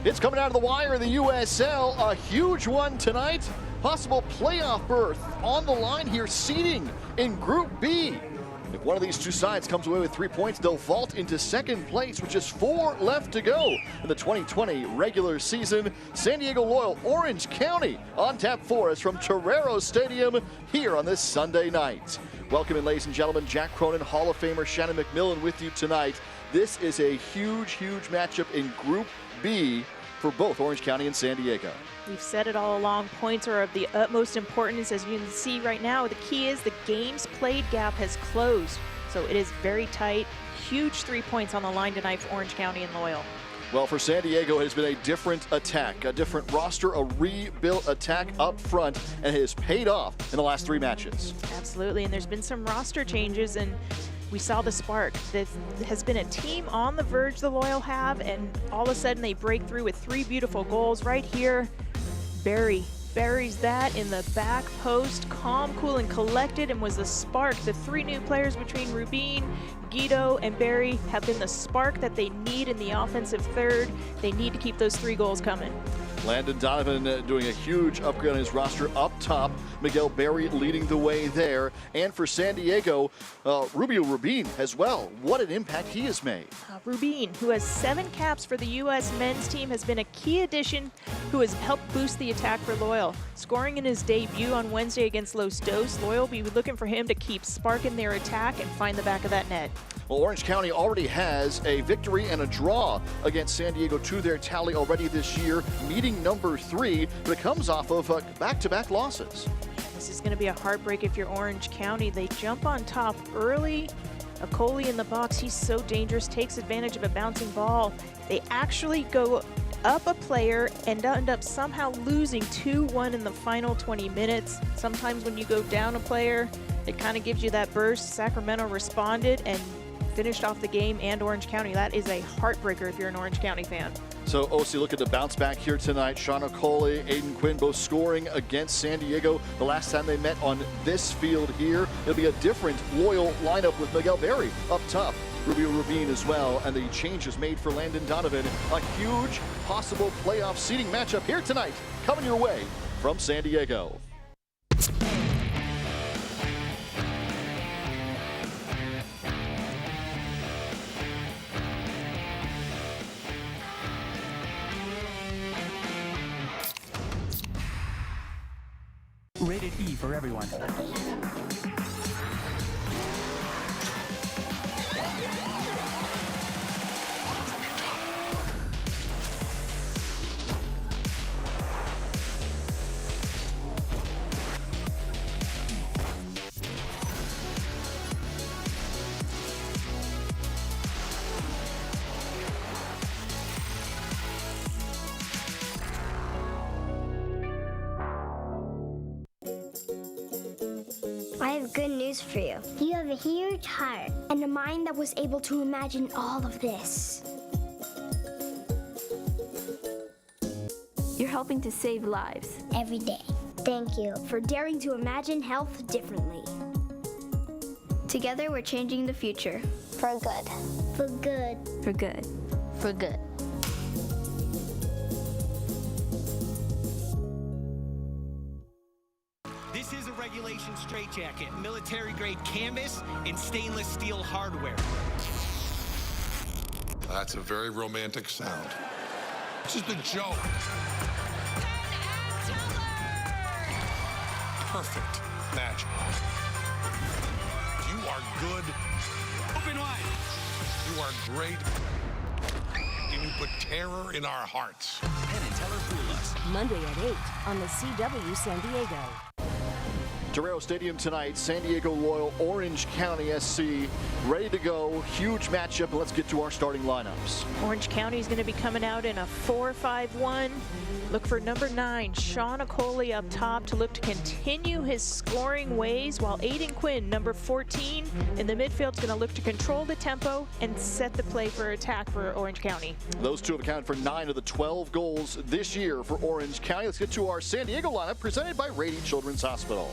It's coming out of the wire in the USL. A huge one tonight. Possible playoff berth on the line here. Seeding in Group B. If one of these two sides comes away with 3 points, they'll vault into second place, with just 4 left to go in the 2020 regular season. San Diego Loyal, Orange County on tap for us from Torero Stadium here on this Sunday night. Welcome in, ladies and gentlemen. Jack Cronin, Hall of Famer Shannon McMillan with you tonight. This is a huge, huge matchup in Group B for both Orange County and San Diego. We've said it all along, points are of the utmost importance. As you can see right now, the key is the games played gap has closed. So it is very tight. Huge 3 points on the line tonight for Orange County and Loyal. Well, for San Diego, it has been a different attack, a different roster, a rebuilt attack up front, and it has paid off in the last 3 matches. Absolutely, and there's been some roster changes, and we saw the spark. This has been a team on the verge, the Loyal have, and all of a sudden they break through with 3 beautiful goals right here. Barry buries that in the back post, calm, cool, and collected, and was the spark. The 3 new players between Rubin, Guido, and Barry have been the spark that they need in the offensive third. They need to keep those 3 goals coming. Landon Donovan doing a huge upgrade on his roster up top. Miguel Barry leading the way there. And for San Diego, Rubio Rubin as well. What an impact he has made. Rubin, who has 7 caps for the U.S. men's team, has been a key addition who has helped boost the attack for Loyal. Scoring in his debut on Wednesday against Los Dos, Loyal will be looking for him to keep sparking their attack and find the back of that net. Well, Orange County already has a victory and a draw against San Diego to their tally already this year, meeting number 3, but it comes off of back-to-back losses. This is going to be a heartbreak if you're Orange County. They jump on top early. Okoli in the box, he's so dangerous, takes advantage of a bouncing ball. They actually go up a player and end up somehow losing 2-1 in the final 20 minutes. Sometimes when you go down a player, it kind of gives you that burst. Sacramento responded and finished off the game, and Orange County. That is a heartbreaker if you're an Orange County fan. So, OC, look at the bounce back here tonight. Sean Okoli, Aiden Quinn both scoring against San Diego. The last time they met on this field here, it'll be a different Loyal lineup with Miguel Barry up top. Rubio Rubin as well, and the changes made for Landon Donovan. A huge possible playoff seeding matchup here tonight, coming your way from San Diego. Rated E for everyone. I have good news for you. You have a huge heart and a mind that was able to imagine all of this. You're helping to save lives. Every day. Thank you for daring to imagine health differently. Together, we're changing the future. For good. For good. For good. For good. This is a regulation straitjacket, military-grade canvas and stainless steel hardware. That's a very romantic sound. It's just a joke. Perfect match. You are good. Open wide. You are great. And you put terror in our hearts. Penn and Teller Fool Us. Monday at 8 on the CW San Diego. Torero Stadium tonight, San Diego Loyal, Orange County SC, ready to go. Huge matchup, and let's get to our starting lineups. Orange County is going to be coming out in a 4-5-1. Look for number 9, Sean Okoli up top to look to continue his scoring ways, while Aiden Quinn, number 14, in the midfield is going to look to control the tempo and set the play for attack for Orange County. Those two have accounted for 9 of the 12 goals this year for Orange County. Let's get to our San Diego lineup presented by Rady Children's Hospital.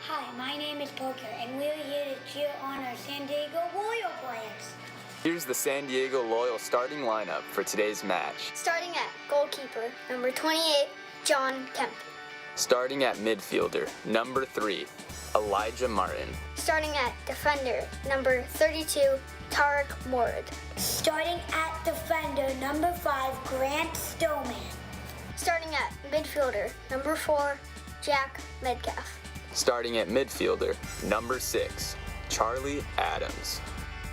Hi, my name is Poker, and we're here to cheer on our San Diego Loyal players. Here's the San Diego Loyal starting lineup for today's match. Starting at goalkeeper, number 28, John Kemp. Starting at midfielder, number 3, Elijah Martin. Starting at defender, number 32, Tarek Mourad. Starting at defender, number 5, Grant Stoneman. Starting at midfielder, number 4, Jack Metcalf. Starting at midfielder, number 6, Charlie Adams.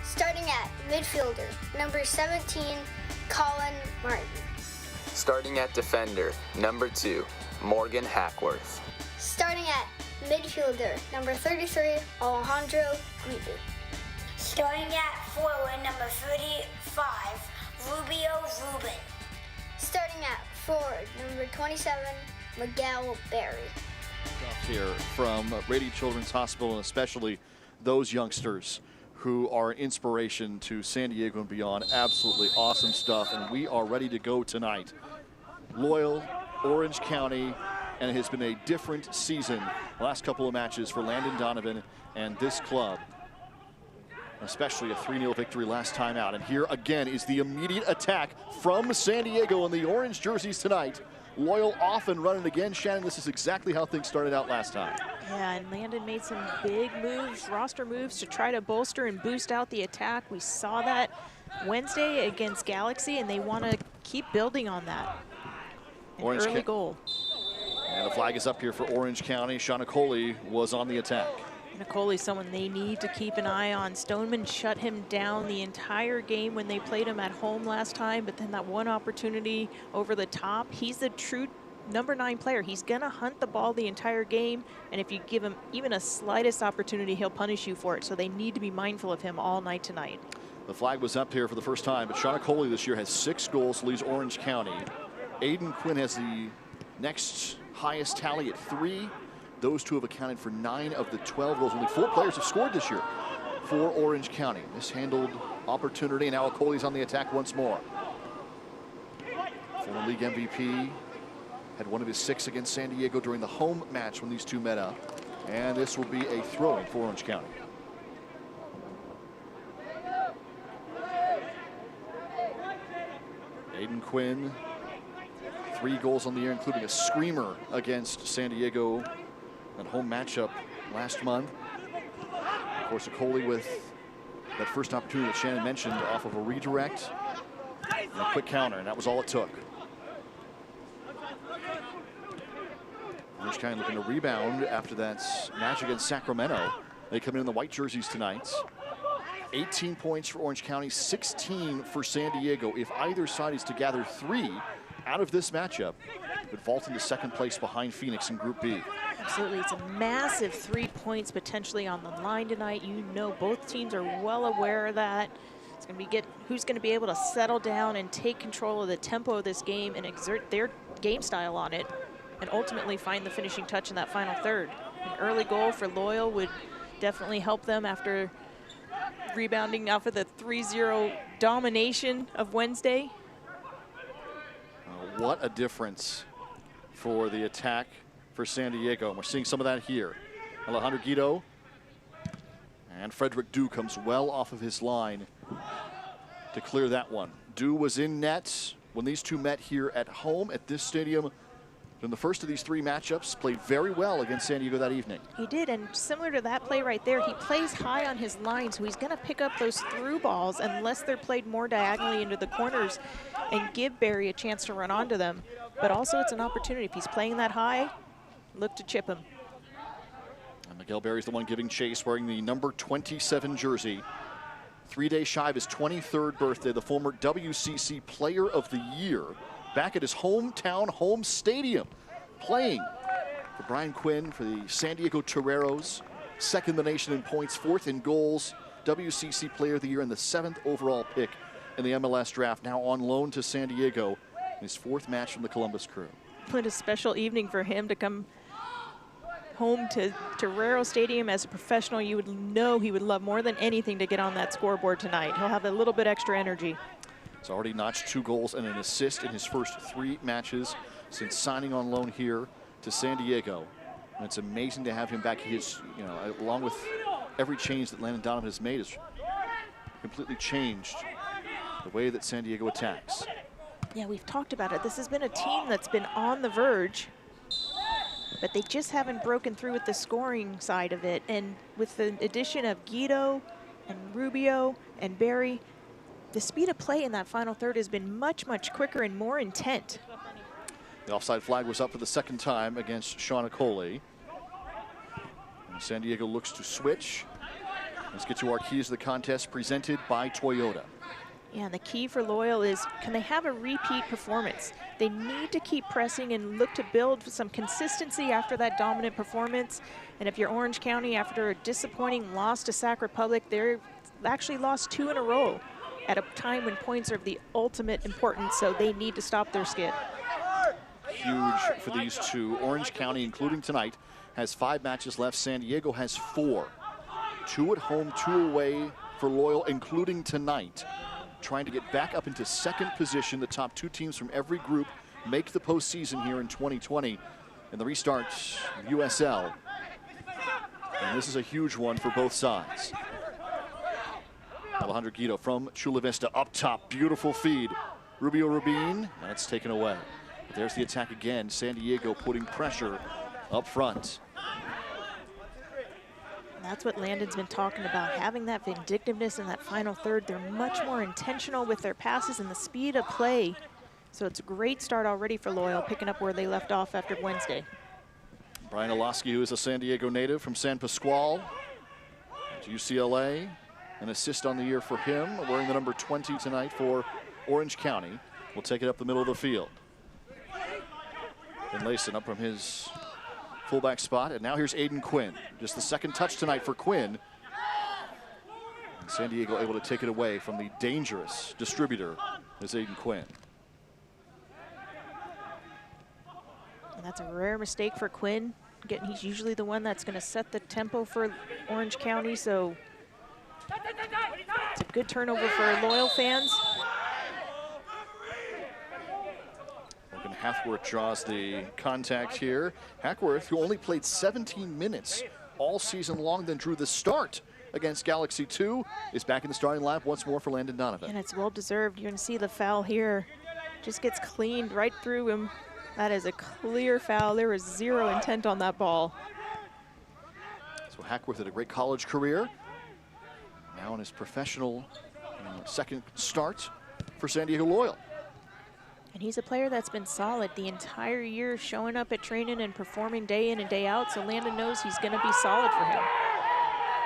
Starting at midfielder, number 17, Colin Martin. Starting at defender, number 2, Morgan Hackworth. Starting at midfielder, number 33, Alejandro Guido. Starting at forward, number 35, Rubio Rubin. Starting at forward, number 27, Miguel Berry. Here from Rady Children's Hospital, and especially those youngsters who are an inspiration to San Diego and beyond. Absolutely awesome stuff, and we are ready to go tonight. Loyal, Orange County, and it has been a different season the last couple of matches for Landon Donovan and this club, especially a 3-0 victory last time out. And here again is the immediate attack from San Diego in the orange jerseys tonight. Loyal off and running again. Shannon, this is exactly how things started out last time. Yeah, and Landon made some big moves, roster moves, to try to bolster and boost out the attack. We saw that Wednesday against Galaxy, and they want to keep building on that. An early goal. And the flag is up here for Orange County. Shauna Coley was on the attack. Nicoli's someone they need to keep an eye on. Stoneman shut him down the entire game when they played him at home last time, but then that one opportunity over the top, he's the true number 9 player. He's gonna hunt the ball the entire game, and if you give him even a slightest opportunity, he'll punish you for it. So they need to be mindful of him all night tonight. The flag was up here for the first time, but Shauna Coley this year has 6 goals, leads Orange County. Aiden Quinn has the next highest tally at 3. Those two have accounted for 9 of the 12 goals. Only 4 players have scored this year for Orange County. Mishandled opportunity, and now Coley's on the attack once more. Former league MVP, had one of his 6 against San Diego during the home match when these two met up. And this will be a throw-in for Orange County. Aiden Quinn, 3 goals on the year, including a screamer against San Diego. That home matchup last month. Of course, Coley with that first opportunity that Shannon mentioned off of a redirect and a quick counter, and that was all it took. Orange County looking to rebound after that match against Sacramento. They come in the white jerseys tonight. 18 points for Orange County, 16 for San Diego. If either side is to gather 3 out of this matchup, it would vault into second place behind Phoenix in Group B. Absolutely, it's a massive 3 points potentially on the line tonight. You know, both teams are well aware of that. It's going to be who's going to be able to settle down and take control of the tempo of this game and exert their game style on it, and ultimately find the finishing touch in that final third. An early goal for Loyal would definitely help them after rebounding off of the 3-0 domination of Wednesday. What a difference for the attack for San Diego. And we're seeing some of that here. Alejandro Guido and Frederick Du comes well off of his line to clear that one. Du was in net when these two met here at home at this stadium. In the first of these 3 matchups, played very well against San Diego that evening. He did, and similar to that play right there, he plays high on his line, so he's going to pick up those through balls unless they're played more diagonally into the corners and give Barry a chance to run onto them. But also it's an opportunity. If he's playing that high, look to chip him. And Miguel Berry's the one giving chase, wearing the number 27 jersey. 3 days shy of his 23rd birthday, the former WCC Player of the Year, back at his hometown home stadium, playing for Brian Quinn for the San Diego Toreros, second in the nation in points, 4th in goals, WCC Player of the Year, and the 7th overall pick in the MLS draft, now on loan to San Diego in his 4th match from the Columbus Crew. What a special evening for him to come home to Torero Stadium as a professional. You would know he would love more than anything to get on that scoreboard tonight. He'll have a little bit extra energy. He's already notched 2 goals and an assist in his first 3 matches since signing on loan here to San Diego. And it's amazing to have him back. He is, you know, along with every change that Landon Donovan has made, is completely changed the way that San Diego attacks. Yeah, we've talked about it. This has been a team that's been on the verge, but they just haven't broken through with the scoring side of it. And with the addition of Guido and Rubio and Barry, the speed of play in that final third has been much, much quicker and more intent. The offside flag was up for the second time against Sean Okoli. And San Diego looks to switch. Let's get to our keys of the contest presented by Toyota. Yeah, and the key for Loyal is, can they have a repeat performance? They need to keep pressing and look to build some consistency after that dominant performance. And if you're Orange County, after a disappointing loss to Sac Republic, they're actually lost 2 in a row at a time when points are of the ultimate importance, so they need to stop their skid. Huge for these two. Orange County, including tonight, has 5 matches left. San Diego has 4. 2 at home, 2 away for Loyal, including tonight. Trying to get back up into second position. The top 2 teams from every group make the postseason here in 2020. And the restart, USL. And this is a huge one for both sides. Alejandro Guido from Chula Vista up top. Beautiful feed. Rubio Rubin, that's taken away. There's the attack again. San Diego putting pressure up front. That's what Landon's been talking about, having that vindictiveness in that final third. They're much more intentional with their passes and the speed of play. So it's a great start already for Loyal, picking up where they left off after Wednesday. Brian Olosky, who is a San Diego native from San Pasqual to UCLA. An assist on the year for him, wearing the number 20 tonight for Orange County. Will take it up the middle of the field. And Layson up from his fullback spot, and now here's Aiden Quinn. Just the second touch tonight for Quinn. And San Diego able to take it away from the dangerous distributor is Aiden Quinn. And that's a rare mistake for Quinn. He's usually the one that's going to set the tempo for Orange County, so it's a good turnover for Loyal fans. Logan Hathworth draws the contact here. Hackworth, who only played 17 minutes all season long, then drew the start against Galaxy 2, is back in the starting lineup once more for Landon Donovan. And it's well deserved. You're going to see the foul here. Just gets cleaned right through him. That is a clear foul. There was zero intent on that ball. So Hackworth had a great college career. Now in his professional second start for San Diego Loyal. And he's a player that's been solid the entire year, showing up at training and performing day in and day out, so Landon knows he's going to be solid for him.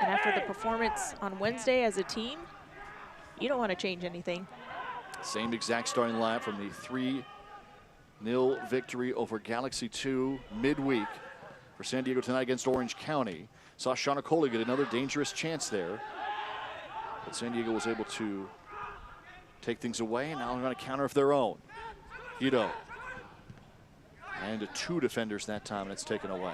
And after the performance on Wednesday as a team, you don't want to change anything. Same exact starting lineup from the 3-0 victory over Galaxy 2 midweek for San Diego tonight against Orange County. Saw Sean Okoli get another dangerous chance there, but San Diego was able to take things away, and now they're going to counter of their own. Guido. And 2 defenders that time, and it's taken away.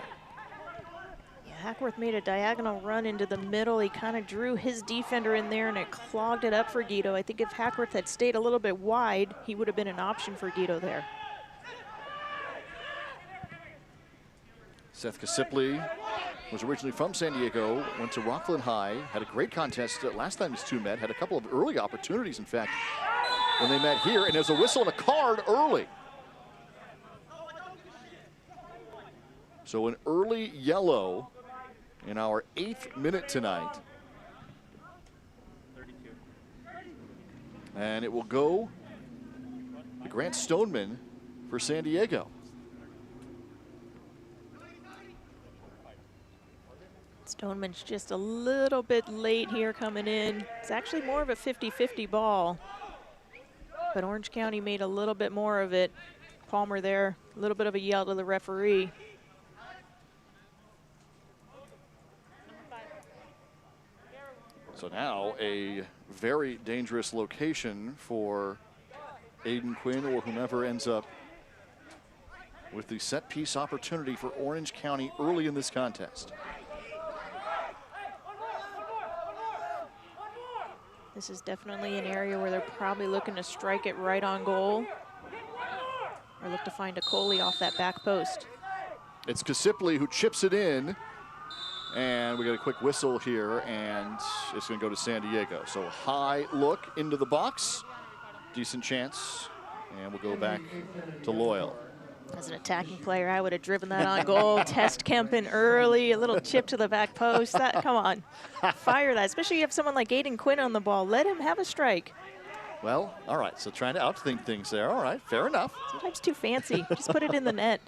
Yeah, Hackworth made a diagonal run into the middle. He kind of drew his defender in there, and it clogged it up for Guido. I think if Hackworth had stayed a little bit wide, he would have been an option for Guido there. Seth Kasipley was originally from San Diego, went to Rockland High, had a great contest last time these two met, had a couple of early opportunities, in fact, when they met here, and there's a whistle and a card early. So an early yellow in our 8th minute tonight. And it will go to Grant Stoneman for San Diego. Stoneman's just a little bit late here coming in. It's actually more of a 50-50 ball. But Orange County made a little bit more of it. Palmer there, a little bit of a yell to the referee. So now a very dangerous location for Aiden Quinn or whomever ends up with the set piece opportunity for Orange County early in this contest. This is definitely an area where they're probably looking to strike it right on goal, or look to find a Coley off that back post. It's Kasipley who chips it in, And we got a quick whistle here, and it's going to go to San Diego. So high look into the box, decent chance, and we'll go back to Loyal. As an attacking player, I would have driven that on goal. Test Kempen early, a little chip to the back post. Come on, fire that. Especially if you have someone like Aiden Quinn on the ball. Let him have a strike. Well, all right, so trying to outthink things there. All right, fair enough. Sometimes too fancy. Just put it in the net.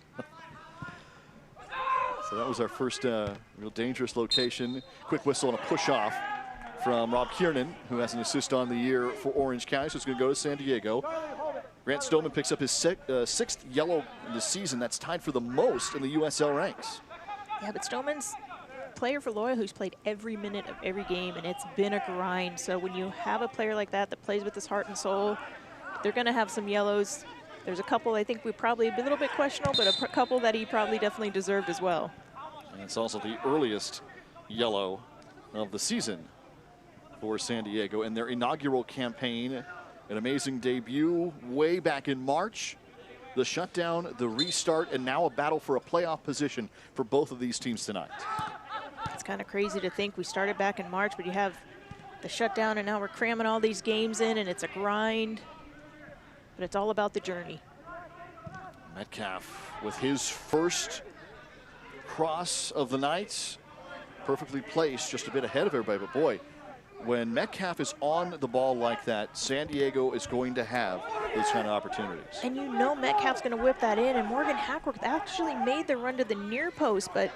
So that was our first real dangerous location. Quick whistle and a push off from Rob Kiernan, who has an assist on the year for Orange County. So it's going to go to San Diego. Grant Stoneman picks up his sixth yellow in the season. That's tied for the most in the USL ranks. Yeah, but Stoneman's a player for Loyal who's played every minute of every game, and it's been a grind. So when you have a player like that plays with his heart and soul, they're going to have some yellows. There's a couple I think we probably a little bit questionable, but a couple that he probably definitely deserved as well. And it's also the earliest yellow of the season for San Diego in their inaugural campaign. An amazing debut way back in March. The shutdown, the restart, and now a battle for a playoff position for both of these teams tonight. It's kind of crazy to think we started back in March, but you have the shutdown, and now we're cramming all these games in, and it's a grind. But it's all about the journey. Metcalf with his first cross of the night, perfectly placed, just a bit ahead of everybody. But boy, when Metcalf is on the ball like that, San Diego is going to have those kind of opportunities. And you know Metcalf's going to whip that in, and Morgan Hackworth actually made the run to the near post, but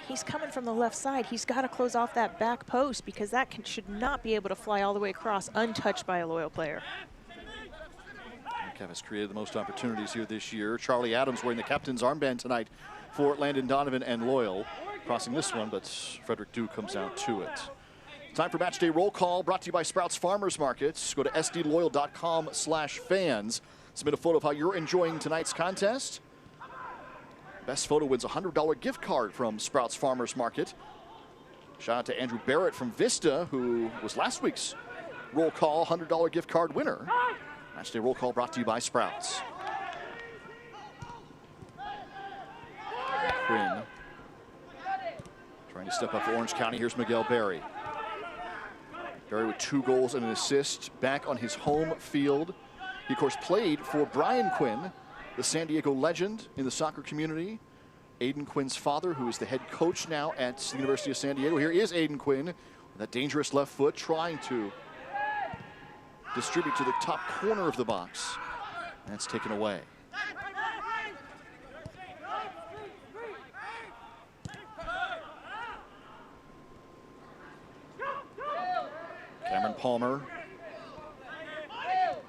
he's coming from the left side. He's got to close off that back post because that should not be able to fly all the way across untouched by a Loyal player. Metcalf has created the most opportunities here this year. Charlie Adams wearing the captain's armband tonight for Landon Donovan and Loyal. Crossing this one, but Frederick Dew comes out to it. Time for Match Day Roll Call, brought to you by Sprouts Farmers Markets. Go to sdloyal.com/fans. Submit a photo of how you're enjoying tonight's contest. Best photo wins a $100 gift card from Sprouts Farmers Market. Shout out to Andrew Barrett from Vista, who was last week's Roll Call $100 gift card winner. Match Day Roll Call brought to you by Sprouts. Quinn trying to step up for Orange County. Here's Miguel Berry. Berry with 2 goals and an assist back on his home field. He, of course, played for Brian Quinn, the San Diego legend in the soccer community. Aiden Quinn's father, who is the head coach now at the University of San Diego. Here is Aiden Quinn with that dangerous left foot, trying to distribute to the top corner of the box. That's taken away. Cameron Palmer,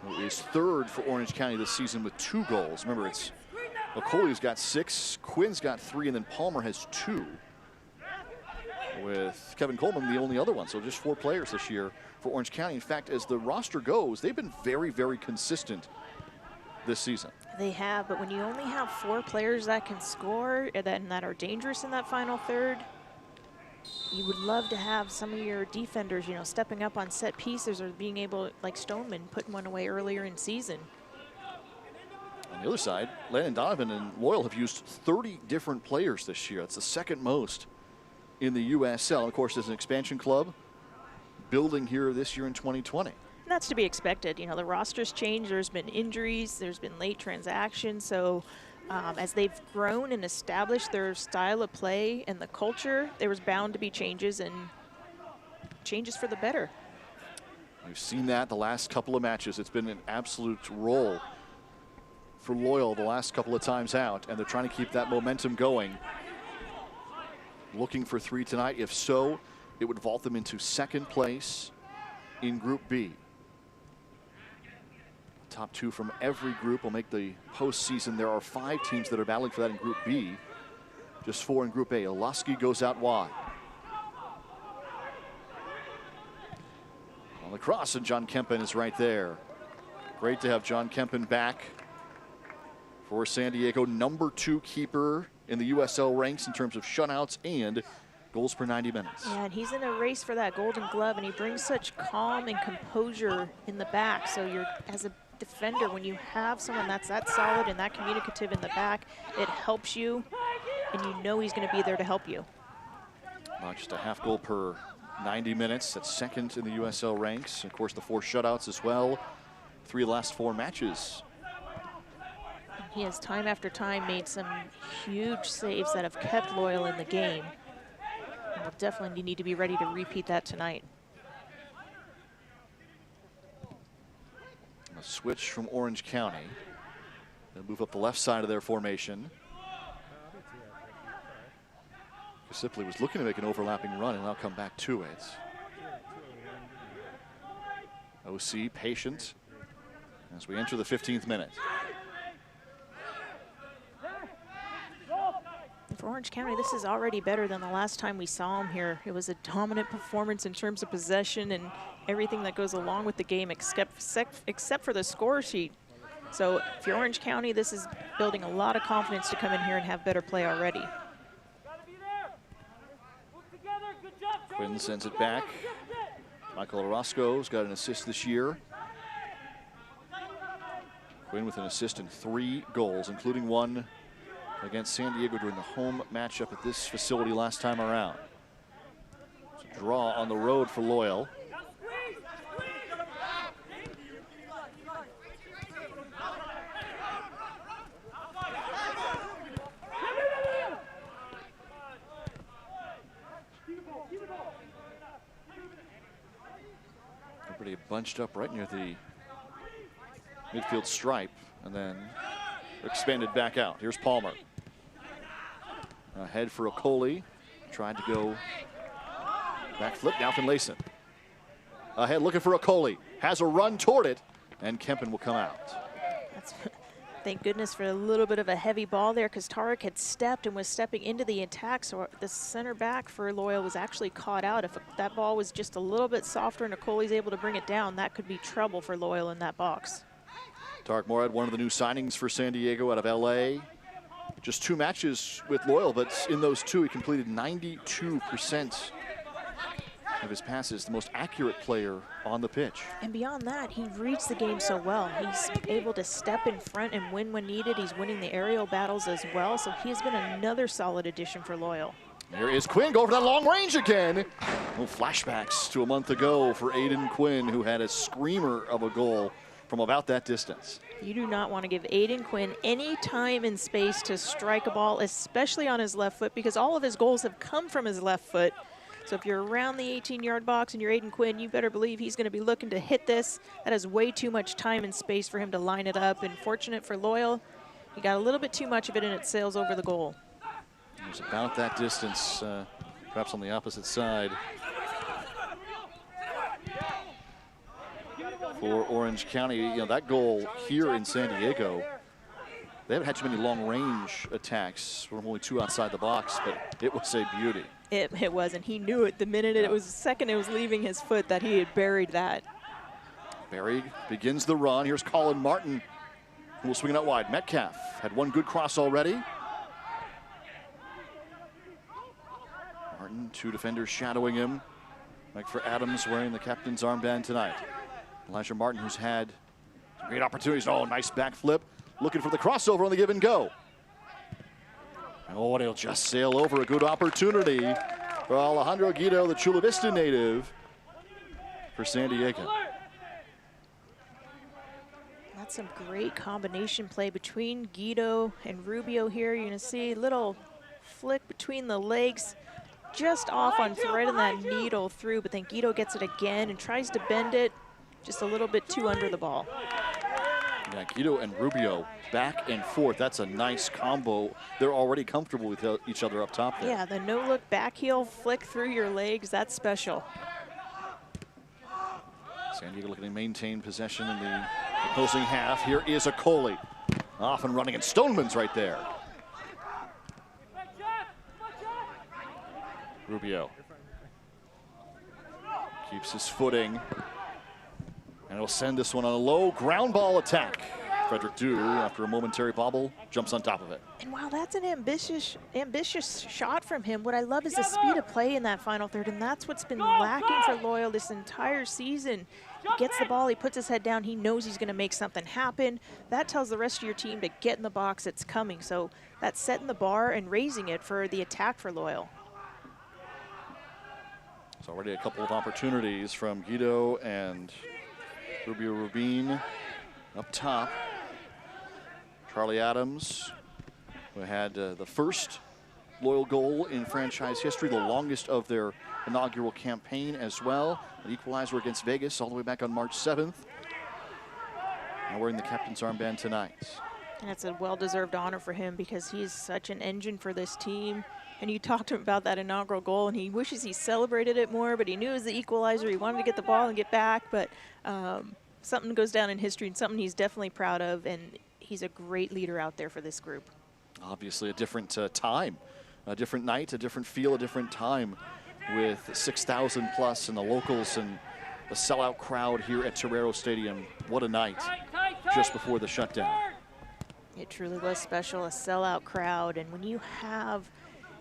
who is 3rd for Orange County this season with 2 goals. Remember, it's Okoli's got 6, Quinn's got 3, and then Palmer has 2. With Kevin Coleman the only other one, so just 4 players this year for Orange County. In fact, as the roster goes, they've been very, very consistent this season. They have, but when you only have 4 players that can score and that are dangerous in that final third, you would love to have some of your defenders, you know, stepping up on set pieces or being able, like Stoneman, putting one away earlier in season. On the other side, Landon Donovan and Loyal have used 30 different players this year. That's the second most in the USL. And of course, as an expansion club, building here this year in 2020. And that's to be expected. You know, the roster's changed. There's been injuries. There's been late transactions. So as they've grown and established their style of play and the culture, there was bound to be changes, and changes for the better. We've seen that the last couple of matches. It's been an absolute roll for Loyal the last couple of times out, and they're trying to keep that momentum going. Looking for 3 tonight. If so, it would vault them into 2nd place in Group B. Top 2 from every group will make the postseason. There are 5 teams that are battling for that in Group B. Just 4 in Group A. Olaski goes out wide. On the cross, and John Kempen is right there. Great to have John Kempen back for San Diego. Number 2 keeper in the USL ranks in terms of shutouts and goals per 90 minutes. Yeah, and he's in a race for that Golden Glove, and he brings such calm and composure in the back. So you're, as a defender, when you have someone that's that solid and that communicative in the back, it helps you, and you know he's going to be there to help you. Just a half goal per 90 minutes. That's second in the USL ranks. Of course, the 4 shutouts as well. 3 of the last 4 matches. He has time after time made some huge saves that have kept Loyal in the game. And we'll definitely need to be ready to repeat that tonight. A switch from Orange County. They'll move up the left side of their formation. Sipley was looking to make an overlapping run and now come back to it. OC patient as we enter the 15th minute. For Orange County, this is already better than the last time we saw him here. It was a dominant performance in terms of possession and everything that goes along with the game except for the score sheet. So if you're Orange County, this is building a lot of confidence to come in here and have better play already. Quinn sends it back. Michael Orozco's got an assist this year. Quinn with an assist and 3 goals, including 1 against San Diego during the home matchup at this facility last time around. It's a draw on the road for Loyal. Everybody bunched up right near the midfield stripe and then expanded back out. Here's Palmer. Ahead for Okoli. Tried to go back flip. Now Finlayson. Ahead looking for Okoli. Has a run toward it and Kempen will come out. Thank goodness for a little bit of a heavy ball there because Tarek had stepped and was stepping into the attack, so the center back for Loyal was actually caught out. If that ball was just a little bit softer and Okoli's able to bring it down, that could be trouble for Loyal in that box. Tarek Morad, one of the new signings for San Diego out of LA. Just 2 matches with Loyal, but in those 2 he completed 92% of his passes, the most accurate player on the pitch. And beyond that, he reads the game so well. He's able to step in front and win when needed. He's winning the aerial battles as well, so he's been another solid addition for Loyal. Here is Quinn, go for that long range again. Oh, flashbacks to a month ago for Aiden Quinn, who had a screamer of a goal from about that distance. You do not want to give Aiden Quinn any time and space to strike a ball, especially on his left foot, because all of his goals have come from his left foot. So if you're around the 18-yard box and you're Aiden Quinn, you better believe he's going to be looking to hit this. That is way too much time and space for him to line it up. And fortunate for Loyal, he got a little bit too much of it and it sails over the goal. It was about that distance, perhaps on the opposite side. For Orange County, you know, that goal here in San Diego, they haven't had too many long-range attacks. We're only 2 outside the box, but it was a beauty. It was, and he knew it the minute it was the second it was leaving his foot that he had buried that. Barry begins the run. Here's Colin Martin, who will swing it out wide. Metcalf had 1 good cross already. Martin, 2 defenders shadowing him. Like for Adams wearing the captain's armband tonight. Elijah Martin, who's had some great opportunities. Oh, nice back flip. Looking for the crossover on the give and go. Oh, and he'll just sail over. A good opportunity for Alejandro Guido, the Chula Vista native, for San Diego. That's some great combination play between Guido and Rubio here. You're going to see a little flick between the legs, just off on threading that needle through, but then Guido gets it again and tries to bend it, just a little bit too under the ball. Yeah, Guido and Rubio back and forth. That's a nice combo. They're already comfortable with each other up top there. Yeah, the no-look back heel flick through your legs, that's special. San Diego looking to maintain possession in the opposing half. Here is Okoli. Off and running, and Stoneman's right there. Rubio keeps his footing. And he'll send this one on a low ground ball attack. Frederick Dew, after a momentary bobble, jumps on top of it. And while that's an ambitious shot from him, what I love is the speed of play in that final third, and that's what's been lacking for Loyal this entire season. He gets the ball, he puts his head down, he knows he's going to make something happen. That tells the rest of your team to get in the box, it's coming. So that's setting the bar and raising it for the attack for Loyal. There's already a couple of opportunities from Guido and Rubio Rubin up top. Charlie Adams, who had the first Loyal goal in franchise history, the longest of their inaugural campaign as well. An equalizer against Vegas all the way back on March 7th. Now wearing the captain's armband tonight. And it's a well-deserved honor for him because he's such an engine for this team. And you talked to him about that inaugural goal, and he wishes he celebrated it more, but he knew it was the equalizer. He wanted to get the ball and get back, but something goes down in history and something he's definitely proud of, and he's a great leader out there for this group. Obviously a different time, a different night, a different feel, a different time with 6,000 plus and the locals and the sellout crowd here at Torero Stadium. What a night just before the shutdown. It truly was special, a sellout crowd, and when you have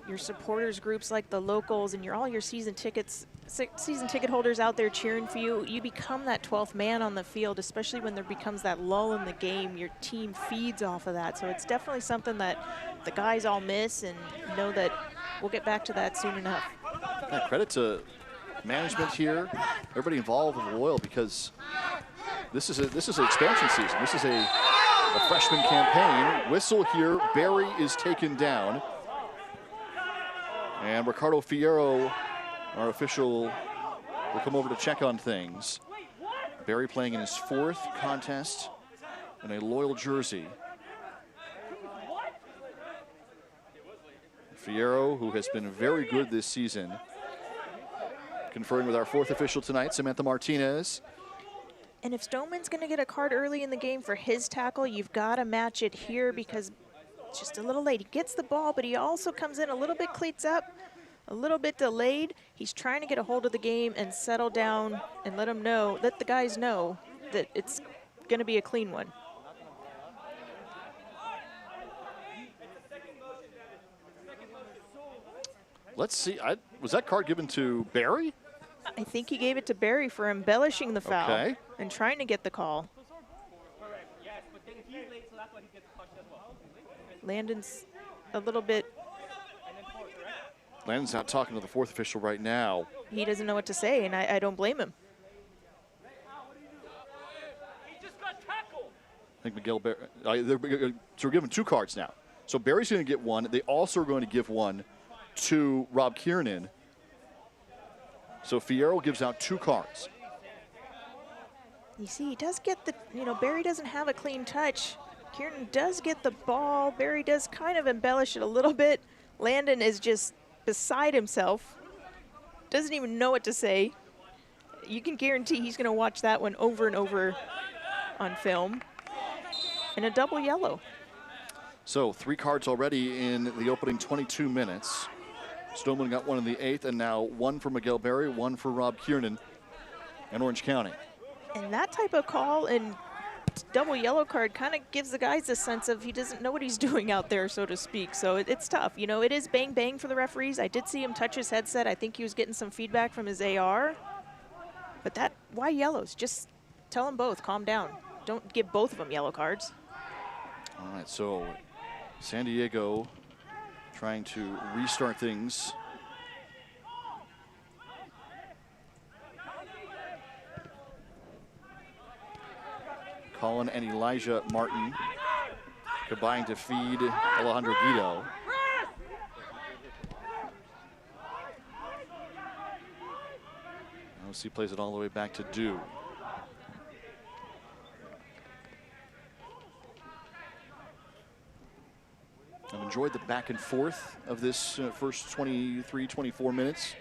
your supporters groups like the locals and all your season ticket holders out there cheering for you, you become that 12th man on the field, especially when there becomes that lull in the game. Your team feeds off of that. So it's definitely something that the guys all miss and know that we'll get back to that soon enough. Yeah, credit to management here, everybody involved with Loyal, because this is an expansion season. This is a freshman campaign. Whistle here, Barry is taken down. And Ricardo Fierro, our official, will come over to check on things. Barry playing in his 4th contest in a Loyal jersey. Fierro, who has been very good this season, conferring with our 4th official tonight, Samantha Martinez. And if Stoneman's going to get a card early in the game for his tackle, you've got to match it here because it's just a little late. He gets the ball, but he also comes in a little bit cleats up, a little bit delayed. He's trying to get a hold of the game and settle down and let the guys know that it's going to be a clean one. Let's see, was that card given to Barry? I think he gave it to Barry for embellishing the foul and trying to get the call. Landon's a little bit. Landon's out talking to the 4th official right now. He doesn't know what to say, and I don't blame him. I think Miguel Barry, so we're giving 2 cards now. So Barry's going to get one. They also are going to give one to Rob Kiernan. So Fierro gives out 2 cards. You see, he does get the, Barry doesn't have a clean touch. Kiernan does get the ball. Barry does kind of embellish it a little bit. Landon is just beside himself. Doesn't even know what to say. You can guarantee he's going to watch that one over and over on film. And a double yellow. So 3 cards already in the opening 22 minutes. Stoneman got one in the 8th, and now 1 for Miguel Barry, 1 for Rob Kiernan in Orange County. And that type of call and double yellow card kind of gives the guys a sense of he doesn't know what he's doing out there, so to speak. So it's tough. It is bang bang for the referees. I did see him touch his headset. I think he was getting some feedback from his AR. But why yellows? Just tell them both, calm down. Don't give both of them yellow cards. All right, so San Diego trying to restart things. Colin and Elijah Martin combined to feed Alejandro Guido. OC plays it all the way back to Dew. I've enjoyed the back and forth of this first 23, 24 minutes.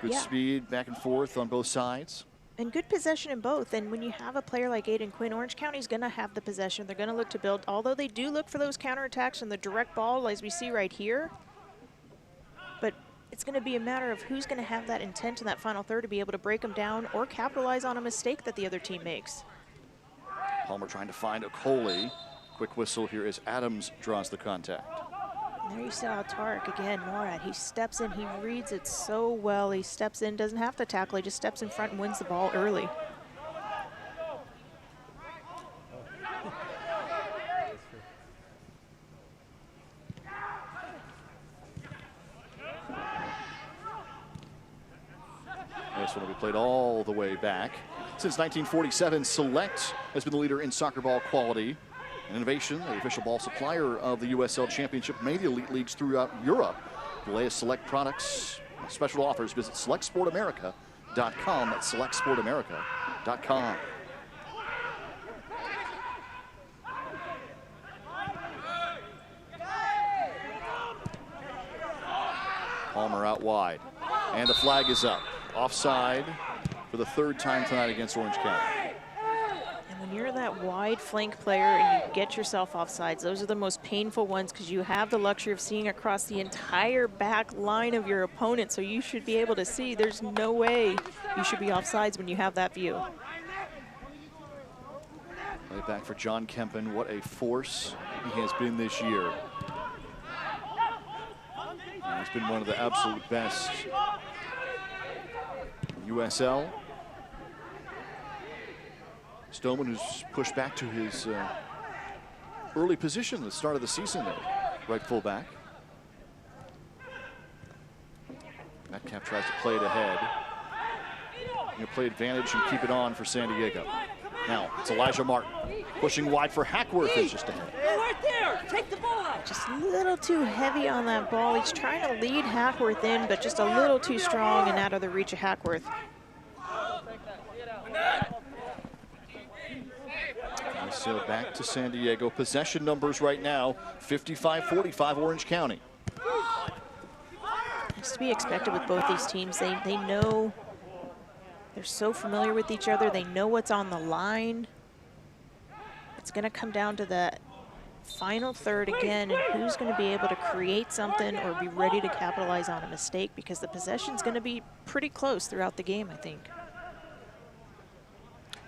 Good speed, back and forth on both sides. And good possession in both. And when you have a player like Aiden Quinn, Orange County's going to have the possession. They're going to look to build, although they do look for those counterattacks and the direct ball, as we see right here. But it's going to be a matter of who's going to have that intent in that final third to be able to break them down or capitalize on a mistake that the other team makes. Palmer trying to find Okoli. Quick whistle here as Adams draws the contact. And there you saw Tarek again, Morad. He steps in, he reads it so well. He steps in, doesn't have to tackle, he just steps in front and wins the ball early. This one will be played all the way back. Since 1947, Select has been the leader in soccer ball quality and innovation, the official ball supplier of the USL Championship, many elite leagues throughout Europe. For the latest Select products, special offers, visit SelectSportAmerica.com. That's SelectSportAmerica.com. Palmer out wide, and the flag is up. Offside for the third time tonight against Orange County. And when you're that wide flank player and you get yourself offsides, those are the most painful ones because you have the luxury of seeing across the entire back line of your opponent, so you should be able to see there's no way you should be offsides when you have that view. Play back for John Kempen. What a force he has been this year. He's been one of the absolute best in USL. Stoneman, who's pushed back to his early position at the start of the season there, right fullback. Metcalf tries to play it ahead. Going to play advantage and keep it on for San Diego. Now it's Elijah Martin pushing wide for Hackworth. Is just ahead. Right there. Take the ball. Just a little too heavy on that ball. He's trying to lead Hackworth in, but just a little too strong and out of the reach of Hackworth. So back to San Diego. Possession numbers right now, 55-45 Orange County. It's to be expected with both these teams. They know, they're so familiar with each other. They know what's on the line. It's going to come down to that final third again, and who's going to be able to create something or be ready to capitalize on a mistake, because the possession's going to be pretty close throughout the game, I think.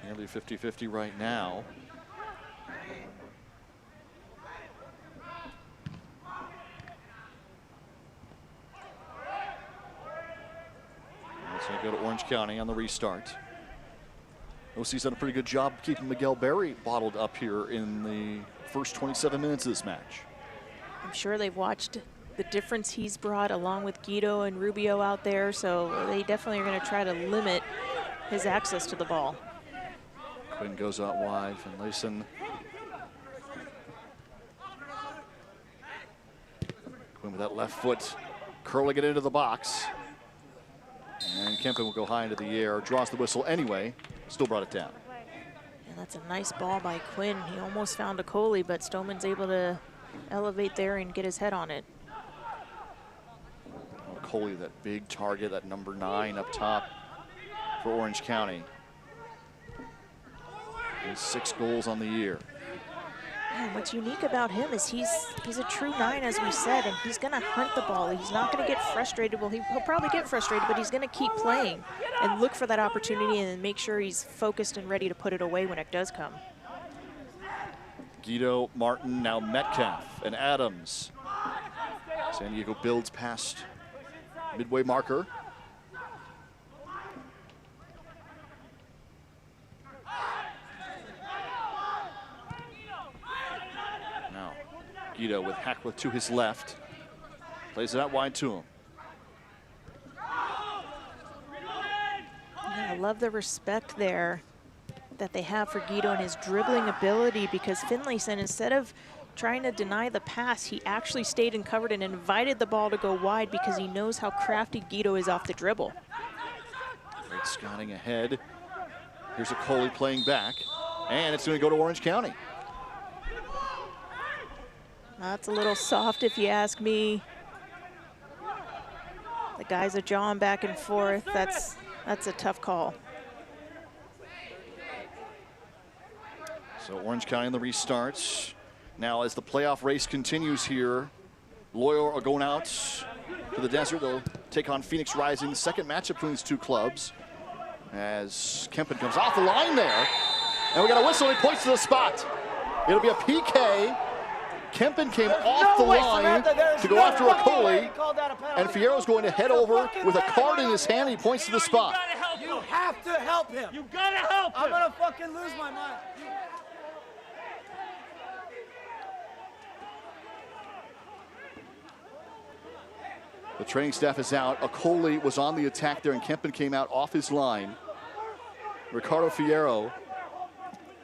Nearly 50-50 right now. It's going to go to Orange County on the restart. OC's done a pretty good job keeping Miguel Berry bottled up here in the first 27 minutes of this match. I'm sure they've watched the difference he's brought along with Guido and Rubio out there, so they definitely are going to try to limit his access to the ball. Quinn goes out wide, Finlayson. Quinn with that left foot, curling it into the box. And Kempen will go high into the air, draws the whistle anyway, still brought it down. And that's a nice ball by Quinn. He almost found a Coley, but Stoneman's able to elevate there and get his head on it. Coley, that big target, that number 9 up top for Orange County. He's 6 goals on the year. And what's unique about him is he's a true 9, as we said, and he's going to hunt the ball. He's not going to get frustrated. Well, he'll probably get frustrated, but he's going to keep playing and look for that opportunity and make sure he's focused and ready to put it away when it does come. Guido, Martin, now Metcalf and Adams. San Diego builds past midway marker. Now Guido with Hackworth to his left. Plays it out wide to him. Yeah, I love the respect there that they have for Guido and his dribbling ability, because Finlayson, instead of trying to deny the pass, he actually stayed and covered and invited the ball to go wide because he knows how crafty Guido is off the dribble. Great scouting ahead. Here's a Coley playing back, and it's going to go to Orange County. That's a little soft if you ask me. The guys are jawing back and forth. That's a tough call. So Orange County in the restarts. Now as the playoff race continues here, Loyola are going out to the desert. They'll take on Phoenix Rising. The second matchup between these two clubs, as Kempen comes off the line there. And we got a whistle and he points to the spot. It'll be a PK. Kempen came off the line to go after a Coley, and Fierro's going to head over with a card in his hand. He points to the spot. You have to help him. You gotta help him. I'm gonna fucking lose my mind. The training staff is out. Okoli was on the attack there, and Kempen came out off his line. Ricardo Fierro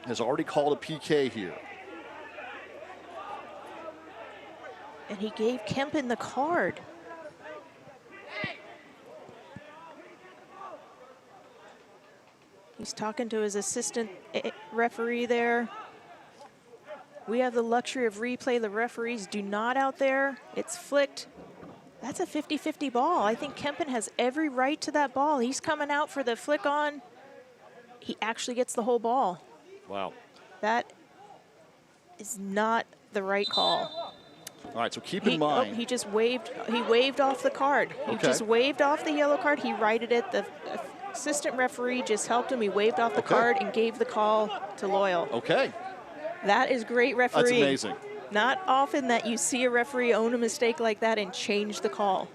has already called a PK here. And he gave Kempen the card. He's talking to his assistant referee there. We have the luxury of replay. The referees do not out there. It's flicked. That's a 50-50 ball. I think Kempen has every right to that ball. He's coming out for the flick on. He actually gets the whole ball. Wow. That is not the right call. All right, so keep in mind. Oh, he just waved. He waved off the card. He just waved off the yellow card. He righted it. The assistant referee just helped him. He waved off the card and gave the call to Loyal. Okay. That is great refereeing. That's amazing. Not often that you see a referee own a mistake like that and change the call.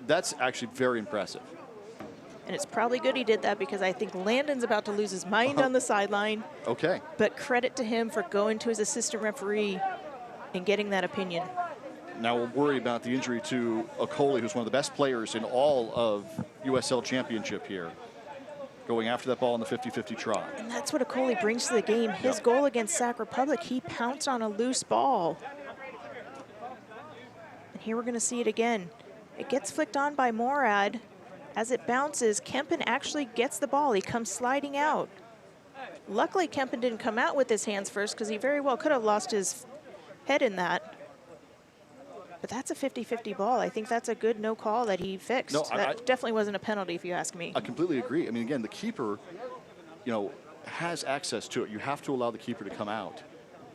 That's actually very impressive. And it's probably good he did that because I think Landon's about to lose his mind on the sideline. Okay. But credit to him for going to his assistant referee and getting that opinion. Now we'll worry about the injury to Okoli, who's one of the best players in all of USL Championship here, going after that ball in the 50-50 try. And that's what Okoli brings to the game. His goal against Sac Republic, he pounced on a loose ball. And here we're going to see it again. It gets flicked on by Morad. As it bounces, Kempen actually gets the ball. He comes sliding out. Luckily, Kempen didn't come out with his hands first because he very well could have lost his head in that. But that's a 50-50 ball. I think that's a good no call that he fixed. No, that definitely wasn't a penalty, if you ask me. I completely agree. I mean, again, the keeper, has access to it. You have to allow the keeper to come out.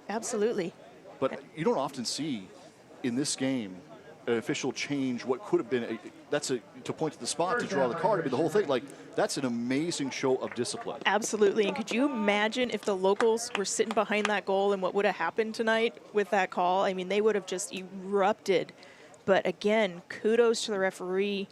Absolutely. But you don't often see in this game an official change what could have been to point to the spot to draw the card. I mean, the whole thing, that's an amazing show of discipline. Absolutely. And could you imagine if the locals were sitting behind that goal and what would have happened tonight with that call? I mean, they would have just erupted. But again, kudos to the referee.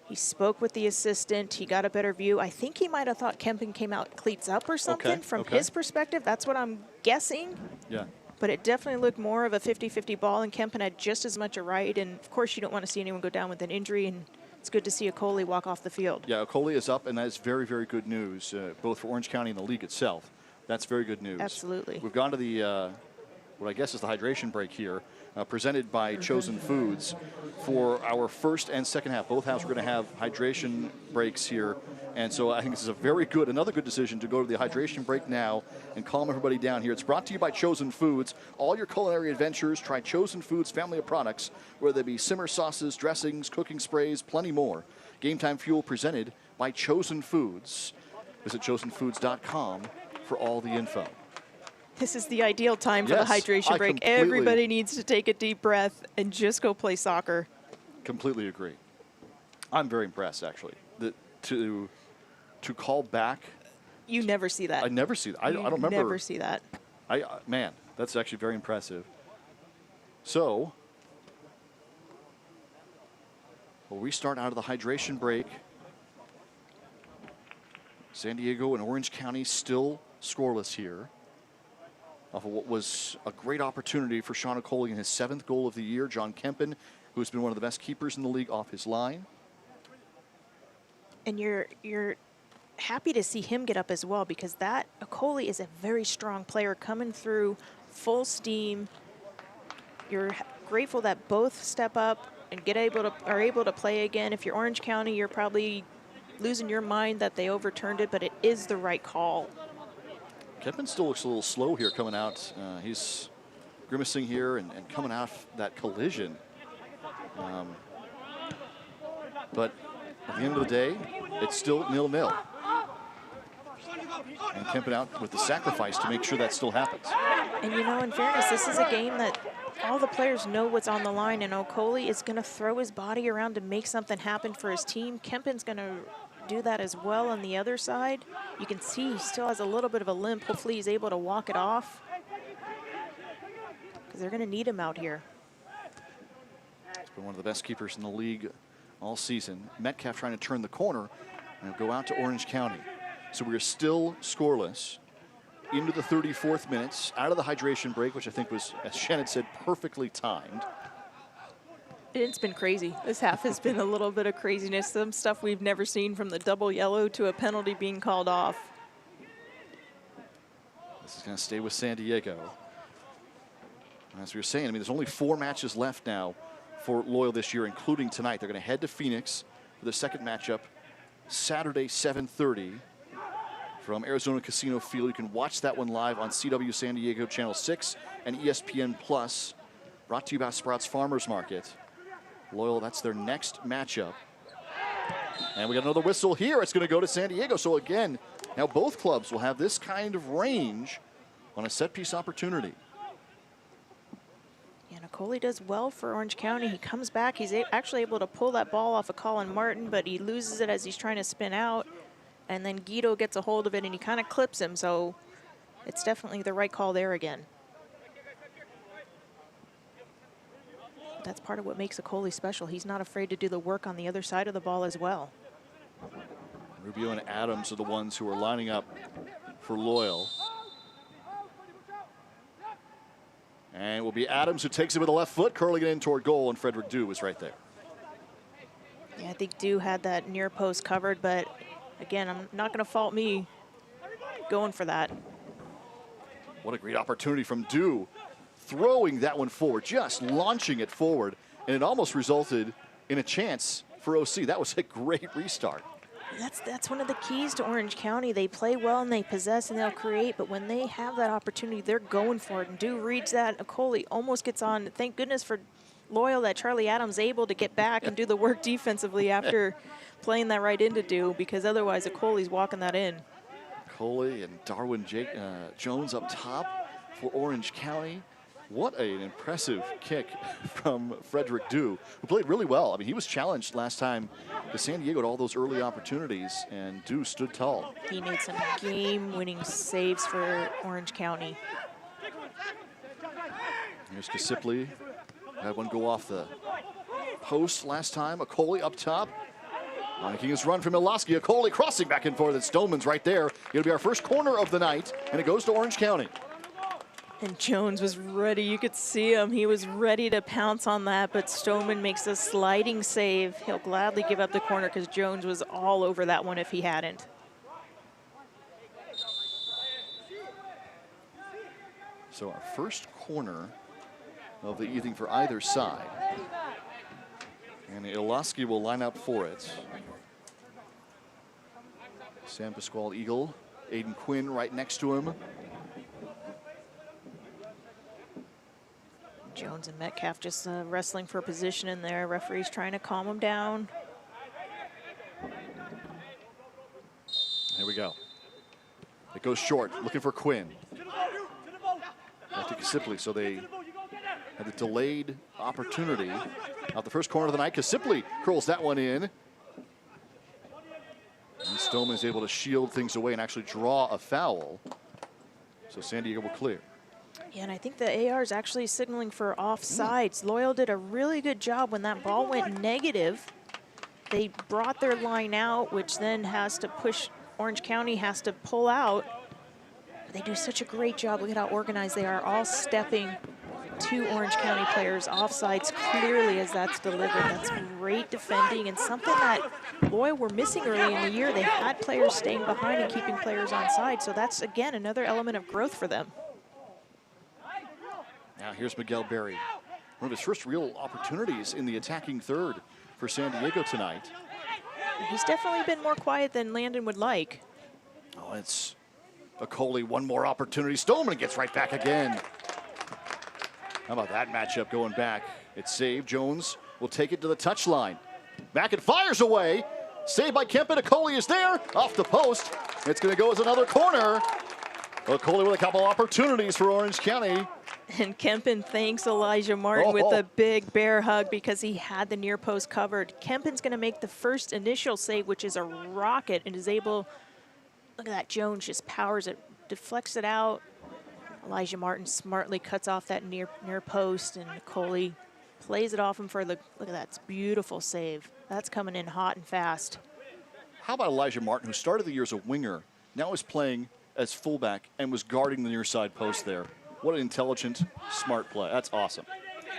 He spoke with the assistant. He got a better view. I think he might have thought Kempen came out cleats up or something from his perspective. That's what I'm guessing. Yeah. But it definitely looked more of a 50-50 ball, and Kempen had just as much a right. And, of course, you don't want to see anyone go down with an injury, and it's good to see Okoli walk off the field. Yeah, Okoli is up, and that is very, very good news, both for Orange County and the league itself. That's very good news. Absolutely. We've gone to the, what I guess is the hydration break here, presented by Chosen Foods. For our first and second half, both halves we're going to have hydration breaks here. And so I think this is another good decision to go to the hydration break now and calm everybody down here. It's brought to you by Chosen Foods. All your culinary adventures, try Chosen Foods family of products, whether they be simmer sauces, dressings, cooking sprays, plenty more. Game Time Fuel presented by Chosen Foods. Visit chosenfoods.com for all the info. This is the ideal time for the hydration break. Everybody needs to take a deep breath and just go play soccer. Completely agree. I'm very impressed, actually, to call back. You never see that. I never see that. I don't remember. Never see that. Man, that's actually very impressive. So, we'll restart out of the hydration break. San Diego and Orange County still scoreless here. Off of what was a great opportunity for Sean Okoli in his 7th goal of the year. John Kempen, who's been one of the best keepers in the league, off his line. And you're happy to see him get up as well, because that Okoli is a very strong player coming through full steam. You're grateful that both step up and are able to play again. If you're Orange County, you're probably losing your mind that they overturned it, but it is the right call. Kempen still looks a little slow here coming out. He's grimacing here and coming out that collision. But at the end of the day, it's still 0-0. And Kempen out with the sacrifice to make sure that still happens. And in fairness, this is a game that all the players know what's on the line, and Okoli is going to throw his body around to make something happen for his team. Kempen's going to do that as well on the other side. You can see he still has a little bit of a limp. Hopefully he's able to walk it off, because they're going to need him out here. He's been one of the best keepers in the league all season. Metcalf trying to turn the corner and go out to Orange County. So we're still scoreless into the 34th minutes, out of the hydration break, which I think was, as Shannon said, perfectly timed. It's been crazy. This half has been a little bit of craziness. Some stuff we've never seen, from the double yellow to a penalty being called off. This is going to stay with San Diego. As we were saying, I mean, there's only 4 matches left now for Loyal this year, including tonight. They're going to head to Phoenix for the second matchup, Saturday, 7:30 from Arizona Casino Field. You can watch that one live on CW San Diego Channel 6 and ESPN Plus. Brought to you by Sprouts Farmers Market. Loyal, that's their next matchup. And we got another whistle here. It's going to go to San Diego. So again, now both clubs will have this kind of range on a set piece opportunity. Yeah, Nicoli does well for Orange County. He comes back. He's actually able to pull that ball off of Colin Martin, but he loses it as he's trying to spin out. And then Guido gets a hold of it, and he kind of clips him. So it's definitely the right call there again. That's part of what makes Nicoli special. He's not afraid to do the work on the other side of the ball as well. Rubio and Adams are the ones who are lining up for Loyal. And it will be Adams who takes it with the left foot, curling it in toward goal, and Frederick Dew is right there. Yeah, I think Dew had that near post covered, but again, I'm not going to fault me going for that. What a great opportunity from Dew, throwing that one forward, just launching it forward, and it almost resulted in a chance for OC. That was a great restart. That's one of the keys to Orange County. They play well and they possess and they'll create, but when they have that opportunity, they're going for it. And Dew reads that. Nicoli almost gets on. Thank goodness for Loyal that Charlie Adams able to get back and do the work defensively after playing that right into Dew, because otherwise Nicoli's walking that in. Nicoli and Darwin Jones up top for Orange County. What an impressive kick from Frederick Dew, who played really well. I mean, he was challenged last time to San Diego at all those early opportunities, and Dew stood tall. He made some game-winning saves for Orange County. Here's Kasipli. Had one go off the post last time. Nicoli up top. Making his run from Miloski. Nicoli crossing back and forth. And Stoneman's right there. It'll be our first corner of the night, and it goes to Orange County. And Jones was ready. You could see him. He was ready to pounce on that, but Stoneman makes a sliding save. He'll gladly give up the corner because Jones was all over that one if he hadn't. So our first corner of the evening for either side. And Iloski will line up for it. San Pasquale Eagle, Aiden Quinn right next to him. Jones and Metcalf just wrestling for position in there. Referee's trying to calm him down. Here we go. It goes short, looking for Quinn. Back to Kasipli, so they had a delayed opportunity. Out the first corner of the night, Kasipli curls that one in. And Stoneman is able to shield things away and actually draw a foul. So San Diego will clear. Yeah, and I think the AR is actually signaling for offsides. Loyal did a really good job when that ball went negative. They brought their line out, which then has to push, Orange County has to pull out. They do such a great job. Look at how organized they are, all stepping to Orange County players. Offsides clearly as that's delivered. That's great defending and something that Loyal were missing early in the year. They had players staying behind and keeping players on side. So that's, again, another element of growth for them. Now here's Miguel Berry. One of his first real opportunities in the attacking third for San Diego tonight. He's definitely been more quiet than Landon would like. Oh, it's Nicoli, one more opportunity. Stoneman gets right back again. How about that matchup going back? It's saved. Jones will take it to the touchline. Back and fires away. Saved by Kempen. Nicoli is there. Off the post. It's going to go as another corner. Nicoli with a couple opportunities for Orange County. And Kempen thanks Elijah Martin with a big bear hug because he had the near post covered. Kempen's going to make the first initial save, which is a rocket, and is able, look at that, Jones just powers it, deflects it out. Elijah Martin smartly cuts off that near post, and Nicoli plays it off him for the, look at that, it's a beautiful save. That's coming in hot and fast. How about Elijah Martin, who started the year as a winger, now is playing as fullback and was guarding the near side post there. What an intelligent, smart play. That's awesome.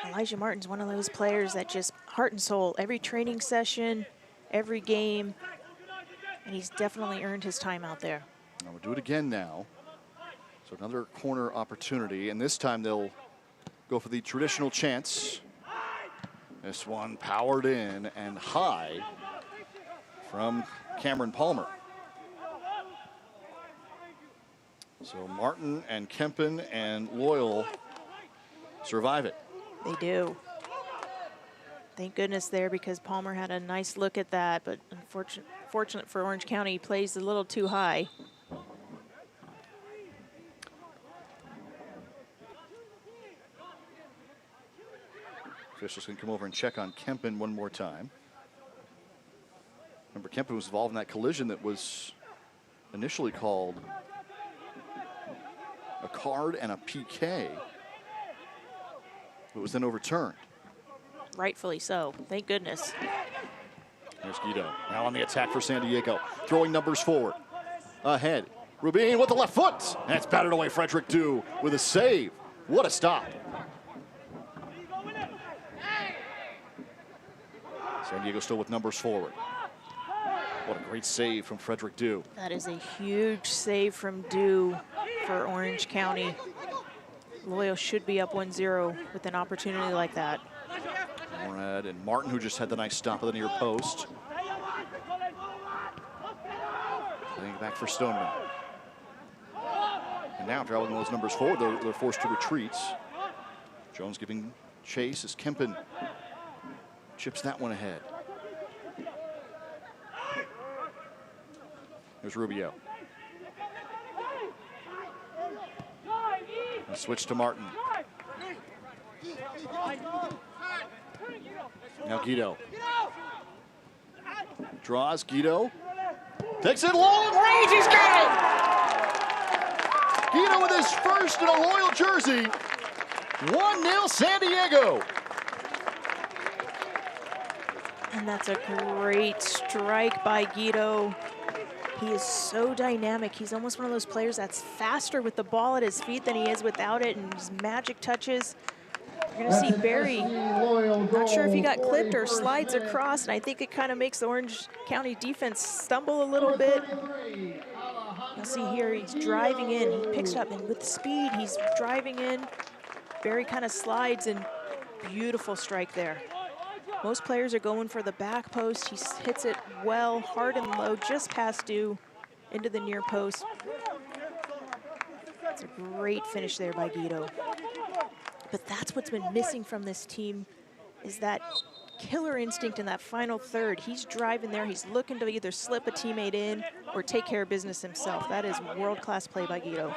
Elijah Martin's one of those players that just heart and soul, every training session, every game, and he's definitely earned his time out there. Now we'll do it again now. So another corner opportunity, and this time they'll go for the traditional chance. This one powered in and high from Cameron Palmer. So Martin and Kempen and Loyal survive it. They do. Thank goodness there, because Palmer had a nice look at that, but unfortunate for Orange County, he plays a little too high. Officials can come over and check on Kempen one more time. Remember, Kempen was involved in that collision that was initially called a card and a PK. It was then overturned. Rightfully so. Thank goodness. There's Guido. Now on the attack for San Diego. Throwing numbers forward. Ahead. Rubin with the left foot. And it's batted away. Frederick Dew with a save. What a stop. San Diego still with numbers forward. What a great save from Frederick Dew. That is a huge save from Dew for Orange County. Loyal should be up 1-0 with an opportunity like that. Morad and Martin, who just had the nice stop of the near post. Playing back for Stoneman. And now traveling those numbers forward, they're forced to retreat. Jones giving chase as Kempen chips that one ahead. There's Rubio. And switch to Martin. Now Guido. Draws Guido. Takes it long range, he's got it! Guido with his first in a Loyal jersey. 1-0 San Diego. And that's a great strike by Guido. He is so dynamic. He's almost one of those players that's faster with the ball at his feet than he is without it, and his magic touches. You're going to see Barry, not sure if he got clipped or slides across, and I think it kind of makes the Orange County defense stumble a little bit. You'll see here he's driving in. He picks it up, and with speed, he's driving in. Barry kind of slides, and beautiful strike there. Most players are going for the back post. He hits it well, hard and low, just past Dew into the near post. It's a great finish there by Guido. But that's what's been missing from this team, is that killer instinct in that final third. He's driving there. He's looking to either slip a teammate in or take care of business himself. That is world-class play by Guido.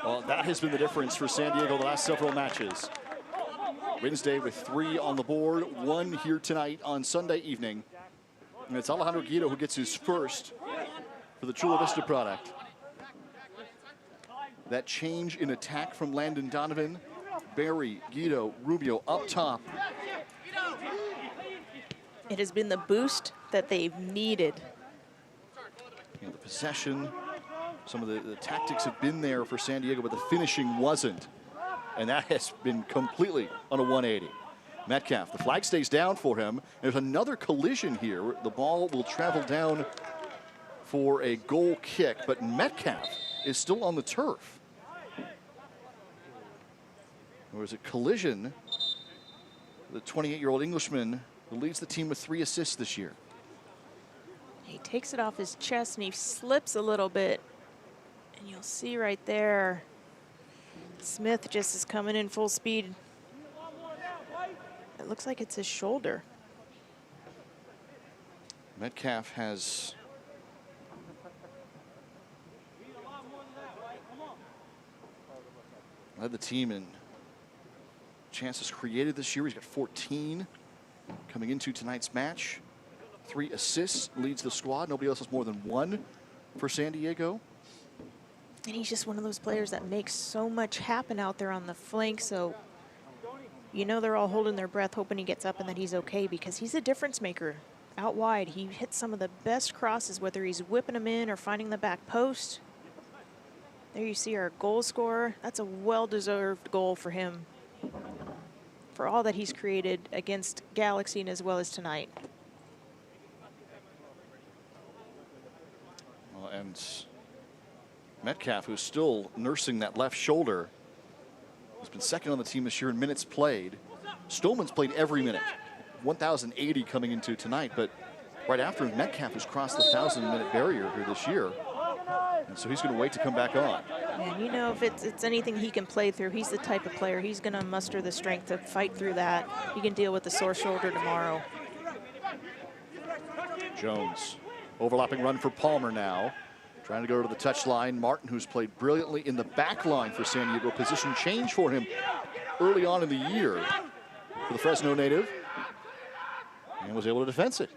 Well, that has been the difference for San Diego the last several matches. Wednesday with 3 on the board, 1 here tonight on Sunday evening. And it's Alejandro Guido who gets his first for the Chula Vista product. That change in attack from Landon Donovan. Barry, Guido, Rubio up top. It has been the boost that they've needed. You know, the possession, some of the tactics have been there for San Diego, but the finishing wasn't. And that has been completely on a 180. Metcalf, the flag stays down for him. There's another collision here. The ball will travel down for a goal kick, but Metcalf is still on the turf. There was a collision. The 28-year-old Englishman who leads the team with 3 assists this year. He takes it off his chest and he slips a little bit. And you'll see right there, Smith just is coming in full speed. It looks like it's his shoulder. Metcalf has led the team in chances created this year. He's got 14 coming into tonight's match. 3 assists, leads the squad. Nobody else has more than 1 for San Diego. And he's just one of those players that makes so much happen out there on the flank. So, you know, they're all holding their breath, hoping he gets up and that he's okay, because he's a difference maker out wide. He hits some of the best crosses, whether he's whipping them in or finding the back post. There you see our goal scorer. That's a well-deserved goal for him. for all that he's created against Galaxy and as well as tonight. Well, and Metcalf, who's still nursing that left shoulder, has been second on the team this year in minutes played. Stoneman's played every minute, 1,080 coming into tonight, but right after him, Metcalf has crossed the 1,000-minute barrier here this year. And so he's going to wait to come back on. And you know, if it's anything he can play through, he's the type of player, he's going to muster the strength to fight through that. He can deal with the sore shoulder tomorrow. Jones, overlapping run for Palmer now. Trying to go to the touchline. Martin, who's played brilliantly in the back line for San Diego. Position change for him early on in the year for the Fresno native. And was able to defense it.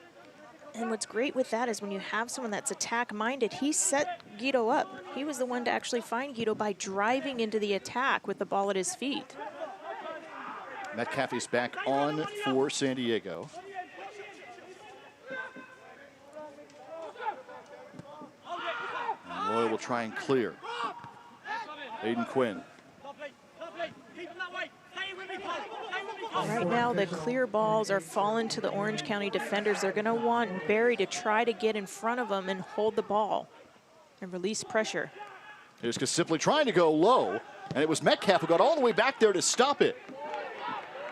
And what's great with that is when you have someone that's attack-minded, he set Guido up. He was the one to actually find Guido by driving into the attack with the ball at his feet. Metcalf is back on for San Diego. And Loy will try and clear. Aiden Quinn. Right now, the clear balls are falling to the Orange County defenders. They're going to want Barry to try to get in front of them and hold the ball and release pressure. Here's Kasipli trying to go low, and it was Metcalf who got all the way back there to stop it.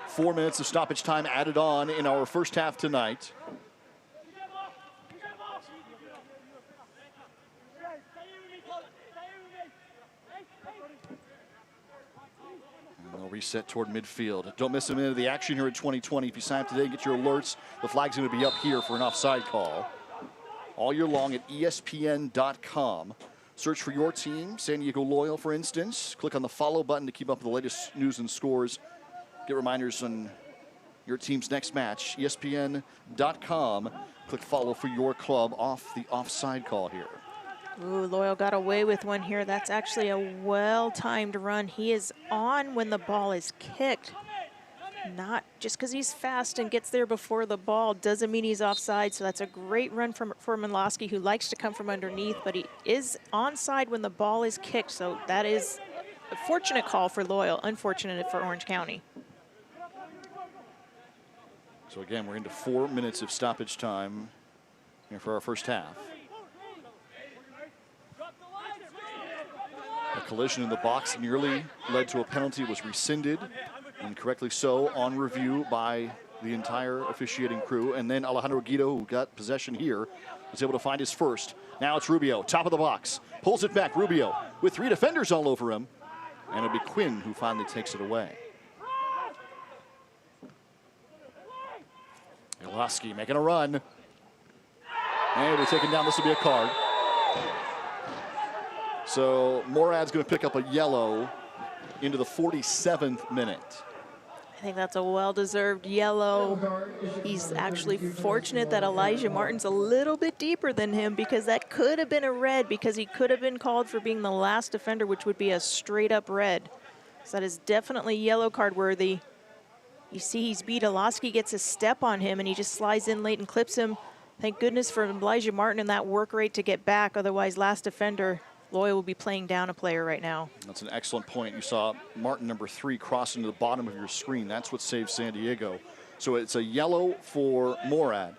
4 minutes of stoppage time added on in our first half tonight. Reset toward midfield. Don't miss a minute of the action here in 2020. If you sign up today and get your alerts, the flag's going to be up here for an offside call. All year long at ESPN.com. Search for your team, San Diego Loyal, for instance. Click on the follow button to keep up with the latest news and scores. Get reminders on your team's next match. ESPN.com. Click follow for your club off the offside call here. Ooh, Loyal got away with one here. That's actually a well-timed run. He is on when the ball is kicked. Not just because he's fast and gets there before the ball doesn't mean he's offside. So that's a great run for Miloski, who likes to come from underneath, but he is onside when the ball is kicked. So that is a fortunate call for Loyal, unfortunate for Orange County. So again, we're into 4 minutes of stoppage time here for our first half. A collision in the box nearly led to a penalty. It was rescinded, and correctly so, on review by the entire officiating crew. And then Alejandro Guido, who got possession here, was able to find his first. Now it's Rubio, top of the box. Pulls it back, Rubio, with 3 defenders all over him. And it'll be Quinn who finally takes it away. Iloski making a run. And it'll be taken down. This will be a card. So Morad's going to pick up a yellow into the 47th minute. I think that's a well-deserved yellow. He's actually fortunate that Elijah Martin's a little bit deeper than him, because that could have been a red, because he could have been called for being the last defender, which would be a straight-up red. So that is definitely yellow card worthy. You see he's beat. Iloski gets a step on him, and he just slides in late and clips him. Thank goodness for Elijah Martin and that work rate to get back. Otherwise, last defender, Loyal will be playing down a player right now. That's an excellent point. You saw Martin, number 3, cross into the bottom of your screen. That's what saved San Diego. So it's a yellow for Morad.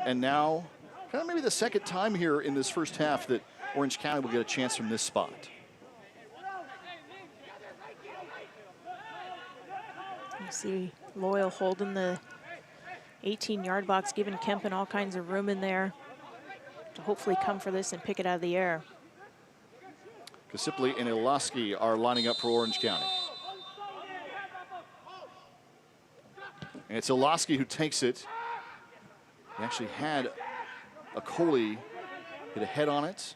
And now, kind of maybe the second time here in this first half that Orange County will get a chance from this spot. You see Loyal holding the 18-yard box, giving Kempen all kinds of room in there to hopefully come for this and pick it out of the air. Kasipli and Iloski are lining up for Orange County. And it's Iloski who takes it. He actually had a Coley hit a head on it.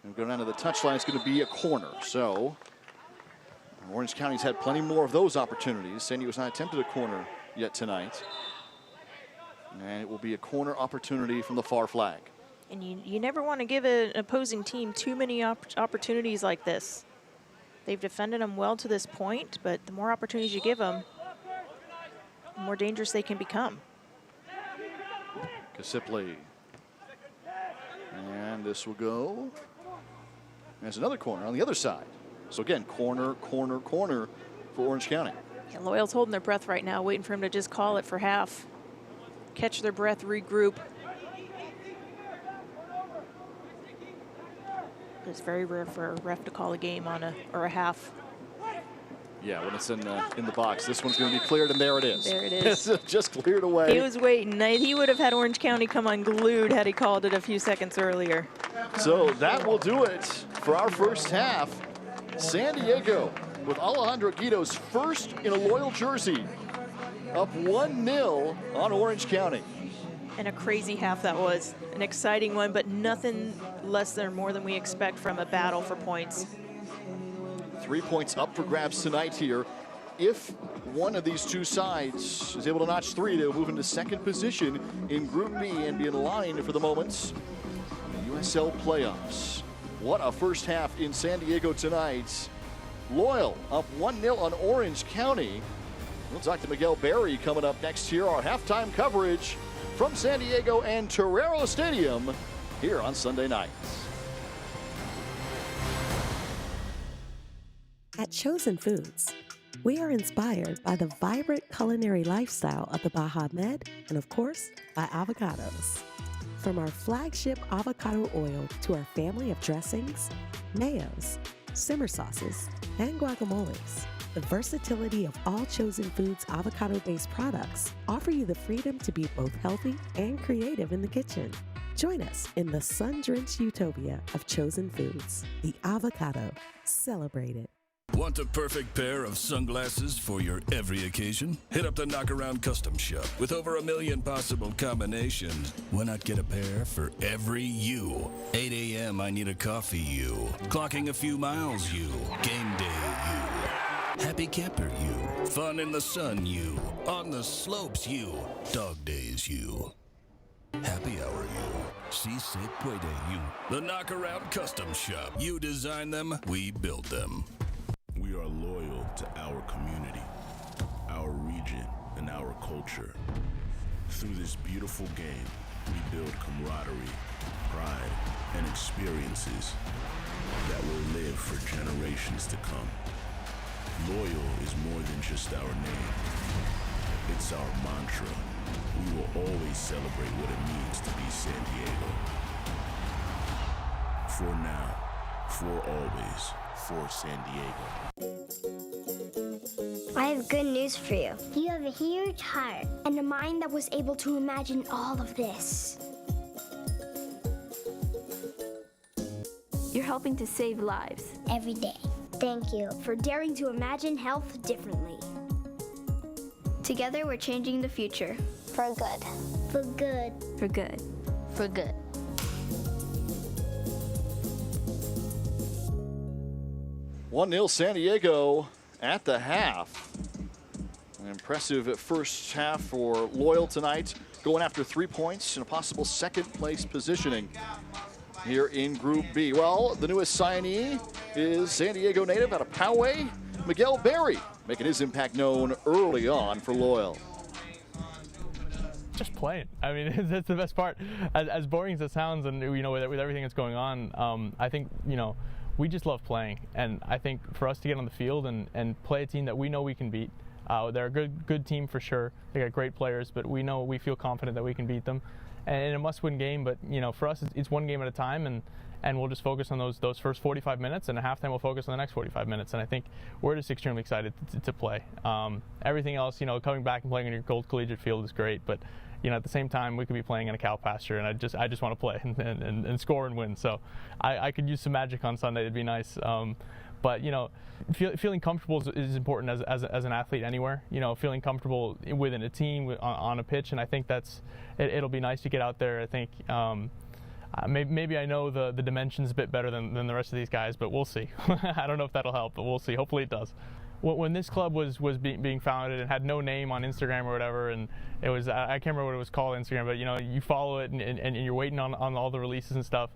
And we go down to the touchline. It's going to be a corner. So Orange County's had plenty more of those opportunities. San Diego's not attempted a corner yet tonight. And it will be a corner opportunity from the far flag. And you never want to give an opposing team too many opportunities like this. They've defended them well to this point, but the more opportunities you give them, the more dangerous they can become. Kasipli. And this will go. There's another corner on the other side. So again, corner, corner, corner for Orange County. Yeah, Loyal's holding their breath right now, waiting for him to just call it for half. Catch their breath, regroup. It's very rare for a ref to call a game on a half. Yeah, when it's in the box. This one's going to be cleared, and there it is. There it is. It's just cleared away. He was waiting. He would have had Orange County come unglued had he called it a few seconds earlier. So that will do it for our first half. San Diego with Alejandro Guido's first in a Loyal jersey, up 1-0 on Orange County. And a crazy half that was. An exciting one, but nothing less than or more than we expect from a battle for points. 3 points up for grabs tonight here. If one of these two sides is able to notch 3, they'll move into second position in Group B and be in line for the moments in the USL playoffs. What a first half in San Diego tonight. Loyal up 1-0 on Orange County. We'll talk to Miguel Berry coming up next here. Our halftime coverage from San Diego and Torero Stadium here on Sunday nights. At Chosen Foods, we are inspired by the vibrant culinary lifestyle of the Baja Med and, of course, by avocados. From our flagship avocado oil to our family of dressings, mayos, simmer sauces, and guacamoles, the versatility of all Chosen Foods avocado-based products offer you the freedom to be both healthy and creative in the kitchen. Join us in the sun-drenched utopia of Chosen Foods, the avocado. Celebrate it. Want a perfect pair of sunglasses for your every occasion? Hit up the Knockaround Custom Shop. With over 1 million possible combinations, why not get a pair for every you? 8 a.m. I need a coffee you. Clocking a few miles you. Game day you. Happy camper you. Fun in the sun you. On the slopes you. Dog days you. Happy hour you. Si se puede you. The Knockaround Custom Shop. You design them, we build them. We are loyal to our community, our region, and our culture. Through this beautiful game, we build camaraderie, pride, and experiences that will live for generations to come. Loyal is more than just our name. It's our mantra. We will always celebrate what it means to be San Diego. For now, for always, for San Diego. I have good news for you. You have a huge heart and a mind that was able to imagine all of this. You're helping to save lives. Every day. Thank you for daring to imagine health differently. Together, we're changing the future. For good. For good. For good. For good. One 0 San Diego at the half. An impressive first half for Loyal tonight, going after 3 points and a possible second place positioning here in Group B. Well, the newest signee is San Diego native out of Poway, Miguel Berry, making his impact known early on for Loyal. Just playing. I mean, that's the best part. As boring as it sounds, and you know, with everything that's going on, I think, you know, we just love playing. And I think for us to get on the field and play a team that we know we can beat, they're a good team for sure. They got great players, but we feel confident that we can beat them. And a must-win game, but you know, for us, it's one game at a time, and we'll just focus on those first 45 minutes, and at halftime we'll focus on the next 45 minutes. And I think we're just extremely excited to play. Everything else, you know, coming back and playing on your Gold Collegiate field is great, but you know, at the same time, we could be playing in a cow pasture, and I just want to play and score and win. So I could use some magic on Sunday. It'd be nice. But you know, feeling comfortable is important as an athlete anywhere. You know, feeling comfortable within a team on a pitch, and I think it'll be nice to get out there. I think maybe I know the dimensions a bit better than the rest of these guys, but we'll see. I don't know if that'll help, but we'll see. Hopefully it does. When this club was being founded and had no name on Instagram or whatever, and it was, I can't remember what it was called on Instagram, but you know, you follow it and you're waiting on all the releases and stuff,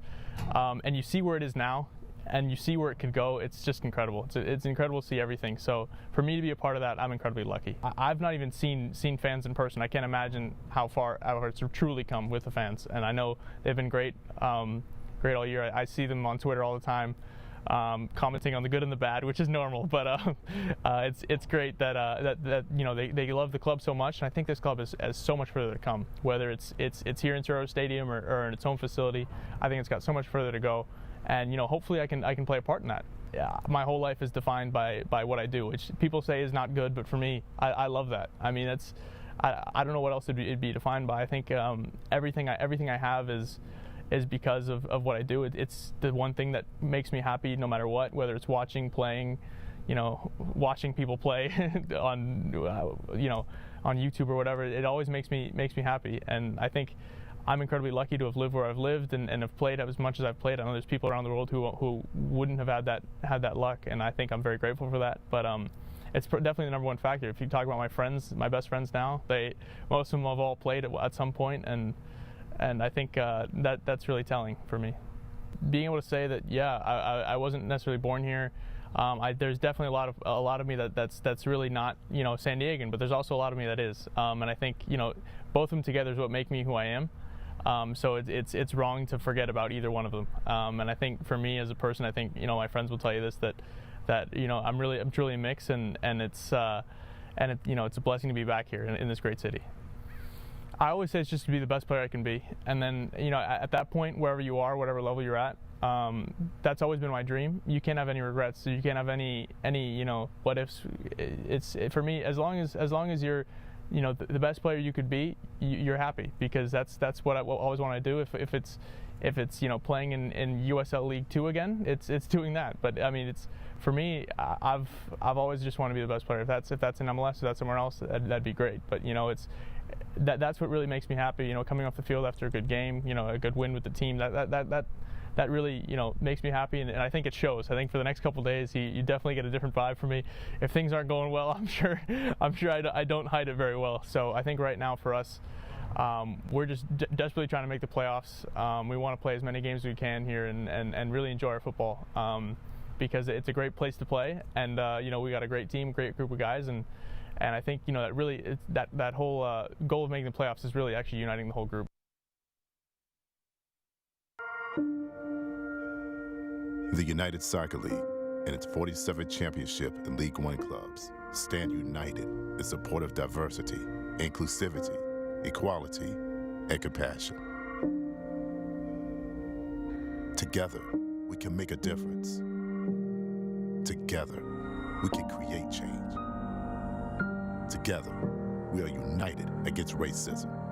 and you see where it is now, and you see where it could go. It's just incredible. It's incredible to see everything. So for me to be a part of that, I'm incredibly lucky. I've not even seen fans in person. I can't imagine how far it's truly come with the fans, and I know they've been great all year. I see them on Twitter all the time. commenting on the good and the bad, which is normal. But it's great that you know they love the club so much, and I think this club has so much further to come. Whether it's here in Toronto Stadium or in its own facility, I think it's got so much further to go. And you know, hopefully I can play a part in that. Yeah, my whole life is defined by what I do, which people say is not good, but for me, I love that. I mean, I don't know what else it'd be defined by. I think everything I have is because of what I do. It's the one thing that makes me happy no matter what, whether it's watching, playing, you know, watching people play on you know, on YouTube or whatever. It always makes me happy, and I think I'm incredibly lucky to have lived where I've lived and have played as much as I've played. I know there's people around the world who wouldn't have had that luck, and I think I'm very grateful for that. But it's definitely the number one factor. If you talk about my friends, my best friends now, most of them have all played at some point, and I think that's really telling for me. Being able to say that, yeah, I wasn't necessarily born here. There's definitely a lot of me that's really not, you know, San Diegan, but there's also a lot of me that is, and I think, you know, both of them together is what make me who I am. So it's wrong to forget about either one of them. And I think for me as a person, I think, you know, my friends will tell you this, that you know, I'm truly a mix, and it's you know, it's a blessing to be back here in this great city. I always say it's just to be the best player I can be, and then, you know, at that point, wherever you are, whatever level you're at, that's always been my dream. You can't have any regrets. You can't have any you know, what ifs. For me, as long as you're, you know, the best player you could be, you're happy, because that's what I always want to do. If it's you know, playing in USL League 2 again, it's doing that. But I mean, it's, for me, I've always just want to be the best player. If that's in MLS, if that's somewhere else, that'd be great. But you know, that's what really makes me happy. You know, coming off the field after a good game, you know, a good win with the team, that really, you know, makes me happy, and I think it shows. I think for the next couple of days, you definitely get a different vibe from me. If things aren't going well, I'm sure I don't hide it very well. So I think right now for us, we're just desperately trying to make the playoffs. We want to play as many games as we can here and really enjoy our football, because it's a great place to play, and you know, we got a great team, great group of guys, and I think, you know, that really that whole goal of making the playoffs is really actually uniting the whole group. The United Soccer League and its 47th championship in League One clubs stand united in support of diversity, inclusivity, equality, and compassion. Together, we can make a difference. Together, we can create change. Together, we are united against racism.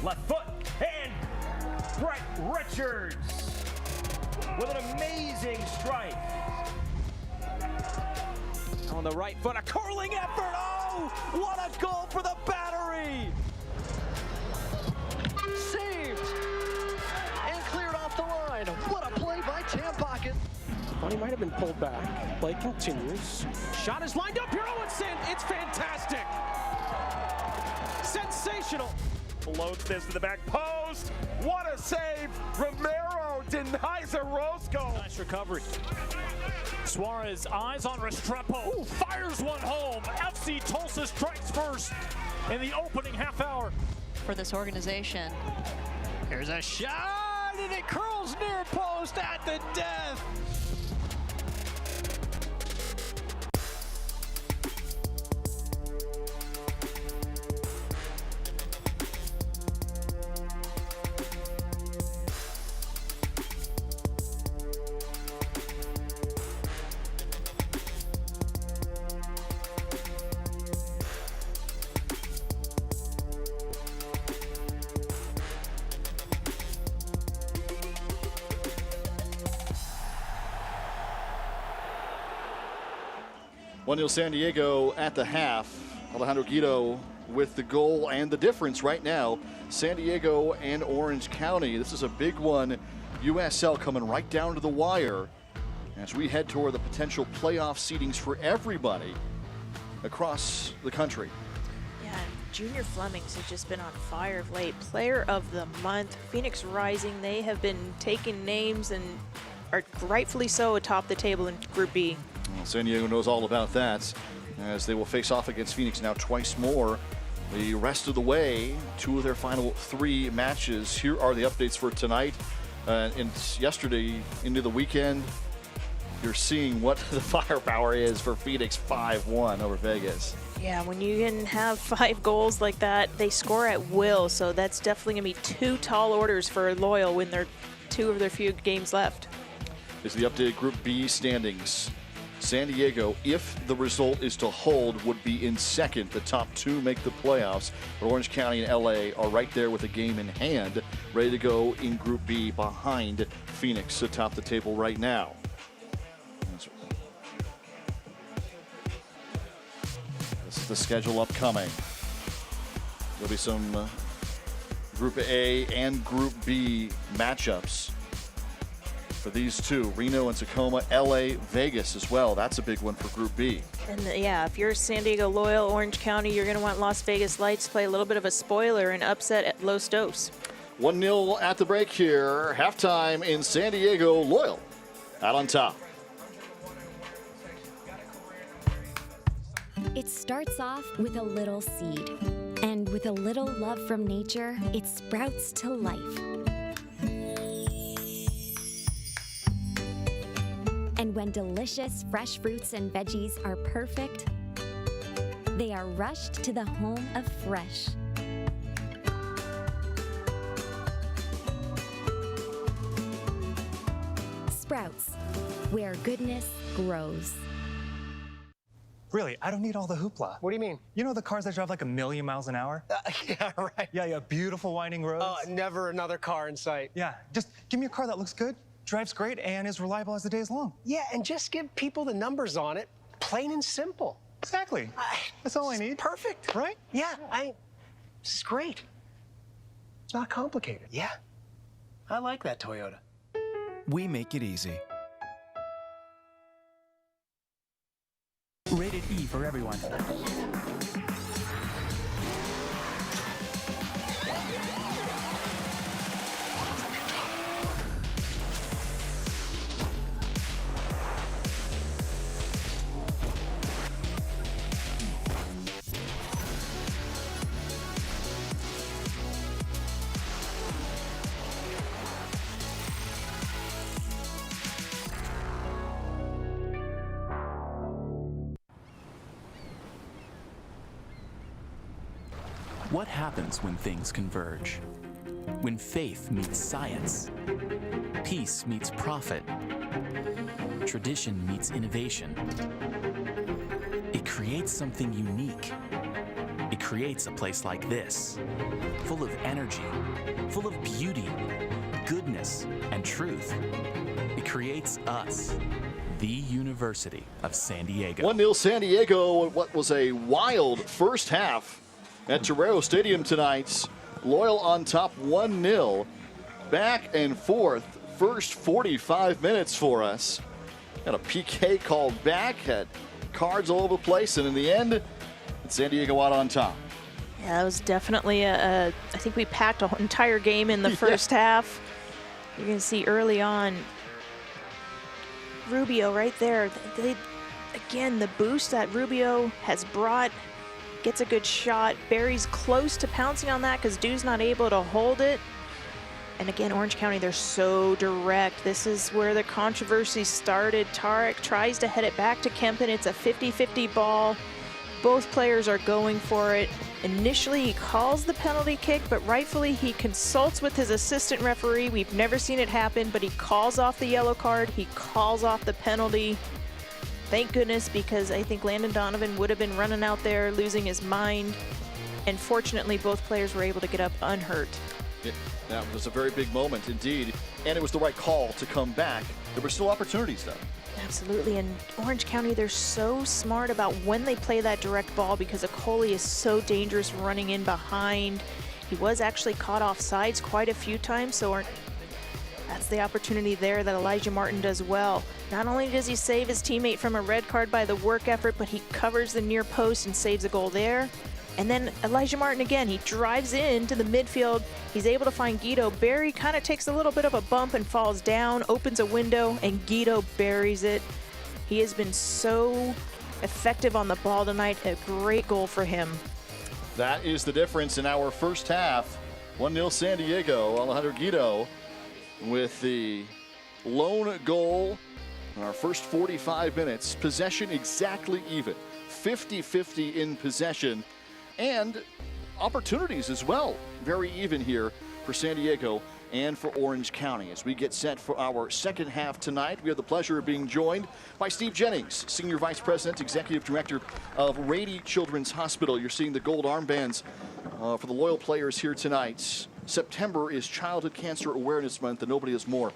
Left foot, and Brett Richards with an amazing strike. On the right foot, a curling effort. Oh, what a goal for the Battery! Saved and cleared off the line. What a play by Tampocket. Thought he might have been pulled back. Play continues. Shot is lined up here. Oh, it's fantastic. Sensational. Floats this to the back post. What a save. Romero denies Orozco. Nice recovery. Suarez eyes on Restrepo. Ooh, fires one home. FC Tulsa strikes first in the opening half hour. For this organization. Here's a shot, and it curls near post at the death. One 0 San Diego at the half. Alejandro Guido with the goal and the difference right now. San Diego and Orange County. This is a big one. USL coming right down to the wire as we head toward the potential playoff seedings for everybody across the country. Yeah, Junior Flemings has just been on fire of late. Player of the month, Phoenix Rising. They have been taking names and are rightfully so atop the table in Group B. Well, San Diego knows all about that. as they will face off against Phoenix now twice more the rest of the way. 2 of their final 3 matches. Here are the updates for tonight. And yesterday into the weekend, you're seeing what the firepower is for Phoenix. 5-1 over Vegas. Yeah, when you can have 5 goals like that, they score at will. So that's definitely going to be 2 tall orders for Loyal when they're 2 of their few games left. Is the updated Group B standings. San Diego, if the result is to hold, would be in second. The top 2 make the playoffs. But Orange County and LA are right there with a game in hand, ready to go in Group B behind Phoenix atop the table right now. This is the schedule upcoming. There'll be some Group A and Group B matchups for these 2, Reno and Tacoma, LA, Vegas as well. That's a big one for Group B. And yeah, if you're San Diego Loyal, Orange County, you're going to want Las Vegas Lights to play a little bit of a spoiler and upset at Los Dos. 1-0 at the break here. Halftime in San Diego. Loyal out on top. It starts off with a little seed. And with a little love from nature, it sprouts to life. And when delicious fresh fruits and veggies are perfect, they are rushed to the home of fresh. Sprouts, where goodness grows. Really, I don't need all the hoopla. What do you mean? You know the cars that drive like 1,000,000 miles an hour? Yeah, right. Yeah, beautiful winding roads. Never another car in sight. Yeah, just give me a car that looks good, drives great, and is reliable as the day is long. Yeah, and just give people the numbers on it, plain and simple. Exactly. That's all I need. Perfect. Right? Yeah, this is great. It's not complicated. Yeah, I like that Toyota. We make it easy. Rated E for everyone. What happens when things converge? When faith meets science, peace meets profit, tradition meets innovation. It creates something unique. It creates a place like this, full of energy, full of beauty, goodness, and truth. It creates us, the University of San Diego. 1-0 San Diego. What was a wild first half at Torero Stadium tonight. Loyal on top 1-0. Back and forth. First 45 minutes for us. Got a PK called back. Had cards all over the place. And in the end, San Diego out on top. Yeah, that was definitely I think we packed an entire game in the first half. You're going to see early on Rubio right there. Again, the boost that Rubio has brought. Gets a good shot. Barry's close to pouncing on that because Dude's not able to hold it. And again, Orange County, they're so direct. This is where the controversy started. Tarek tries to head it back to Kempen. It's a 50-50 ball. Both players are going for it. Initially, he calls the penalty kick, but rightfully he consults with his assistant referee. We've never seen it happen, but he calls off the yellow card. He calls off the penalty. Thank goodness, because I think Landon Donovan would have been running out there losing his mind. And fortunately, both players were able to get up unhurt. That was a very big moment indeed. And it was the right call to come back. There were still opportunities, though. Absolutely. And Orange County, they're so smart about when they play that direct ball because Okoli is so dangerous running in behind. He was actually caught off sides quite a few times, so that's the opportunity there that Elijah Martin does well. Not only does he save his teammate from a red card by the work effort, but he covers the near post and saves a goal there. And then Elijah Martin again, he drives into the midfield. He's able to find Guido. Barry kind of takes a little bit of a bump and falls down, opens a window, and Guido buries it. He has been so effective on the ball tonight. A great goal for him. That is the difference in our first half. 1-0 San Diego. Alejandro Guido with the lone goal in our first 45 minutes. Possession exactly even. 50-50 in possession. And opportunities as well. Very even here for San Diego and for Orange County. As we get set for our second half tonight, we have the pleasure of being joined by Steve Jennings, Senior Vice President, Executive Director of Rady Children's Hospital. You're seeing the gold armbands for the loyal players here tonight. September is Childhood Cancer Awareness Month, and nobody has more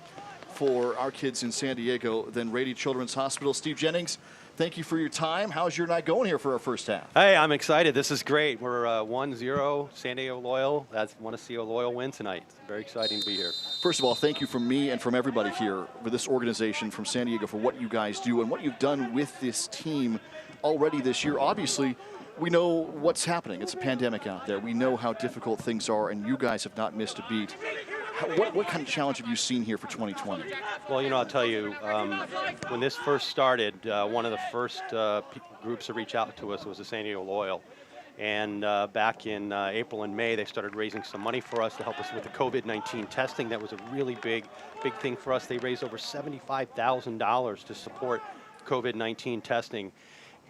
for our kids in San Diego than Rady Children's Hospital. Steve Jennings, thank you for your time. How's your night going here for our first half? Hey, I'm excited. This is great. We're 1-0 San Diego Loyal. I want to see a Loyal win tonight. It's very exciting to be here. First of all, thank you from me and from everybody here for this organization from San Diego for what you guys do and what you've done with this team already this year. Obviously, we know what's happening. It's a pandemic out there. We know how difficult things are, and you guys have not missed a beat. What kind of challenge have you seen here for 2020? Well, I'll tell you, when this first started, one of the first groups to reach out to us was the San Diego Loyal. And back in April and May, they started raising some money for us to help us with the COVID-19 testing. That was a really big thing for us. They raised over $75,000 to support COVID-19 testing.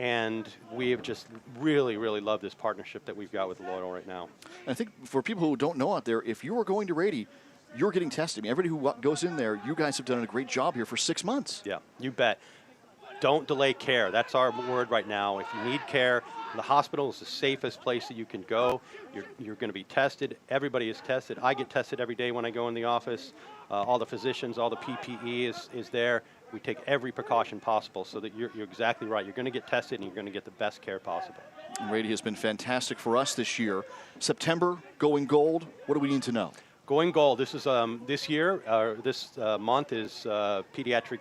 And we have just really, really loved this partnership that we've got with Loyal right now. I think for people who don't know out there, if you are going to Rady, you're getting tested. I mean, everybody who goes in there, you guys have done a great job here for 6 months. Yeah, you bet. Don't delay care. That's our word right now. If you need care, the hospital is the safest place that you can go. You're going to be tested. Everybody is tested. I get tested every day when I go in the office. All the physicians, all the PPE is there. We take every precaution possible so that you're exactly right. You're going to get tested and you're going to get the best care possible. Rady has been fantastic for us this year. September, going gold. What do we need to know? Going gold. This is this year. This month is Pediatric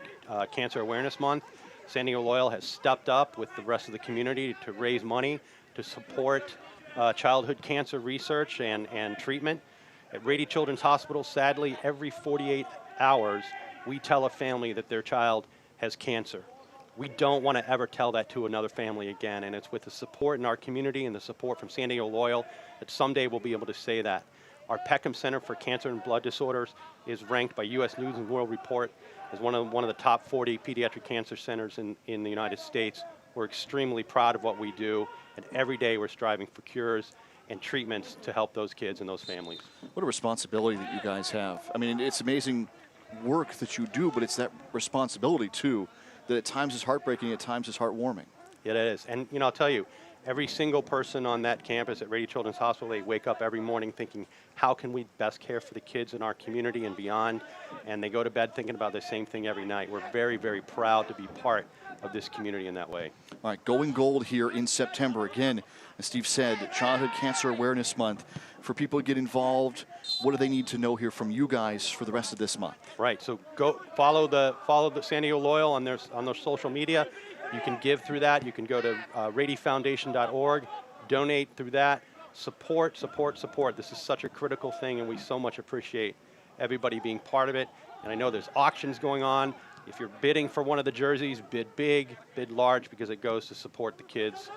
Cancer Awareness Month. San Diego Loyal has stepped up with the rest of the community to raise money to support childhood cancer research and treatment. At Rady Children's Hospital, sadly, every 48 hours, we tell a family that their child has cancer. We don't want to ever tell that to another family again, and it's with the support in our community and the support from San Diego Loyal that someday we'll be able to say that. Our Peckham Center for Cancer and Blood Disorders is ranked by U.S. News and World Report as one of the top 40 pediatric cancer centers in the United States. We're extremely proud of what we do, and every day we're striving for cures and treatments to help those kids and those families. What a responsibility that you guys have. I mean, it's amazing work that you do, but it's that responsibility too that at times is heartbreaking, at times is heartwarming. It is. And I'll tell you, every single person on that campus at Rady Children's Hospital, they wake up every morning thinking, how can we best care for the kids in our community and beyond? And they go to bed thinking about the same thing every night. We're very, very proud to be part of this community in that way. All right, going gold here in September. Again, as Steve said, Childhood Cancer Awareness Month. For people to get involved, what do they need to know here from you guys for the rest of this month? Right, so go follow the San Diego Loyal on their social media. You can give through that. You can go to radyfoundation.org, donate through that. Support, support, support. This is such a critical thing, and we so much appreciate everybody being part of it. And I know there's auctions going on. If you're bidding for one of the jerseys, bid big, bid large, because it goes to support the kids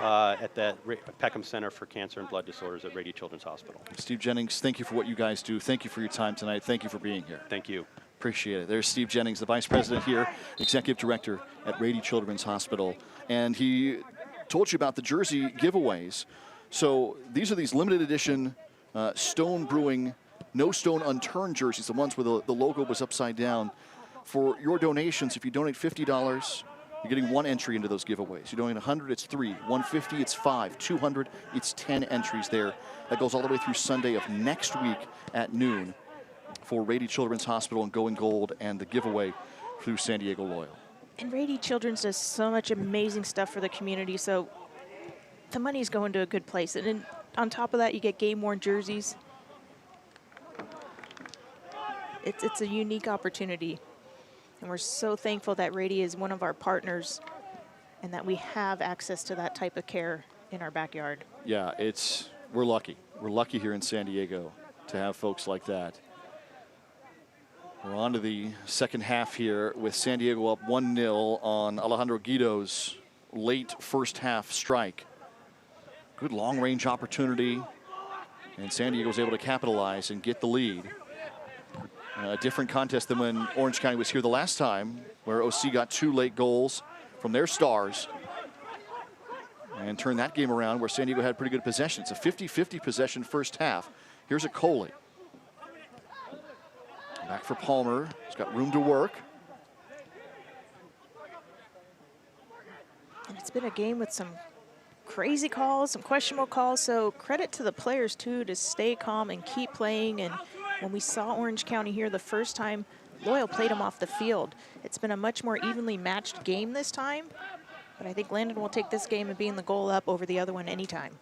at that Peckham Center for Cancer and Blood Disorders at Rady Children's Hospital. Steve Jennings, thank you for what you guys do. Thank you for your time tonight. Thank you for being here. Thank you. Appreciate it. There's Steve Jennings, the Vice President here, Executive Director at Rady Children's Hospital. And he told you about the jersey giveaways. So these are these limited edition Stone Brewing, no stone unturned jerseys, the ones where the logo was upside down. For your donations, if you donate $50, you're getting one entry into those giveaways. You donate 100, it's 3. 150, it's 5. 200, it's 10 entries there. That goes all the way through Sunday of next week at noon for Rady Children's Hospital and Going Gold and the giveaway through San Diego Loyal. And Rady Children's does so much amazing stuff for the community, so the money's going to a good place. And then on top of that, you get game-worn jerseys. It's a unique opportunity. And we're so thankful that Rady is one of our partners and that we have access to that type of care in our backyard. Yeah, we're lucky. We're lucky here in San Diego to have folks like that. We're on to the second half here with San Diego up 1-0 on Alejandro Guido's late first half strike. Good long range opportunity, and San Diego was able to capitalize and get the lead. A different contest than when Orange County was here the last time, where OC got 2 late goals from their stars and turned that game around, where San Diego had pretty good possession. It's a 50-50 possession first half. Here's a Coley. Back for Palmer. He's got room to work. And it's been a game with some crazy calls, some questionable calls, so credit to the players too to stay calm and keep playing. And when we saw Orange County here the first time, Loyal played them off the field. It's been a much more evenly matched game this time, but I think Landon will take this game and being the goal up over the other one anytime.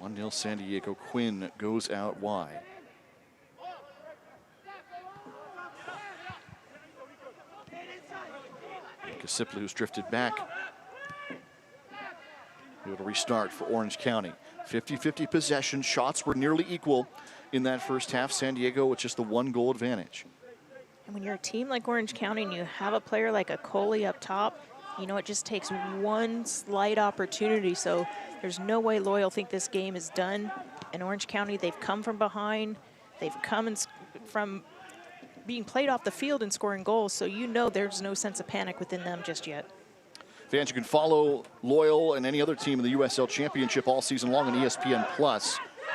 1-0 San Diego. Quinn goes out wide. Kasipli, who's drifted back. Able to restart for Orange County. 50-50 possession. Shots were nearly equal in that first half. San Diego with just the 1-goal advantage. And when you're a team like Orange County and you have a player like a Coley up top, you know, it just takes one slight opportunity. So there's no way Loyal think this game is done. In Orange County, they've come from behind. They've come from being played off the field and scoring goals. So you know there's no sense of panic within them just yet. Fans, you can follow Loyal and any other team in the USL Championship all season long on ESPN+.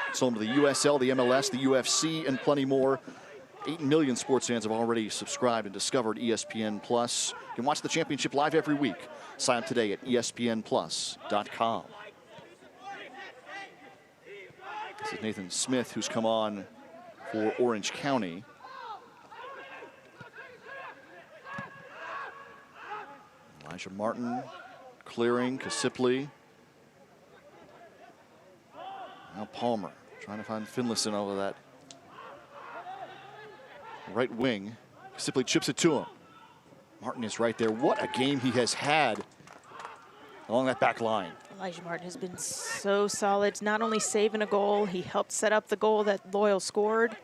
It's home to the USL, the MLS, the UFC, and plenty more. 8 million sports fans have already subscribed and discovered ESPN+. You can watch the championship live every week. Sign up today at ESPNplus.com. This is Nathan Smith, who's come on for Orange County. Elijah Martin clearing, Kasipli. Now Palmer trying to find Finlayson over that right wing. Kasipli chips it to him. Martin is right there. What a game he has had along that back line. Elijah Martin has been so solid, not only saving a goal, he helped set up the goal that Loyal scored.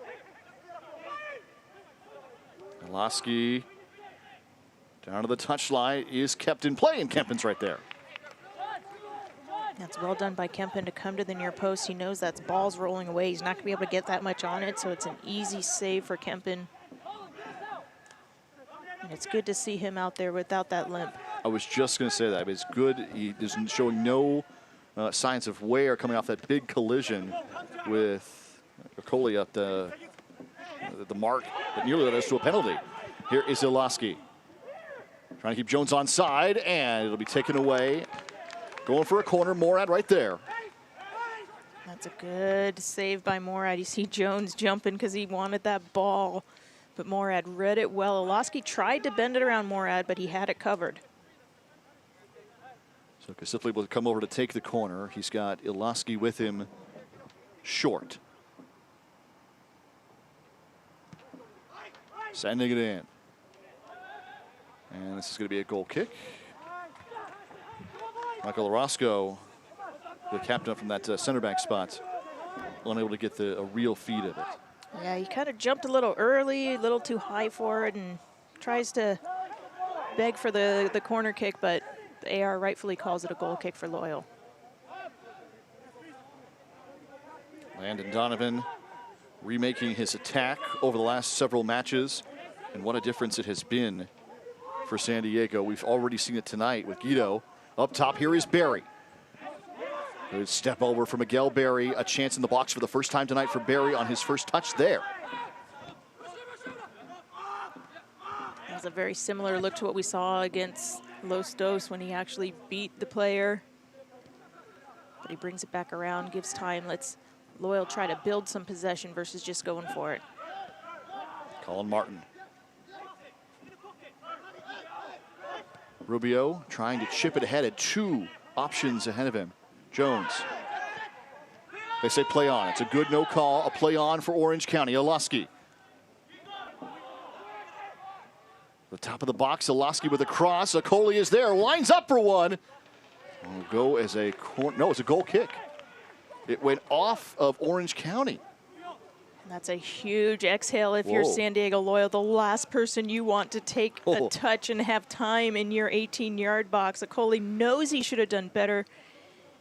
Elaski down to the touchline, is kept in play, and Kempen's right there. That's well done by Kempen to come to the near post. He knows that's balls rolling away. He's not going to be able to get that much on it, so it's an easy save for Kempen. And it's good to see him out there without that limp. I was just going to say that. It's good. He is showing no signs of wear coming off that big collision with Coley at the mark that nearly led us to a penalty. Here is Elaski. Trying to keep Jones on side, and it'll be taken away. Going for a corner, Morad right there. That's a good save by Morad. You see Jones jumping because he wanted that ball, but Morad read it well. Elaski tried to bend it around Morad, but he had it covered. So Kasipli will come over to take the corner. He's got Elaski with him short. Sending it in. And this is going to be a goal kick. Michael Orozco, the captain from that center back spot, unable to get a real feed of it. Yeah, he kind of jumped a little early, a little too high for it, and tries to beg for the corner kick, but the AR rightfully calls it a goal kick for Loyal. Landon Donovan remaking his attack over the last several matches, and what a difference it has been for San Diego. We've already seen it tonight with Guido. Up top, here is Barry. Good step over for Miguel Barry. A chance in the box for the first time tonight for Barry on his first touch there. That's a very similar look to what we saw against Los Dos when he actually beat the player. But he brings it back around, gives time, lets Loyal try to build some possession versus just going for it. Colin Martin. Rubio trying to chip it ahead, at 2 options ahead of him. Jones. They say play on. It's a good no call. A play on for Orange County. Elaski. The top of the box. Elaski with a cross. Akoli is there. Lines up for one. Will go as a corner. No, it's a goal kick. It went off of Orange County. That's a huge exhale if you're Whoa. San Diego Loyal. The last person you want to take Oh. a touch and have time in your 18-yard box. Okoli knows he should have done better.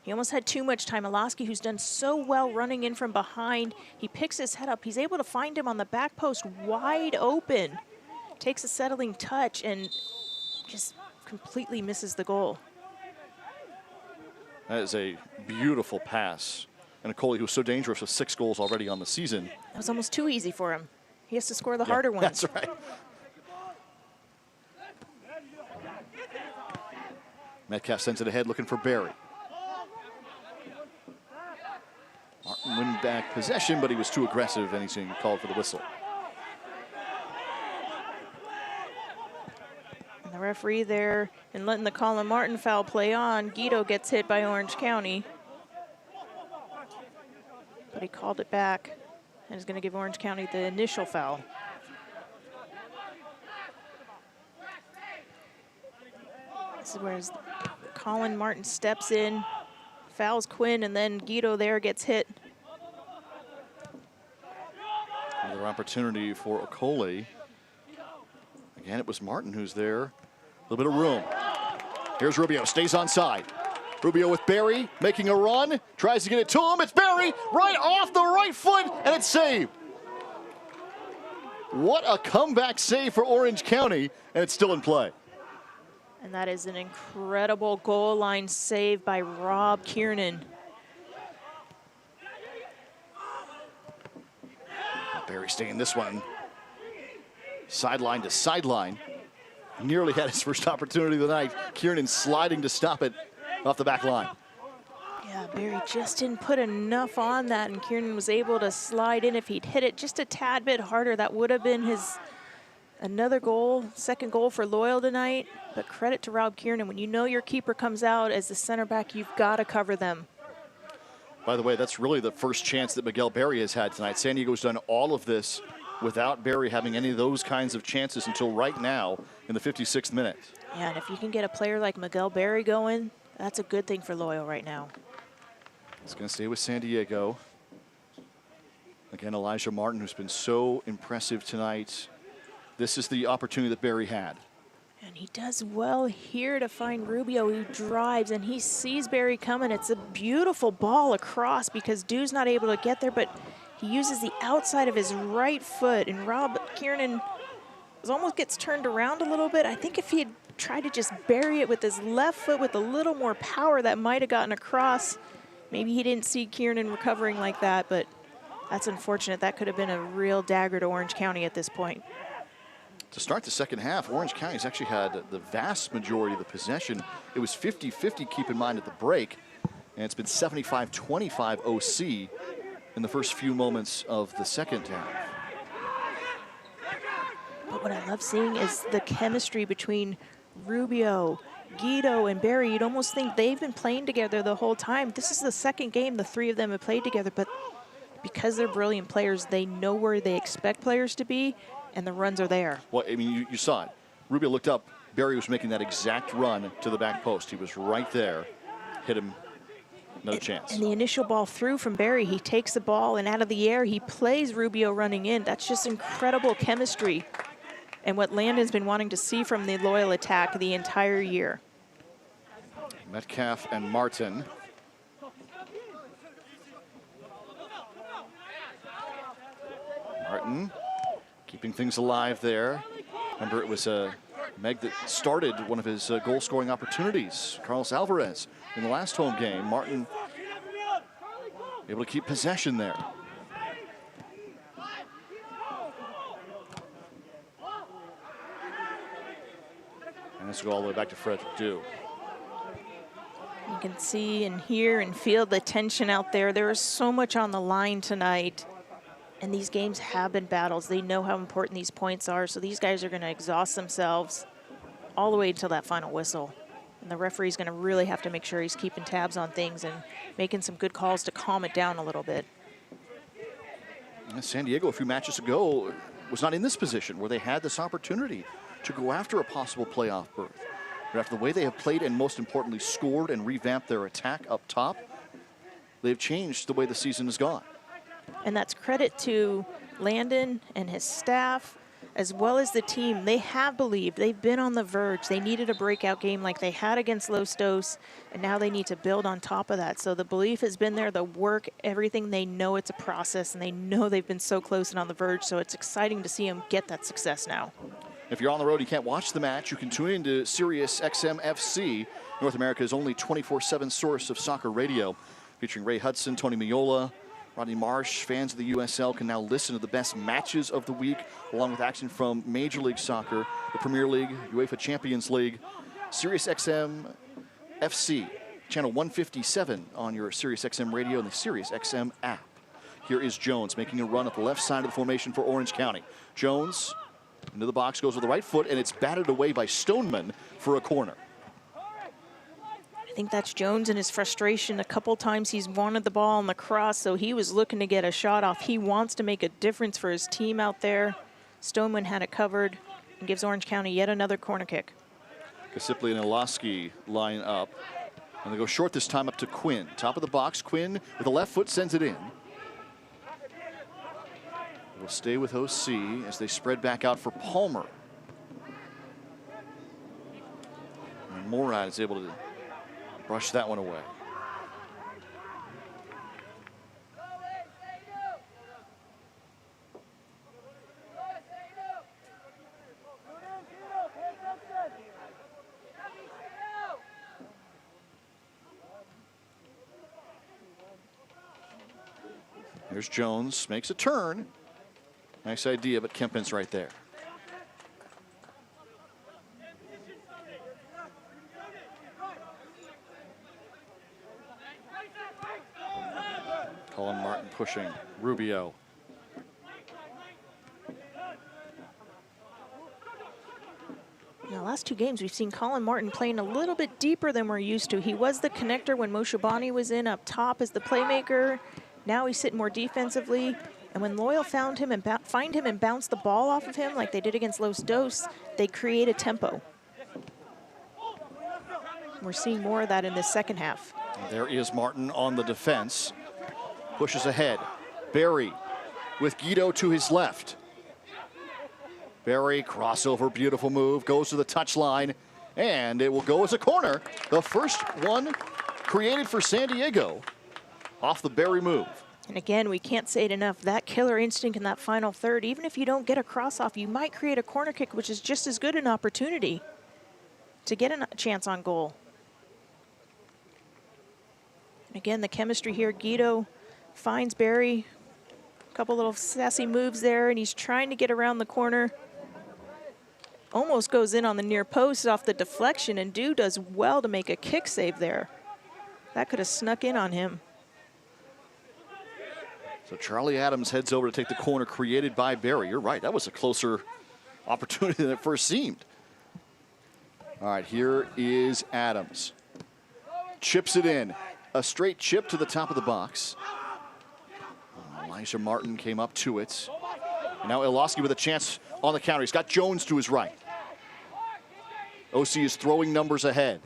He almost had too much time. Alaski, who's done so well running in from behind, he picks his head up. He's able to find him on the back post wide open. Takes a settling touch and just completely misses the goal. That is a beautiful pass. And Okoli, who's so dangerous with 6 goals already on the season. That was almost too easy for him. He has to score the harder ones. That's right. Metcalf sends it ahead looking for Barry. Martin win back possession, but he was too aggressive and he's being called for the whistle. And the referee there, and letting the Colin Martin foul play on, Guido gets hit by Orange County. But he called it back and is going to give Orange County the initial foul. This is where Colin Martin steps in, fouls Quinn, and then Guido there gets hit. Another opportunity for Okoli. Again, it was Martin who's there. A little bit of room. Here's Rubio, stays on side. Rubio with Barry, making a run, tries to get it to him. It's Barry, right off the right foot, and it's saved. What a comeback save for Orange County, and it's still in play. And that is an incredible goal line save by Rob Kiernan. Barry staying this one. Sideline to sideline. Nearly had his first opportunity of the night. Kiernan sliding to stop it off the back line. Yeah, Barry just didn't put enough on that, and Kiernan was able to slide in. If he'd hit it just a tad bit harder, that would have been his another goal, second goal for Loyal tonight. But credit to Rob Kiernan. When you know your keeper comes out as the center back, you've got to cover them. By the way, that's really the first chance that Miguel Barry has had tonight. San Diego's done all of this without Barry having any of those kinds of chances until right now in the 56th minute. Yeah, and if you can get a player like Miguel Barry going, that's a good thing for Loyal right now. It's going to stay with San Diego. Again, Elijah Martin, who's been so impressive tonight. This is the opportunity that Barry had. And he does well here to find Rubio, who drives, and he sees Barry coming. It's a beautiful ball across because Dude's not able to get there, but he uses the outside of his right foot, and Rob Kiernan almost gets turned around a little bit. I think if he had tried to just bury it with his left foot with a little more power, that might have gotten across. Maybe he didn't see Kiernan recovering like that, but that's unfortunate. That could have been a real dagger to Orange County at this point. To start the second half, Orange County's actually had the vast majority of the possession. It was 50-50, keep in mind, at the break. And it's been 75-25 OC in the first few moments of the second half. But what I love seeing is the chemistry between Rubio, Guido, and Barry. You'd almost think they've been playing together the whole time. This is the second game the three of them have played together, but because they're brilliant players, they know where they expect players to be, and the runs are there. Well, I mean, you saw it. Rubio looked up. Barry was making that exact run to the back post. He was right there. Hit him. No chance. And the initial ball through from Barry, he takes the ball, and out of the air, he plays Rubio running in. That's just incredible chemistry, and what Landon's been wanting to see from the Loyal attack the entire year. Metcalf and Martin. Martin keeping things alive there. Remember, it was Meg that started one of his goal-scoring opportunities. Carlos Alvarez in the last home game. Martin able to keep possession there. And let's go all the way back to Frederick Dew. You can see and hear and feel the tension out there. There is so much on the line tonight. And these games have been battles. They know how important these points are. So these guys are going to exhaust themselves all the way until that final whistle. And the referee's going to really have to make sure he's keeping tabs on things and making some good calls to calm it down a little bit. San Diego, a few matches ago, was not in this position where they had this opportunity to go after a possible playoff berth. But after the way they have played and, most importantly, scored and revamped their attack up top, they've changed the way the season has gone. And that's credit to Landon and his staff, as well as the team. They have believed. They've been on the verge. They needed a breakout game like they had against Los Dos, and now they need to build on top of that. So the belief has been there, the work, everything. They know it's a process, and they know they've been so close and on the verge, so it's exciting to see them get that success now. If you're on the road, you can't watch the match, you can tune into Sirius XM FC, North America's only 24/7 source of soccer radio, featuring Ray Hudson, Tony Miola, Rodney Marsh. Fans of the USL can now listen to the best matches of the week, along with action from Major League Soccer, the Premier League, UEFA Champions League. Sirius XM FC, channel 157 on your Sirius XM radio and the Sirius XM app. Here is Jones making a run at the left side of the formation for Orange County. Jones into the box, goes with the right foot, and it's batted away by Stoneman for a corner. I think that's Jones and his frustration. A couple times he's wanted the ball on the cross, so he was looking to get a shot off. He wants to make a difference for his team out there. Stoneman had it covered and gives Orange County yet another corner kick. Kasipli and Iloski line up, and they go short this time up to Quinn. Top of the box, Quinn with the left foot sends it in. Will stay with OC as they spread back out for Palmer. And Morad is able to brush that one away. Here's Jones, makes a turn. Nice idea, but Kempin's right there. Colin Martin pushing Rubio. In the last two games, we've seen Colin Martin playing a little bit deeper than we're used to. He was the connector when Moshobani was in up top as the playmaker. Now he's sitting more defensively. And when Loyal found him and find him and bounce the ball off of him like they did against Los Dos, they create a tempo. We're seeing more of that in this second half. There is Martin on the defense. Pushes ahead. Barry with Guido to his left. Barry, crossover, beautiful move, goes to the touchline, and it will go as a corner. The first one created for San Diego off the Barry move. And again, we can't say it enough, that killer instinct in that final third, even if you don't get a cross off, you might create a corner kick, which is just as good an opportunity to get a chance on goal. And again, the chemistry here, Guido finds Barry, a couple little sassy moves there, and he's trying to get around the corner. Almost goes in on the near post off the deflection, and Dew does well to make a kick save there. That could have snuck in on him. So Charlie Adams heads over to take the corner created by Barry. You're right, that was a closer opportunity than it first seemed. All right, here is Adams. Chips it in. A straight chip to the top of the box. Elijah Martin came up to it. And now Iloski with a chance on the counter. He's got Jones to his right. OC is throwing numbers ahead.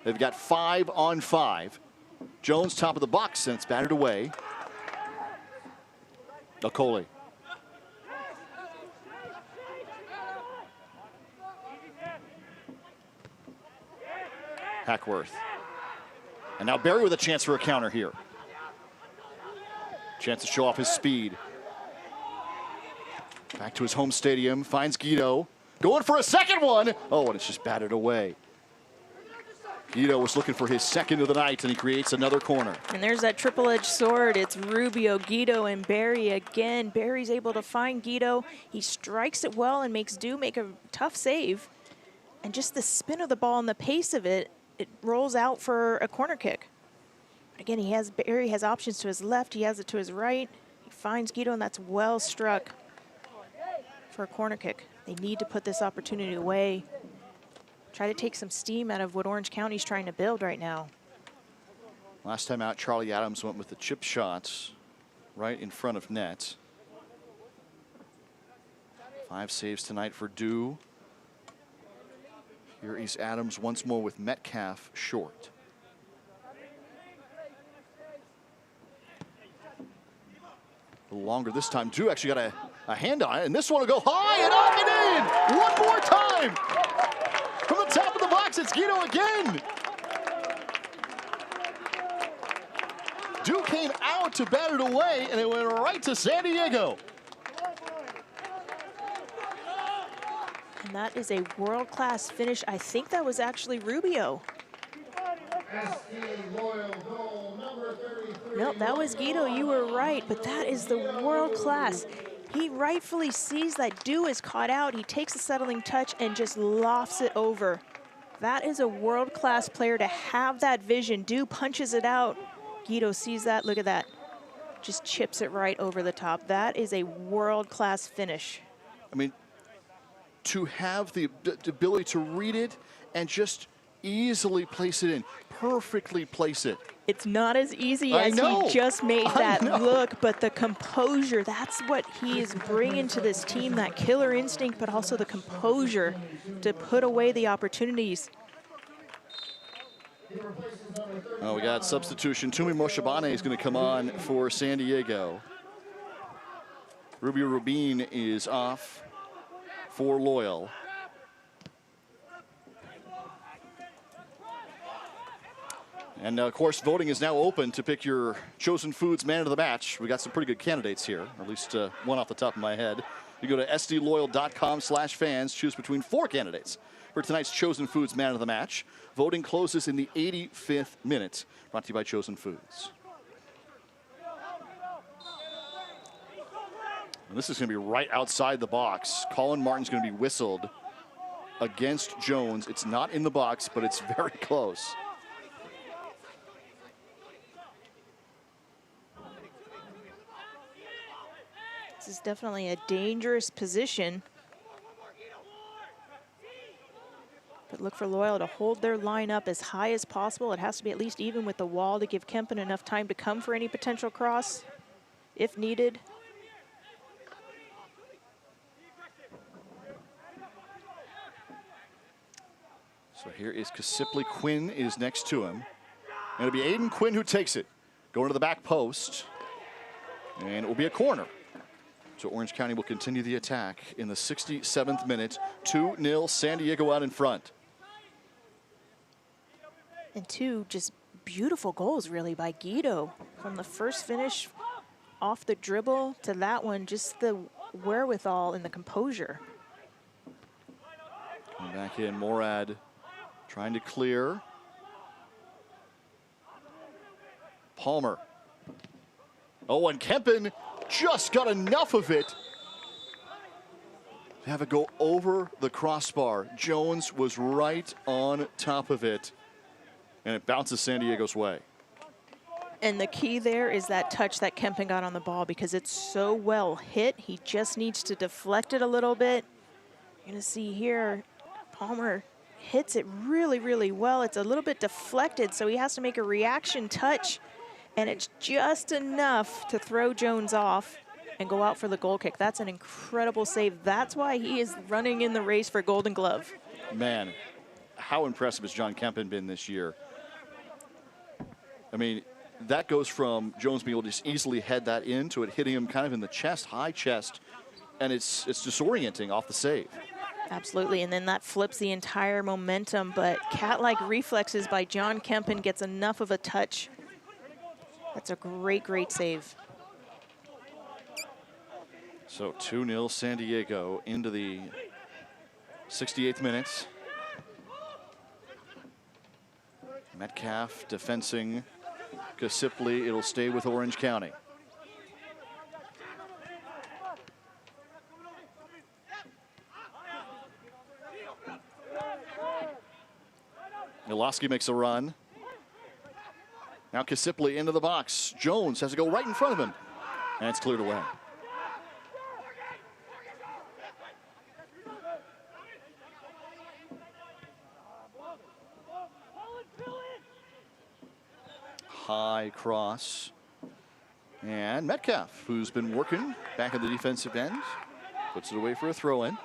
They've got 5-on-5. Jones top of the box, and it's batted away. Okoli. Hackworth. And now Barry with a chance for a counter here. Chance to show off his speed. Back to his home stadium, finds Guido. Going for a second one. Oh, and it's just batted away. Guido was looking for his second of the night, and he creates another corner. And there's that triple-edged sword. It's Rubio, Guido, and Barry again. Barry's able to find Guido. He strikes it well and makes Dew make a tough save. And just the spin of the ball and the pace of it, it rolls out for a corner kick. Again, Barry has options to his left. He has it to his right. He finds Guido, and that's well struck for a corner kick. They need to put this opportunity away. Try to take some steam out of what Orange County's trying to build right now. Last time out, Charlie Adams went with the chip shots right in front of net. 5 saves tonight for Dew. Here is Adams once more with Metcalf short. A little longer this time. Drew actually got a hand on it, and this one will go high and up and in! One more time! From the top of the box, it's Guido again! Drew came out to bat it away, and it went right to San Diego. And that is a world-class finish. I think that was actually Rubio. Nope, that was Guido, you were right, but that is the world class. He rightfully sees that Dew is caught out. He takes a settling touch and just lofts it over. That is a world-class player to have that vision. Dew punches it out. Guido sees that, look at that. Just chips it right over the top. That is a world-class finish. I mean, to have the ability to read it and just easily place it in, perfectly place it. It's not as easy as he just made that look, but the composure, that's what he is bringing to this team, that killer instinct, but also the composure to put away the opportunities. Oh, we got substitution. Tumi Moshibane is going to come on for San Diego. Rubio Rubin is off for Loyal. And of course, voting is now open to pick your Chosen Foods Man of the Match. We got some pretty good candidates here, or at least one off the top of my head. You go to sdloyal.com/fans, choose between 4 candidates for tonight's Chosen Foods Man of the Match. Voting closes in the 85th minute. Brought to you by Chosen Foods. And this is going to be right outside the box. Colin Martin's going to be whistled against Jones. It's not in the box, but it's very close. This is definitely a dangerous position. But look for Loyal to hold their line up as high as possible. It has to be at least even with the wall to give Kempen enough time to come for any potential cross, if needed. So here is Kasipli. Quinn is next to him. And it'll be Aiden Quinn who takes it. Going to the back post. And it will be a corner. So Orange County will continue the attack in the 67th minute. 2-0 San Diego out in front. And 2 just beautiful goals really by Guido. From the first finish off the dribble to that one, just the wherewithal and the composure. Coming back in, Morad trying to clear. Palmer. Oh, and Kempen just got enough of it to have it go over the crossbar. Jones was right on top of it, and it bounces San Diego's way. And the key there is that touch that Kempen got on the ball because it's so well hit. He just needs to deflect it a little bit. You're going to see here, Palmer hits it really, really well. It's a little bit deflected, so he has to make a reaction touch. And it's just enough to throw Jones off and go out for the goal kick. That's an incredible save. That's why he is running in the race for Golden Glove. Man, how impressive has John Kempen been this year? I mean, that goes from Jones being able to just easily head that in to it hitting him kind of in the chest, high chest, and it's disorienting off the save. Absolutely, and then that flips the entire momentum, but cat-like reflexes by John Kempen gets enough of a touch. That's a great, great save. So 2-0 San Diego into the 68th minute. Metcalf defensing Kasipli. It'll stay with Orange County. Miloski makes a run. Now Kasipli into the box. Jones has to go right in front of him. And it's cleared away. High cross. And Metcalf, who's been working back at the defensive end, puts it away for a throw-in.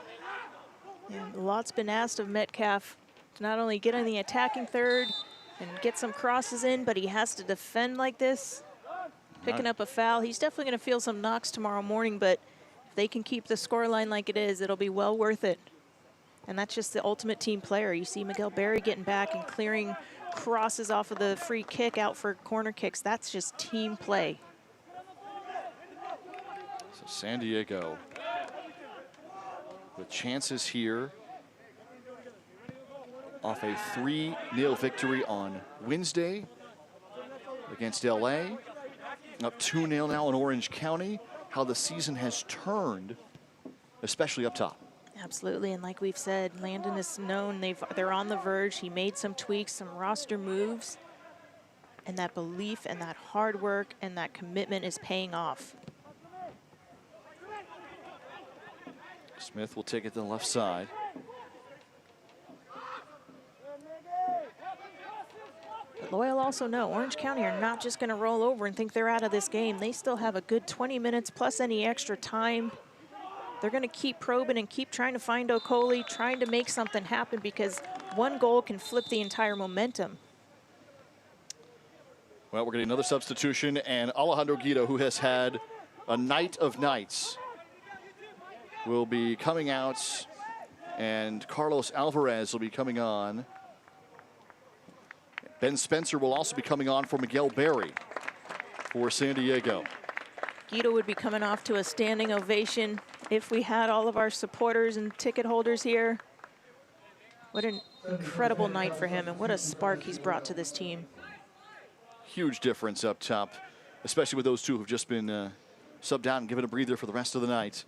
Yeah, a lot's been asked of Metcalf to not only get on the attacking third and get some crosses in, but he has to defend like this. picking up a foul. He's definitely going to feel some knocks tomorrow morning, but if they can keep the scoreline like it is, it'll be well worth it. And that's just the ultimate team player. You see Miguel Berry getting back and clearing crosses off of the free kick out for corner kicks. That's just team play. So San Diego with chances here off a 3-0 victory on Wednesday against LA. Up 2-0 now in Orange County. How the season has turned, especially up top. Absolutely, and like we've said, Landon is known. They're on the verge. He made some tweaks, some roster moves, and that belief and that hard work and that commitment is paying off. Smith will take it to the left side. But Loyal also know Orange County are not just going to roll over and think they're out of this game. They still have a good 20 minutes plus any extra time. They're going to keep probing and keep trying to find Okoli, trying to make something happen, because one goal can flip the entire momentum. Well, we're getting another substitution, and Alejandro Guido, who has had a night of nights, will be coming out, and Carlos Alvarez will be coming on. Ben Spencer will also be coming on for Miguel Berry for San Diego. Guido would be coming off to a standing ovation if we had all of our supporters and ticket holders here. What an incredible night for him, and what a spark he's brought to this team. Huge difference up top, especially with those two who've just been subbed out and given a breather for the rest of the night.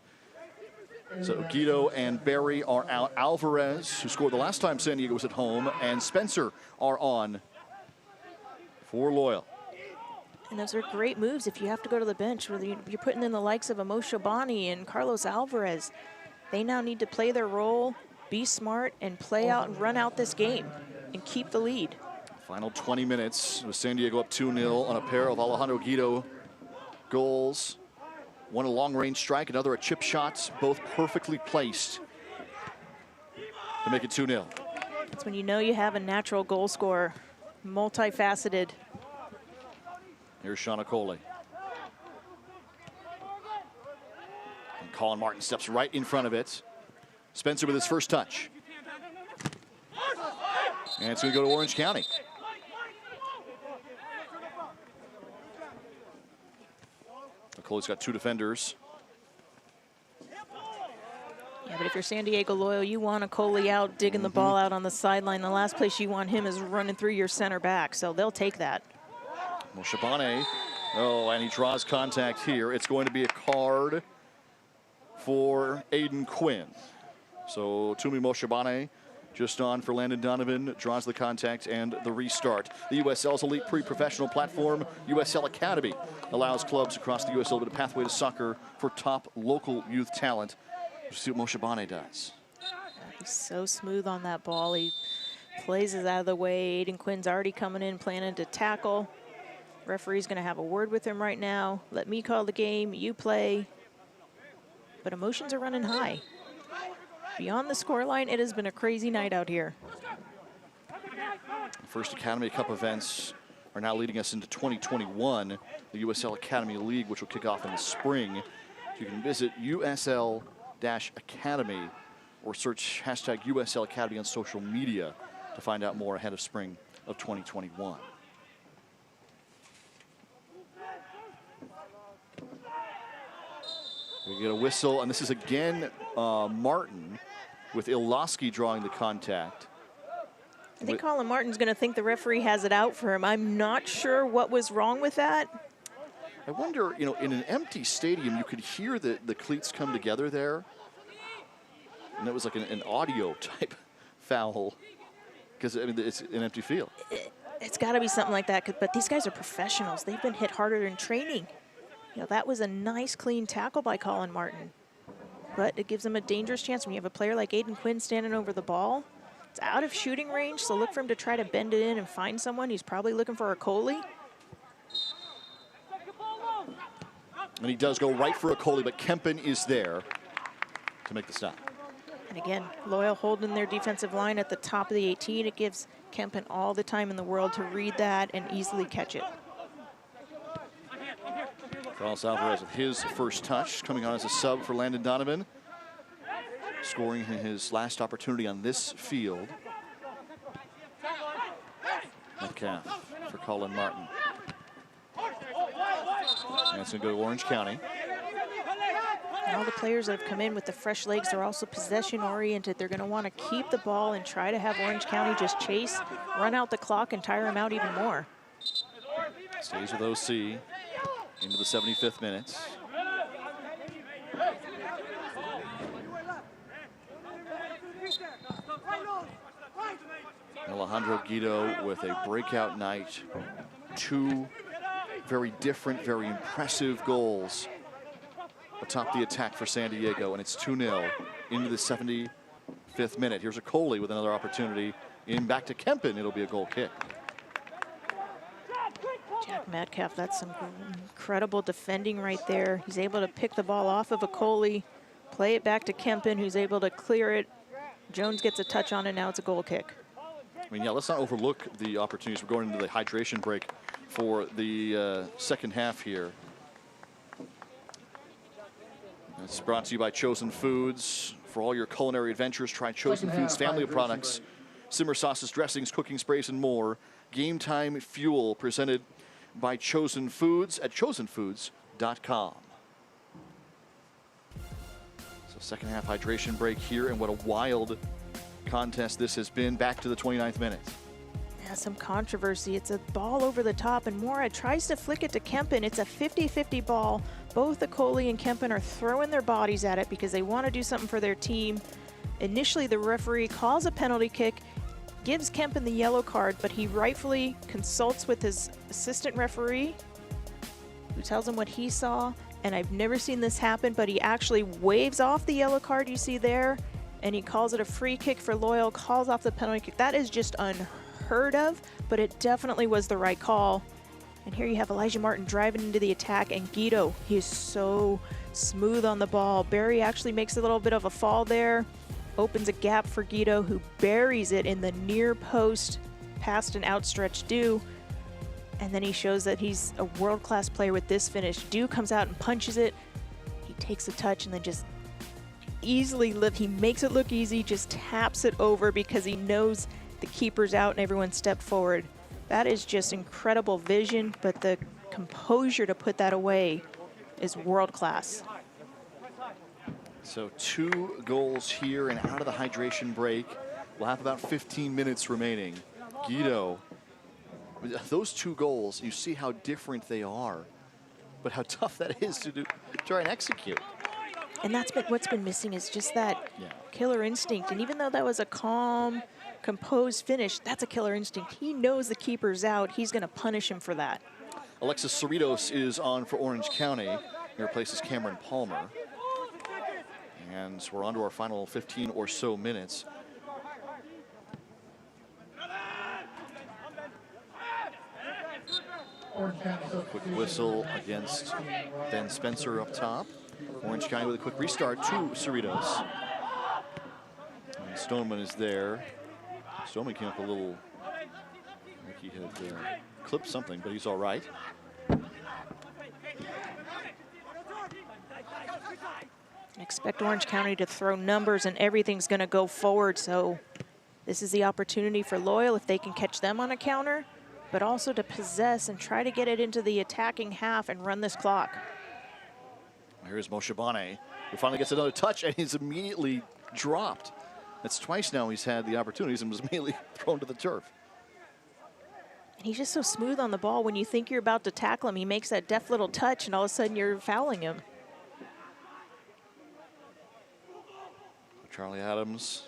So Guido and Berry are out. Alvarez, who scored the last time San Diego was at home, and Spencer are on for Loyal. And those are great moves if you have to go to the bench, whether you're putting in the likes of Amo Shabani and Carlos Alvarez. They now need to play their role, be smart, and play out and run out this game and keep the lead. Final 20 minutes with San Diego up 2-0 on a pair of Alejandro Guido goals. One a long-range strike, another a chip shot, both perfectly placed to make it 2-0. That's when you know you have a natural goal scorer, multifaceted. Here's Sean Okoli. And Colin Martin steps right in front of it. Spencer with his first touch. And it's going to go to Orange County. Okoli's got two defenders. Yeah, but if you're San Diego Loyal, you want Okoli out, digging the ball out on the sideline. The last place you want him is running through your center back, so they'll take that. Moshabane. Oh, and he draws contact here. It's going to be a card for Aiden Quinn. So Tumi Moshabane just on for Landon Donovan, draws the contact and the restart. The USL's elite pre-professional platform, USL Academy, allows clubs across the USL to a pathway to soccer for top local youth talent. We'll see what Moshabane does. He's so smooth on that ball. He plays it out of the way. Aiden Quinn's already coming in, planning to tackle. Referee's going to have a word with him right now. Let me call the game, you play. But emotions are running high. Beyond the scoreline, it has been a crazy night out here. First Academy Cup events are now leading us into 2021, the USL Academy League, which will kick off in the spring. So you can visit USL-Academy or search hashtag USL Academy on social media to find out more ahead of spring of 2021. We get a whistle, and this is again Martin with Iloski drawing the contact. I think Colin Martin's going to think the referee has it out for him. I'm not sure what was wrong with that. I wonder, you know, in an empty stadium, you could hear the cleats come together there. And it was like an audio type foul because, I mean, it's an empty field. It's got to be something like that, but these guys are professionals. They've been hit harder in training. You know, that was a nice, clean tackle by Colin Martin. But it gives them a dangerous chance when you have a player like Aiden Quinn standing over the ball. It's out of shooting range, so look for him to try to bend it in and find someone. He's probably looking for Okoli. And he does go right for Okoli, but Kempen is there to make the stop. And again, Loyal holding their defensive line at the top of the 18. It gives Kempen all the time in the world to read that and easily catch it. Carlos Alvarez with his first touch, coming on as a sub for Landon Donovan, scoring his last opportunity on this field. Metcalf for Colin Martin. And it's going to go to Orange County. And all the players that have come in with the fresh legs are also possession-oriented. They're going to want to keep the ball and try to have Orange County just chase, run out the clock, and tire them out even more. Stays with OC into the 75th minute. Alejandro Guido with a breakout night. Two very different, very impressive goals atop the attack for San Diego, and it's 2-0 into the 75th minute. Here's a Coley with another opportunity. In back to Kempin, it'll be a goal kick. Jack Metcalf, that's some incredible defending right there. He's able to pick the ball off of a Coley, play it back to Kempin, who's able to clear it. Jones gets a touch on it, now it's a goal kick. I mean, yeah, let's not overlook the opportunities. We're going into the hydration break for the second half here. It's brought to you by Chosen Foods. For all your culinary adventures, try Chosen Foods family of products. Simmer sauces, dressings, cooking sprays, and more. Game Time Fuel presented by Chosen Foods at chosenfoods.com. So second half hydration break here, and what a wild contest this has been. Back to the 29th minute. Yeah, some controversy. It's a ball over the top, and Mora tries to flick it to Kempin. It's a 50-50 ball. Both Okoli and Kempin are throwing their bodies at it because they want to do something for their team. Initially, the referee calls a penalty kick, gives Kempin the yellow card, but he rightfully consults with his assistant referee, who tells him what he saw. And I've never seen this happen, but he actually waves off the yellow card you see there, and he calls it a free kick for Loyal, calls off the penalty kick. That is just unheard of, but it definitely was the right call. And here you have Elijah Martin driving into the attack, and Guido, he is so smooth on the ball. Barry actually makes a little bit of a fall there, opens a gap for Guido, who buries it in the near post past an outstretched Dew. And then he shows that he's a world-class player with this finish. Dew comes out and punches it. He takes a touch and then just easily he makes it look easy, just taps it over because he knows the keeper's out and everyone stepped forward. That is just incredible vision, but the composure to put that away is world-class. So 2 goals here and out of the hydration break. We'll have about 15 minutes remaining. Guido, those 2 goals, you see how different they are, but how tough that is to try and execute. And that's what's been missing is just that killer instinct. And even though that was a calm, composed finish, that's a killer instinct. He knows the keeper's out. He's going to punish him for that. Alexis Cerritos is on for Orange County. He replaces Cameron Palmer. And we're on to our final 15 or so minutes. Quick whistle against Ben Spencer up top. Orange County with a quick restart to Cerritos. And Stoneman is there. Stoneman came up a little, I think he had clipped something, but he's all right. Expect Orange County to throw numbers and everything's going to go forward. So this is the opportunity for Loyal if they can catch them on a counter, but also to possess and try to get it into the attacking half and run this clock. Here's Moshe Bane, who finally gets another touch and he's immediately dropped. That's twice now he's had the opportunities and was immediately thrown to the turf. And he's just so smooth on the ball. When you think you're about to tackle him, he makes that deft little touch and all of a sudden you're fouling him. Charlie Adams.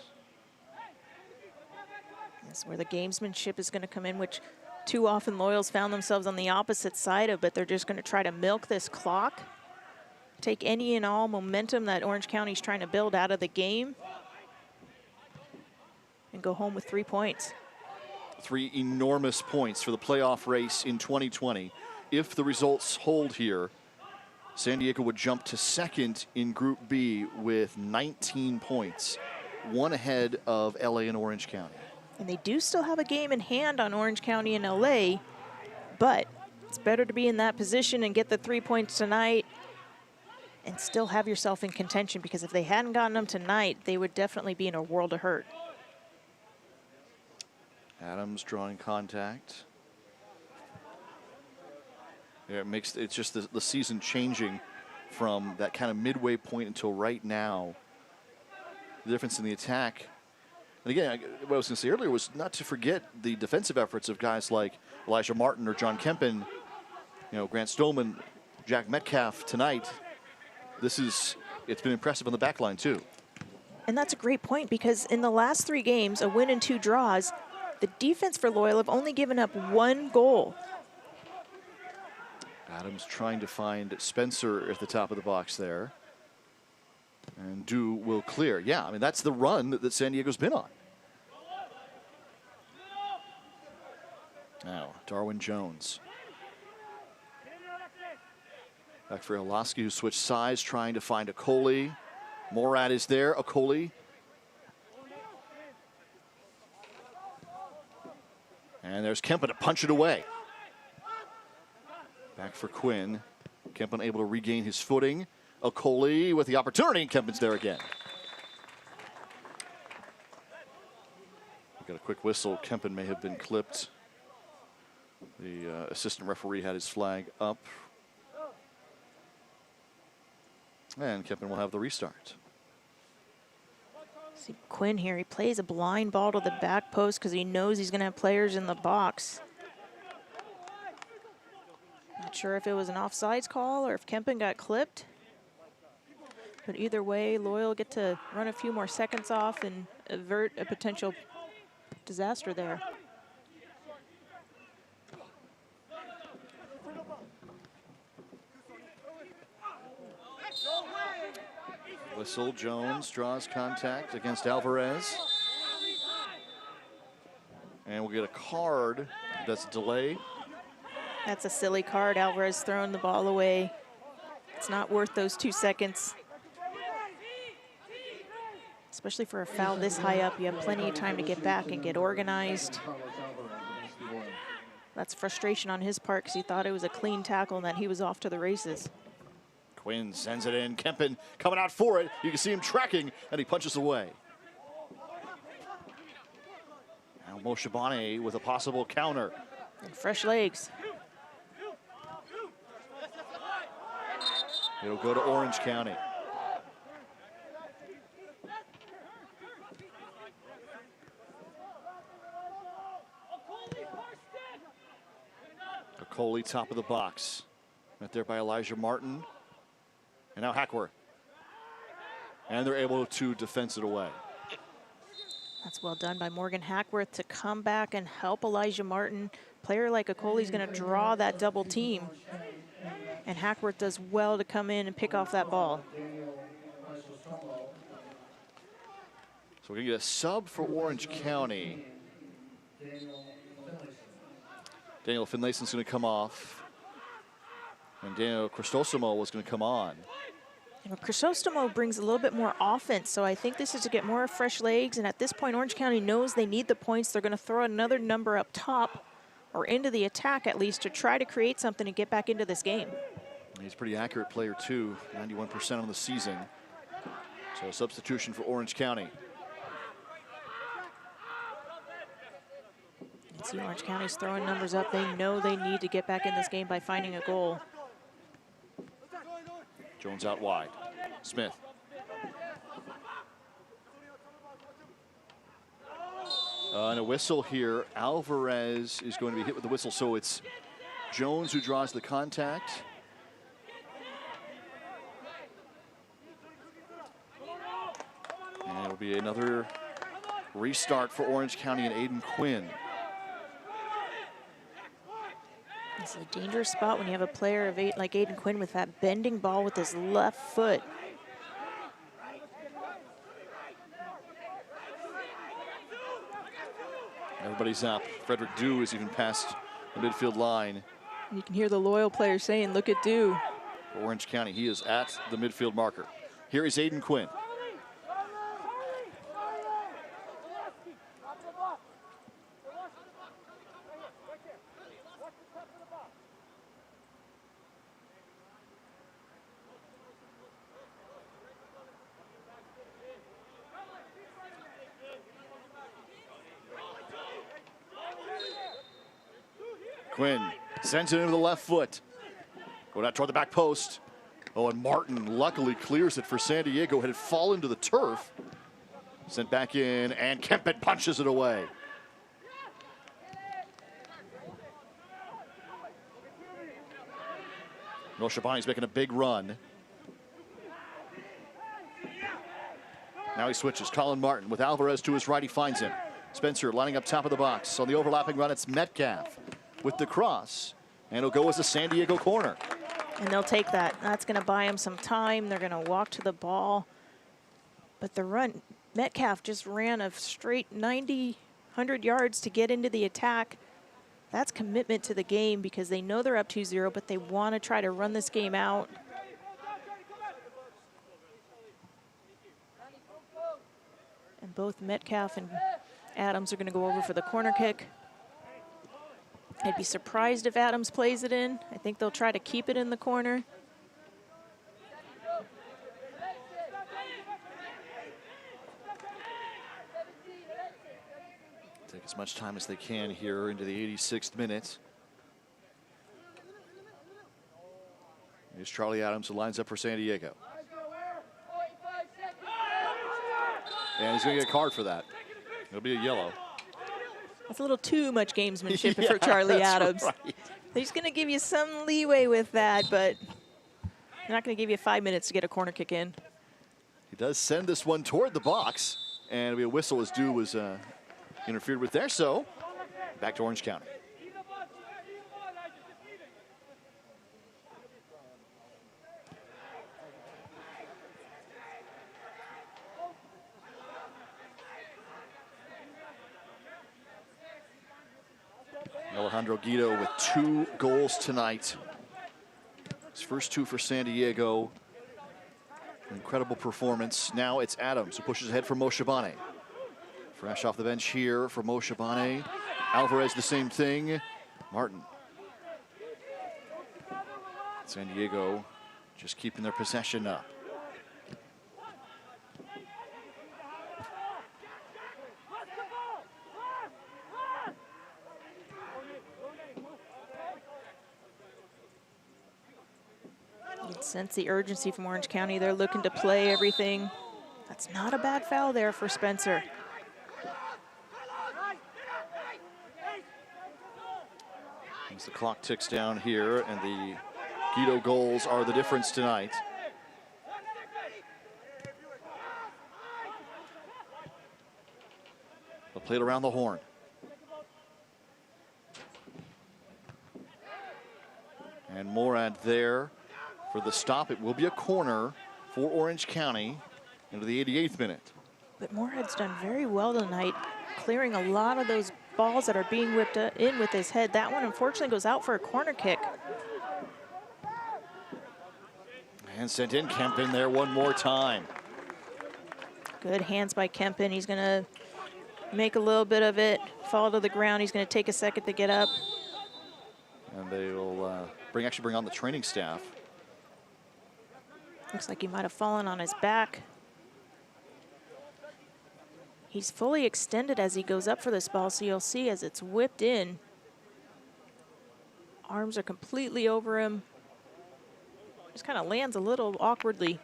That's where the gamesmanship is going to come in, which too often Loyals found themselves on the opposite side of, but they're just going to try to milk this clock, take any and all momentum that Orange County's trying to build out of the game, and go home with 3 points. 3 enormous points for the playoff race in 2020. If the results hold here, San Diego would jump to second in Group B with 19 points, 1 ahead of LA and Orange County. And they do still have a game in hand on Orange County and LA, but It's better to be in that position and get the 3 points tonight and still have yourself in contention, because if they hadn't gotten them tonight, they would definitely be in a world of hurt. Adams drawing contact. Yeah, it's just the season changing from that kind of midway point until right now. The difference in the attack. And again, what I was going to say earlier was not to forget the defensive efforts of guys like Elijah Martin or John Kempen, Grant Stoneman, Jack Metcalf tonight. It's been impressive on the back line too. And that's a great point, because in the last 3 games, a win and 2 draws, the defense for Loyal have only given up 1 goal. Adams trying to find Spencer at the top of the box there. And Du will clear. Yeah, I mean, that's the run that San Diego's been on. Now, Darwin Jones. Back for Iloski, who switched sides, trying to find Okoli. Morad is there. Okoli. And there's Kempen to punch it away. Back for Quinn. Kempen able to regain his footing. Okoli with the opportunity, and Kempen's there again. We got a quick whistle. Kempen may have been clipped. The assistant referee had his flag up. And Kempen will have the restart. See Quinn here, he plays a blind ball to the back post because he knows he's going to have players in the box. Not sure if it was an offsides call or if Kempen got clipped. But either way, Loyal get to run a few more seconds off and avert a potential disaster there. Whistle, Jones draws contact against Alvarez. And we'll get a card. That's a delay. That's a silly card. Alvarez throwing the ball away. It's not worth those 2 seconds. Especially for a foul this high up, you have plenty of time to get back and get organized. That's frustration on his part because he thought it was a clean tackle and that he was off to the races. Quinn sends it in. Kempen coming out for it. You can see him tracking, and he punches away. Now Moshabane with a possible counter. And fresh legs. It'll go to Orange County. Okoli top of the box. Met there by Elijah Martin. And now Hackworth. And they're able to defense it away. That's well done by Morgan Hackworth to come back and help Elijah Martin. Player like Okoli's going to draw that double team. And Hackworth does well to come in and pick off that ball. So we're going to get a sub for Orange County. Daniel Finlayson's going to come off. And Daniel Cristostomo was going to come on. Crisostomo brings a little bit more offense, so I think this is to get more fresh legs. And at this point, Orange County knows they need the points. They're going to throw another number up top or into the attack at least to try to create something and get back into this game. He's a pretty accurate player too, 91% on the season. So a substitution for Orange County. See Orange County's throwing numbers up. They know they need to get back in this game by finding a goal. Jones out wide. Smith. And a whistle here. Alvarez is going to be hit with the whistle, so it's Jones who draws the contact. And it'll be another restart for Orange County and Aiden Quinn. It's a dangerous spot when you have a player of like Aiden Quinn with that bending ball with his left foot. Everybody's up. Frederick Du is even past the midfield line. You can hear the Loyal players saying, look at Du. For Orange County, he is at the midfield marker. Here is Aiden Quinn. Quinn sends it into the left foot. Going out toward the back post. Oh, and Martin luckily clears it for San Diego. Had it fall into the turf. Sent back in, and Kempin punches it away. Moshobani's making a big run. Now he switches. Colin Martin with Alvarez to his right. He finds him. Spencer lining up top of the box. On the overlapping run, it's Metcalf with the cross. And it'll go as a San Diego corner. And they'll take that. That's going to buy him some time. They're going to walk to the ball. But the run, Metcalf just ran a straight 90, 100 yards to get into the attack. That's commitment to the game because they know they're up 2-0, but they want to try to run this game out. And both Metcalf and Adams are going to go over for the corner kick. I'd be surprised if Adams plays it in. I think they'll try to keep it in the corner. Take as much time as they can here into the 86th minute. Here's Charlie Adams, who lines up for San Diego. And he's going to get a card for that. It'll be a yellow. That's a little too much gamesmanship for Charlie Adams. Right. He's going to give you some leeway with that, but they're not going to give you 5 minutes to get a corner kick in. He does send this one toward the box, and a whistle was due, was interfered with there, so back to Orange County. Alejandro Guido with 2 goals tonight. His first 2 for San Diego. Incredible performance. Now it's Adams who pushes ahead for Moshobani. Fresh off the bench here for Moshobani. Alvarez the same thing. Martin. San Diego just keeping their possession up. You can sense the urgency from Orange County. They're looking to play everything. That's not a bad foul there for Spencer. As the clock ticks down here, and the Guido goals are the difference tonight. They'll play it around the horn. And Morad there for the stop. It will be a corner for Orange County into the 88th minute. But Moorhead's done very well tonight, clearing a lot of those balls that are being whipped in with his head. That one unfortunately goes out for a corner kick. And sent in Kempin there one more time. Good hands by Kempin. He's going to make a little bit of it, fall to the ground. He's going to take a second to get up. And they will actually bring on the training staff. Looks like he might have fallen on his back. He's fully extended as he goes up for this ball, so you'll see as it's whipped in. Arms are completely over him. Just kind of lands a little awkwardly.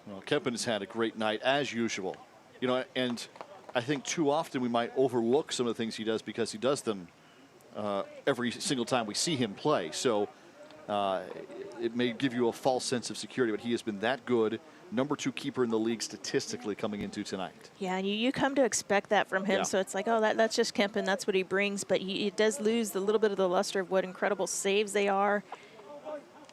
Well, Kempin has had a great night as usual. You know, and I think too often we might overlook some of the things he does because he does them every single time we see him play. So it may give you a false sense of security, but he has been that good. Number 2 keeper in the league statistically coming into tonight. Yeah, and you come to expect that from him. Yeah. So it's like, oh, that's just Kempin. That's what he brings. But he does lose a little bit of the luster of what incredible saves they are.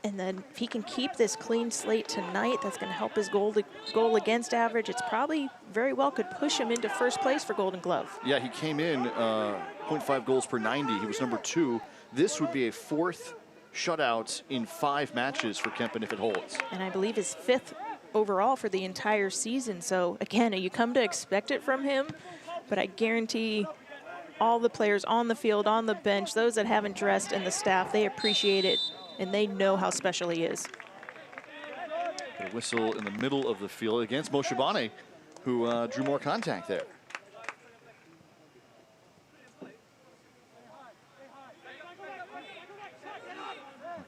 And then if he can keep this clean slate tonight, that's going to help his goal against average. It's probably very well could push him into first place for Golden Glove. Yeah, he came in 0.5 goals per 90. He was number 2. This would be a 4th shutout in 5 matches for Kempin if it holds. And I believe his 5th overall for the entire season. So again, you come to expect it from him, but I guarantee all the players on the field, on the bench, those that haven't dressed, and the staff, they appreciate it, and they know how special he is. A whistle in the middle of the field against Moshobani, who drew more contact there.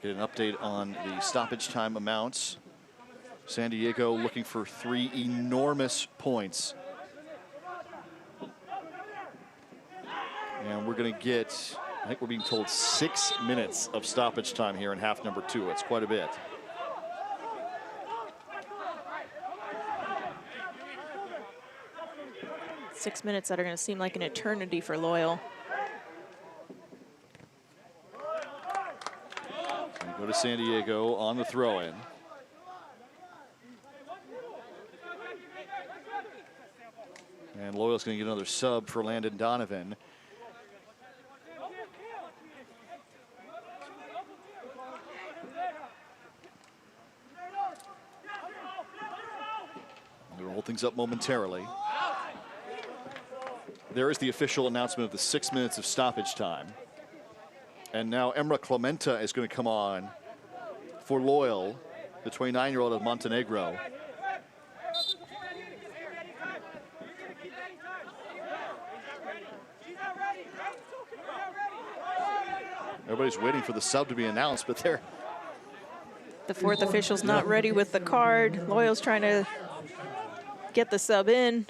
Get an update on the stoppage time amounts. San Diego looking for 3 enormous points. And we're going to get, I think we're being told 6 minutes of stoppage time here in half number 2. It's quite a bit. Six minutes that are going to seem like an eternity for Loyal. We go to San Diego on the throw-in. And Loyal's going to get another sub for Landon Donovan. We'll roll things up momentarily. There is the official announcement of the 6 minutes of stoppage time. And now Emra Clementa is going to come on for Loyal, the 29-year-old of Montenegro. Everybody's waiting for the sub to be announced, but they're... The fourth official's not ready with the card. Loyal's trying to get the sub in.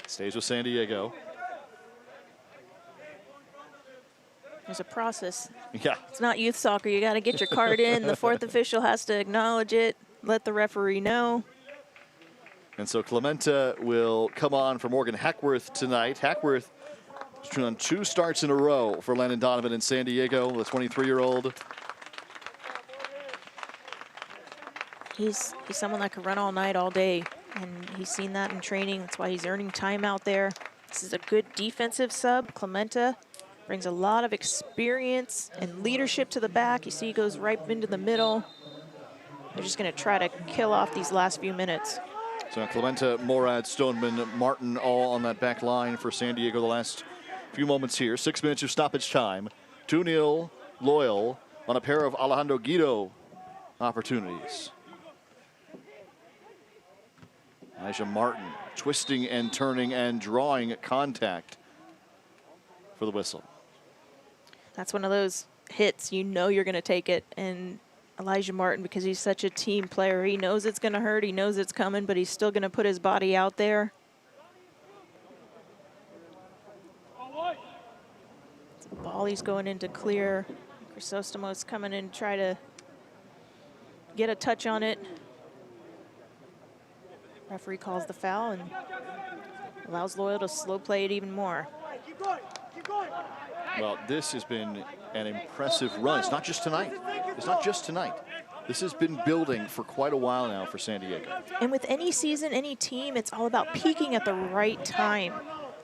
Stays with San Diego. There's a process. Yeah. It's not youth soccer. You got to get your card in. The fourth official has to acknowledge it, let the referee know. And so Clementa will come on for Morgan Hackworth tonight. Hackworth has on 2 starts in a row for Landon Donovan in San Diego, the 23-year-old. He's someone that can run all night, all day, and he's seen that in training. That's why he's earning time out there. This is a good defensive sub. Clementa brings a lot of experience and leadership to the back. You see he goes right into the middle. They're just going to try to kill off these last few minutes. So Clementa, Morad, Stoneman, Martin all on that back line for San Diego the last few moments here. 6 minutes of stoppage time. 2-0 Loyal on a pair of Alejandro Guido opportunities. Elijah Martin twisting and turning and drawing contact for the whistle. That's one of those hits, you know you're going to take it. And Elijah Martin, because he's such a team player, he knows it's going to hurt, he knows it's coming, but he's still going to put his body out there. Bali's going in to clear. Chrysostomos coming in to try to get a touch on it. Referee calls the foul and allows Loyal to slow play it even more. Well, this has been an impressive run. It's not just tonight. It's not just tonight. This has been building for quite a while now for San Diego. And with any season, any team, it's all about peaking at the right time.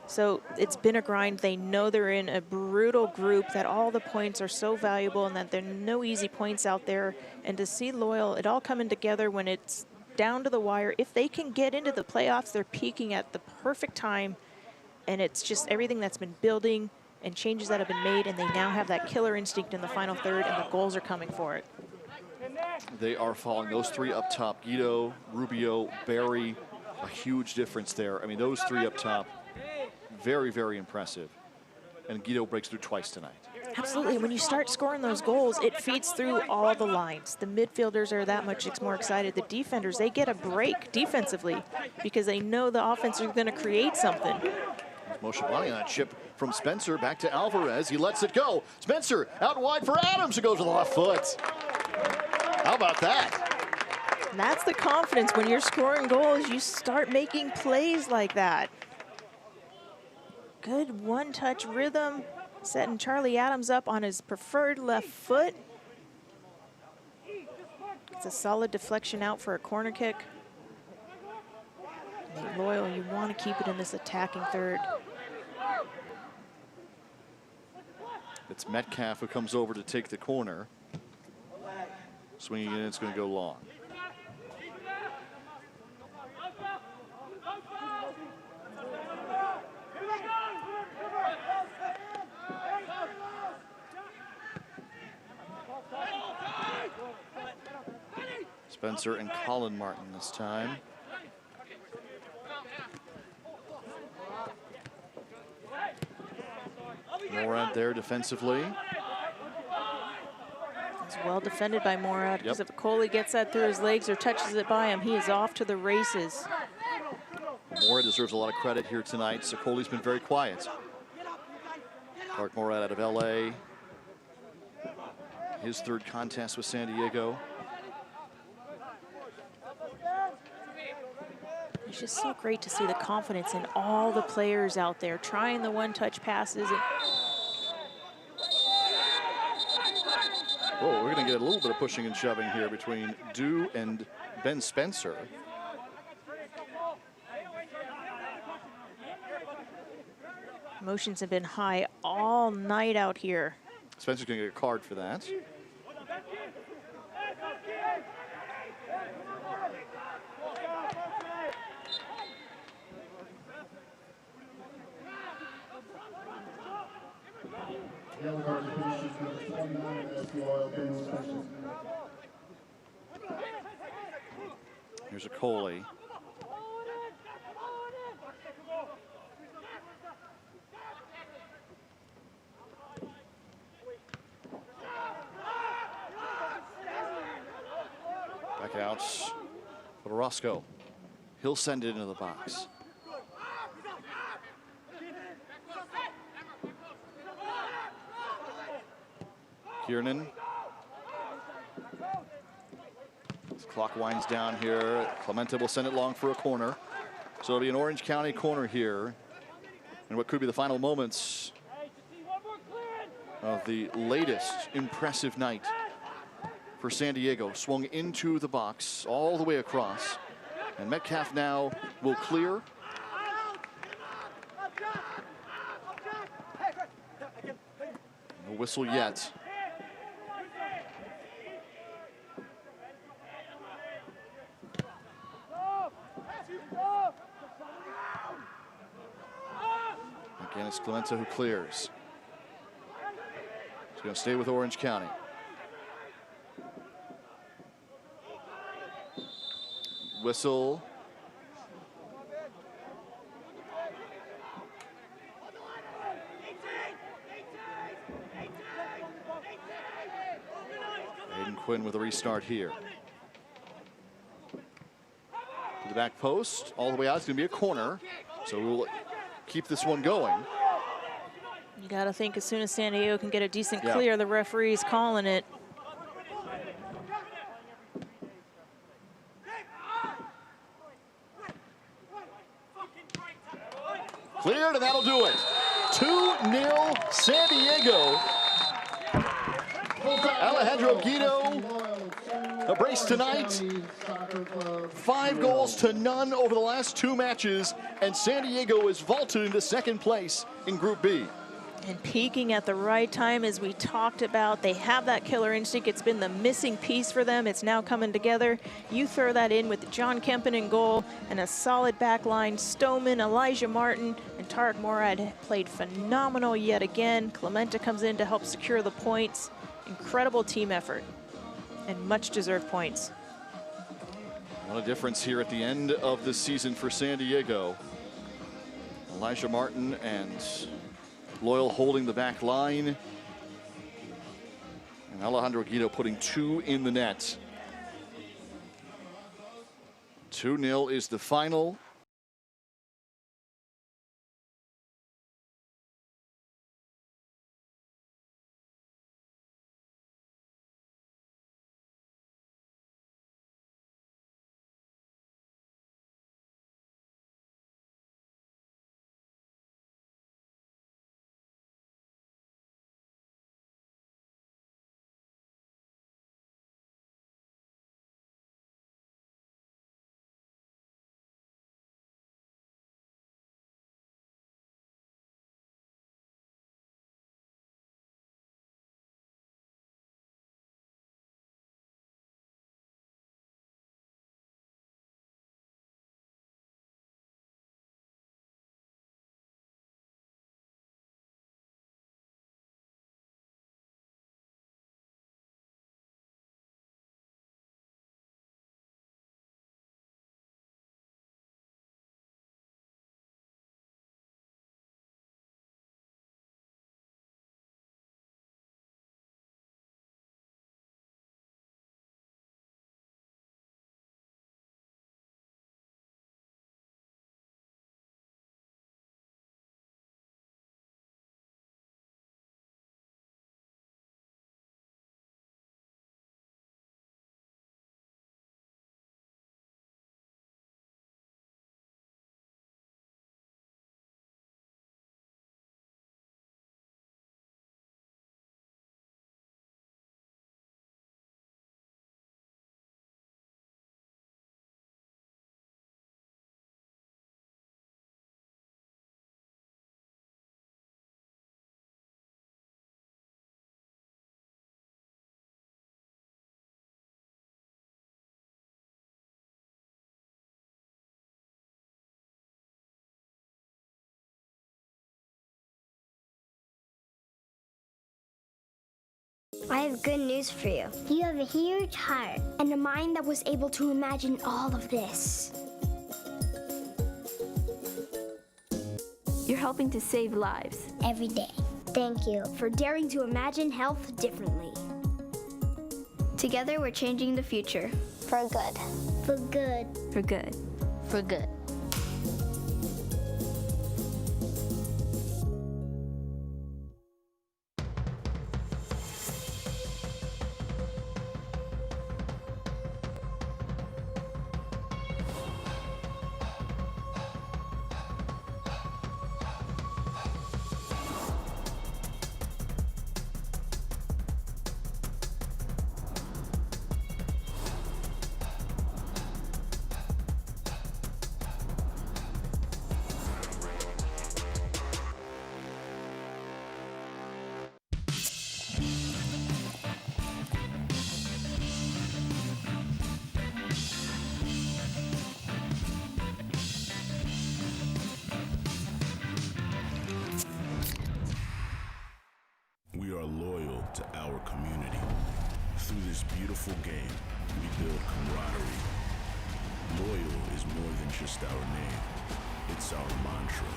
So it's been a grind. They know they're in a brutal group, that all the points are so valuable and that there are no easy points out there. And to see Loyal, it all coming together when it's down to the wire. If they can get into the playoffs, they're peaking at the perfect time. And it's just everything that's been building and changes that have been made, and they now have that killer instinct in the final third, and the goals are coming for it. They are following those 3 up top. Guido, Rubio, Barry, a huge difference there. I mean, those 3 up top, very, very impressive. And Guido breaks through twice tonight. Absolutely. When you start scoring those goals, it feeds through all the lines. The midfielders are that much more excited. The defenders, they get a break defensively because they know the offense is going to create something. Moshe Bani on a chip from Spencer back to Alvarez. He lets it go. Spencer out wide for Adams, who goes with the left foot. How about that? And that's the confidence. When you're scoring goals, you start making plays like that. Good one-touch rhythm, setting Charlie Adams up on his preferred left foot. It's a solid deflection out for a corner kick. Hey, Loyal, you want to keep it in this attacking third. It's Metcalf who comes over to take the corner. Swinging in, it's going to go long. Spencer and Colin Martin this time. Morad there defensively. It's well defended by Morad, because if Okoli gets that through his legs or touches it by him, he is off to the races. Morad deserves a lot of credit here tonight. Okoli's been very quiet. Clark Morad out of LA. His third contest with San Diego. It's just so great to see the confidence in all the players out there trying the one-touch passes. Oh, we're going to get a little bit of pushing and shoving here between Dew and Ben Spencer. Emotions have been high all night out here. Spencer's going to get a card for that. Here's Okoli. Back out. But Orozco, he'll send it into the box. Kiernan. As clock winds down here, Clemente will send it long for a corner. So it'll be an Orange County corner here. And what could be the final moments of the latest impressive night for San Diego. Swung into the box all the way across. And Metcalf now will clear. No whistle yet. Again, it's Clemente who clears. He's going to stay with Orange County. Whistle. Aiden Quinn with a restart here. To the back post, all the way out. It's going to be a corner. So we'll keep this one going. You got to think as soon as San Diego can get a decent clear, the referee's calling it. Cleared, and that'll do it. 2-0 San Diego. Alejandro Guido, a brace tonight. 5 goals to none over the last 2 matches, and San Diego is vaulted into second place in Group B. And peaking at the right time, as we talked about. They have that killer instinct. It's been the missing piece for them. It's now coming together. You throw that in with John Kempen in goal and a solid back line. Stoneman, Elijah Martin, and Tarek Morad played phenomenal yet again. Clemente comes in to help secure the points. Incredible team effort and much deserved points. What a difference here at the end of the season for San Diego. Elijah Martin and Loyal holding the back line. And Alejandro Guido putting 2 in the net. 2-0 is the final. I have good news for you. You have a huge heart and a mind that was able to imagine all of this. You're helping to save lives. Every day. Thank you for daring to imagine health differently. Together, we're changing the future. For good. For good. For good. For good. We are loyal to our community. Through this beautiful game, we build camaraderie. Loyal is more than just our name. It's our mantra.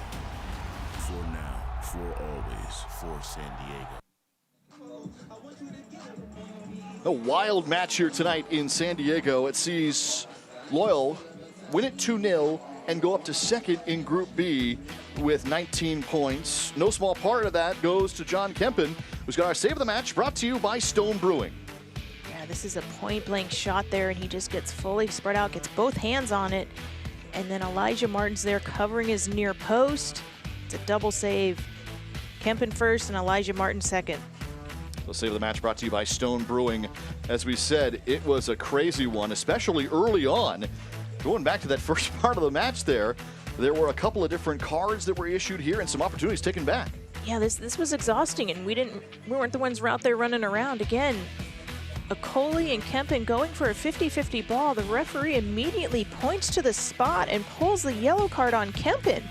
For now, for always, for San Diego. A wild match here tonight in San Diego. It sees Loyal win it 2-0 and go up to second in Group B with 19 points. No small part of that goes to John Kempen, who's got our save of the match, brought to you by Stone Brewing. Yeah, this is a point-blank shot there, and he just gets fully spread out, gets both hands on it, and then Elijah Martin's there covering his near post. It's a double save. Kempen first and Elijah Martin second. The save of the match brought to you by Stone Brewing. As we said, it was a crazy one, especially early on. Going back to that first part of the match there were a couple of different cards that were issued here and some opportunities taken back. Yeah, this was exhausting, and we weren't the ones out there running around. Again, Okoli and Kempen going for a 50-50 ball. The referee immediately points to the spot and pulls the yellow card on Kempen.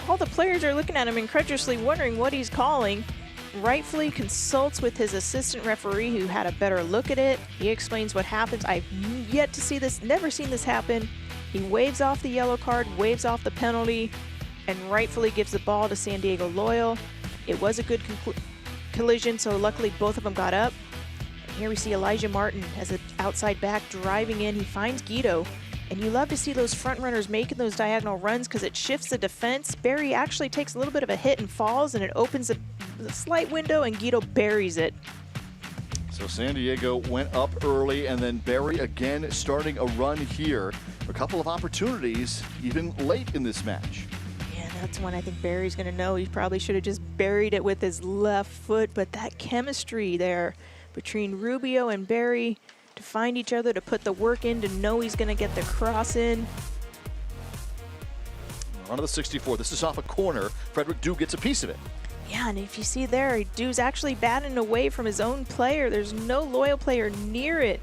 All the players are looking at him incredulously, wondering what he's calling. Rightfully consults with his assistant referee, who had a better look at it. He explains what happens. I've yet to see this, never seen this happen. He waves off the yellow card, waves off the penalty, and rightfully gives the ball to San Diego Loyal. It was a good collision, so luckily both of them got up. And here we see Elijah Martin as an outside back driving in. He finds Guido, and you love to see those front runners making those diagonal runs because it shifts the defense. Barry actually takes a little bit of a hit and falls, and it opens a slight window, and Guido buries it. So San Diego went up early, and then Barry again starting a run here. A couple of opportunities even late in this match. Yeah, that's when I think Barry's going to know. He probably should have just buried it with his left foot, but that chemistry there between Rubio and Barry to find each other, to put the work in, to know he's going to get the cross in. Run of the 64. This is off a corner. Frederick Dew gets a piece of it. Yeah, and if you see there, Dew's actually batting away from his own player. There's no Loyal player near it.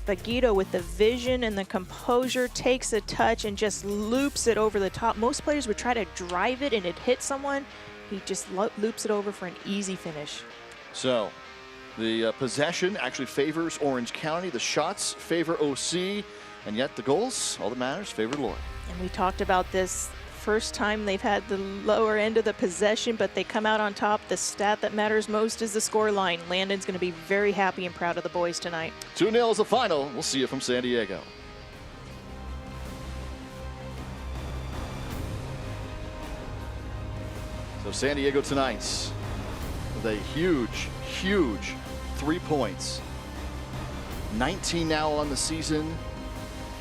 But Guido, with the vision and the composure, takes a touch and just loops it over the top. Most players would try to drive it and it hit someone. He just loops it over for an easy finish. So the possession actually favors Orange County. The shots favor OC. And yet the goals, all that matters, favor Loyal. And we talked about this first time they've had the lower end of the possession, but they come out on top. The stat that matters most is the score line. Landon's going to be very happy and proud of the boys tonight. 2-0 is the final. We'll see you from San Diego. So San Diego tonight with a huge, huge 3 points. 19 now on the season,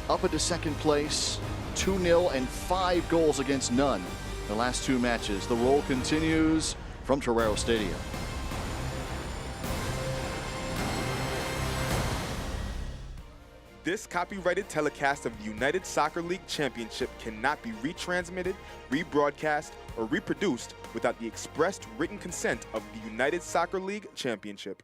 up into second place. 2-0 and 5 goals against none the last 2 matches. The roll continues from Torero Stadium. This copyrighted telecast of the United Soccer League Championship cannot be retransmitted, rebroadcast, or reproduced without the expressed written consent of the United Soccer League Championship.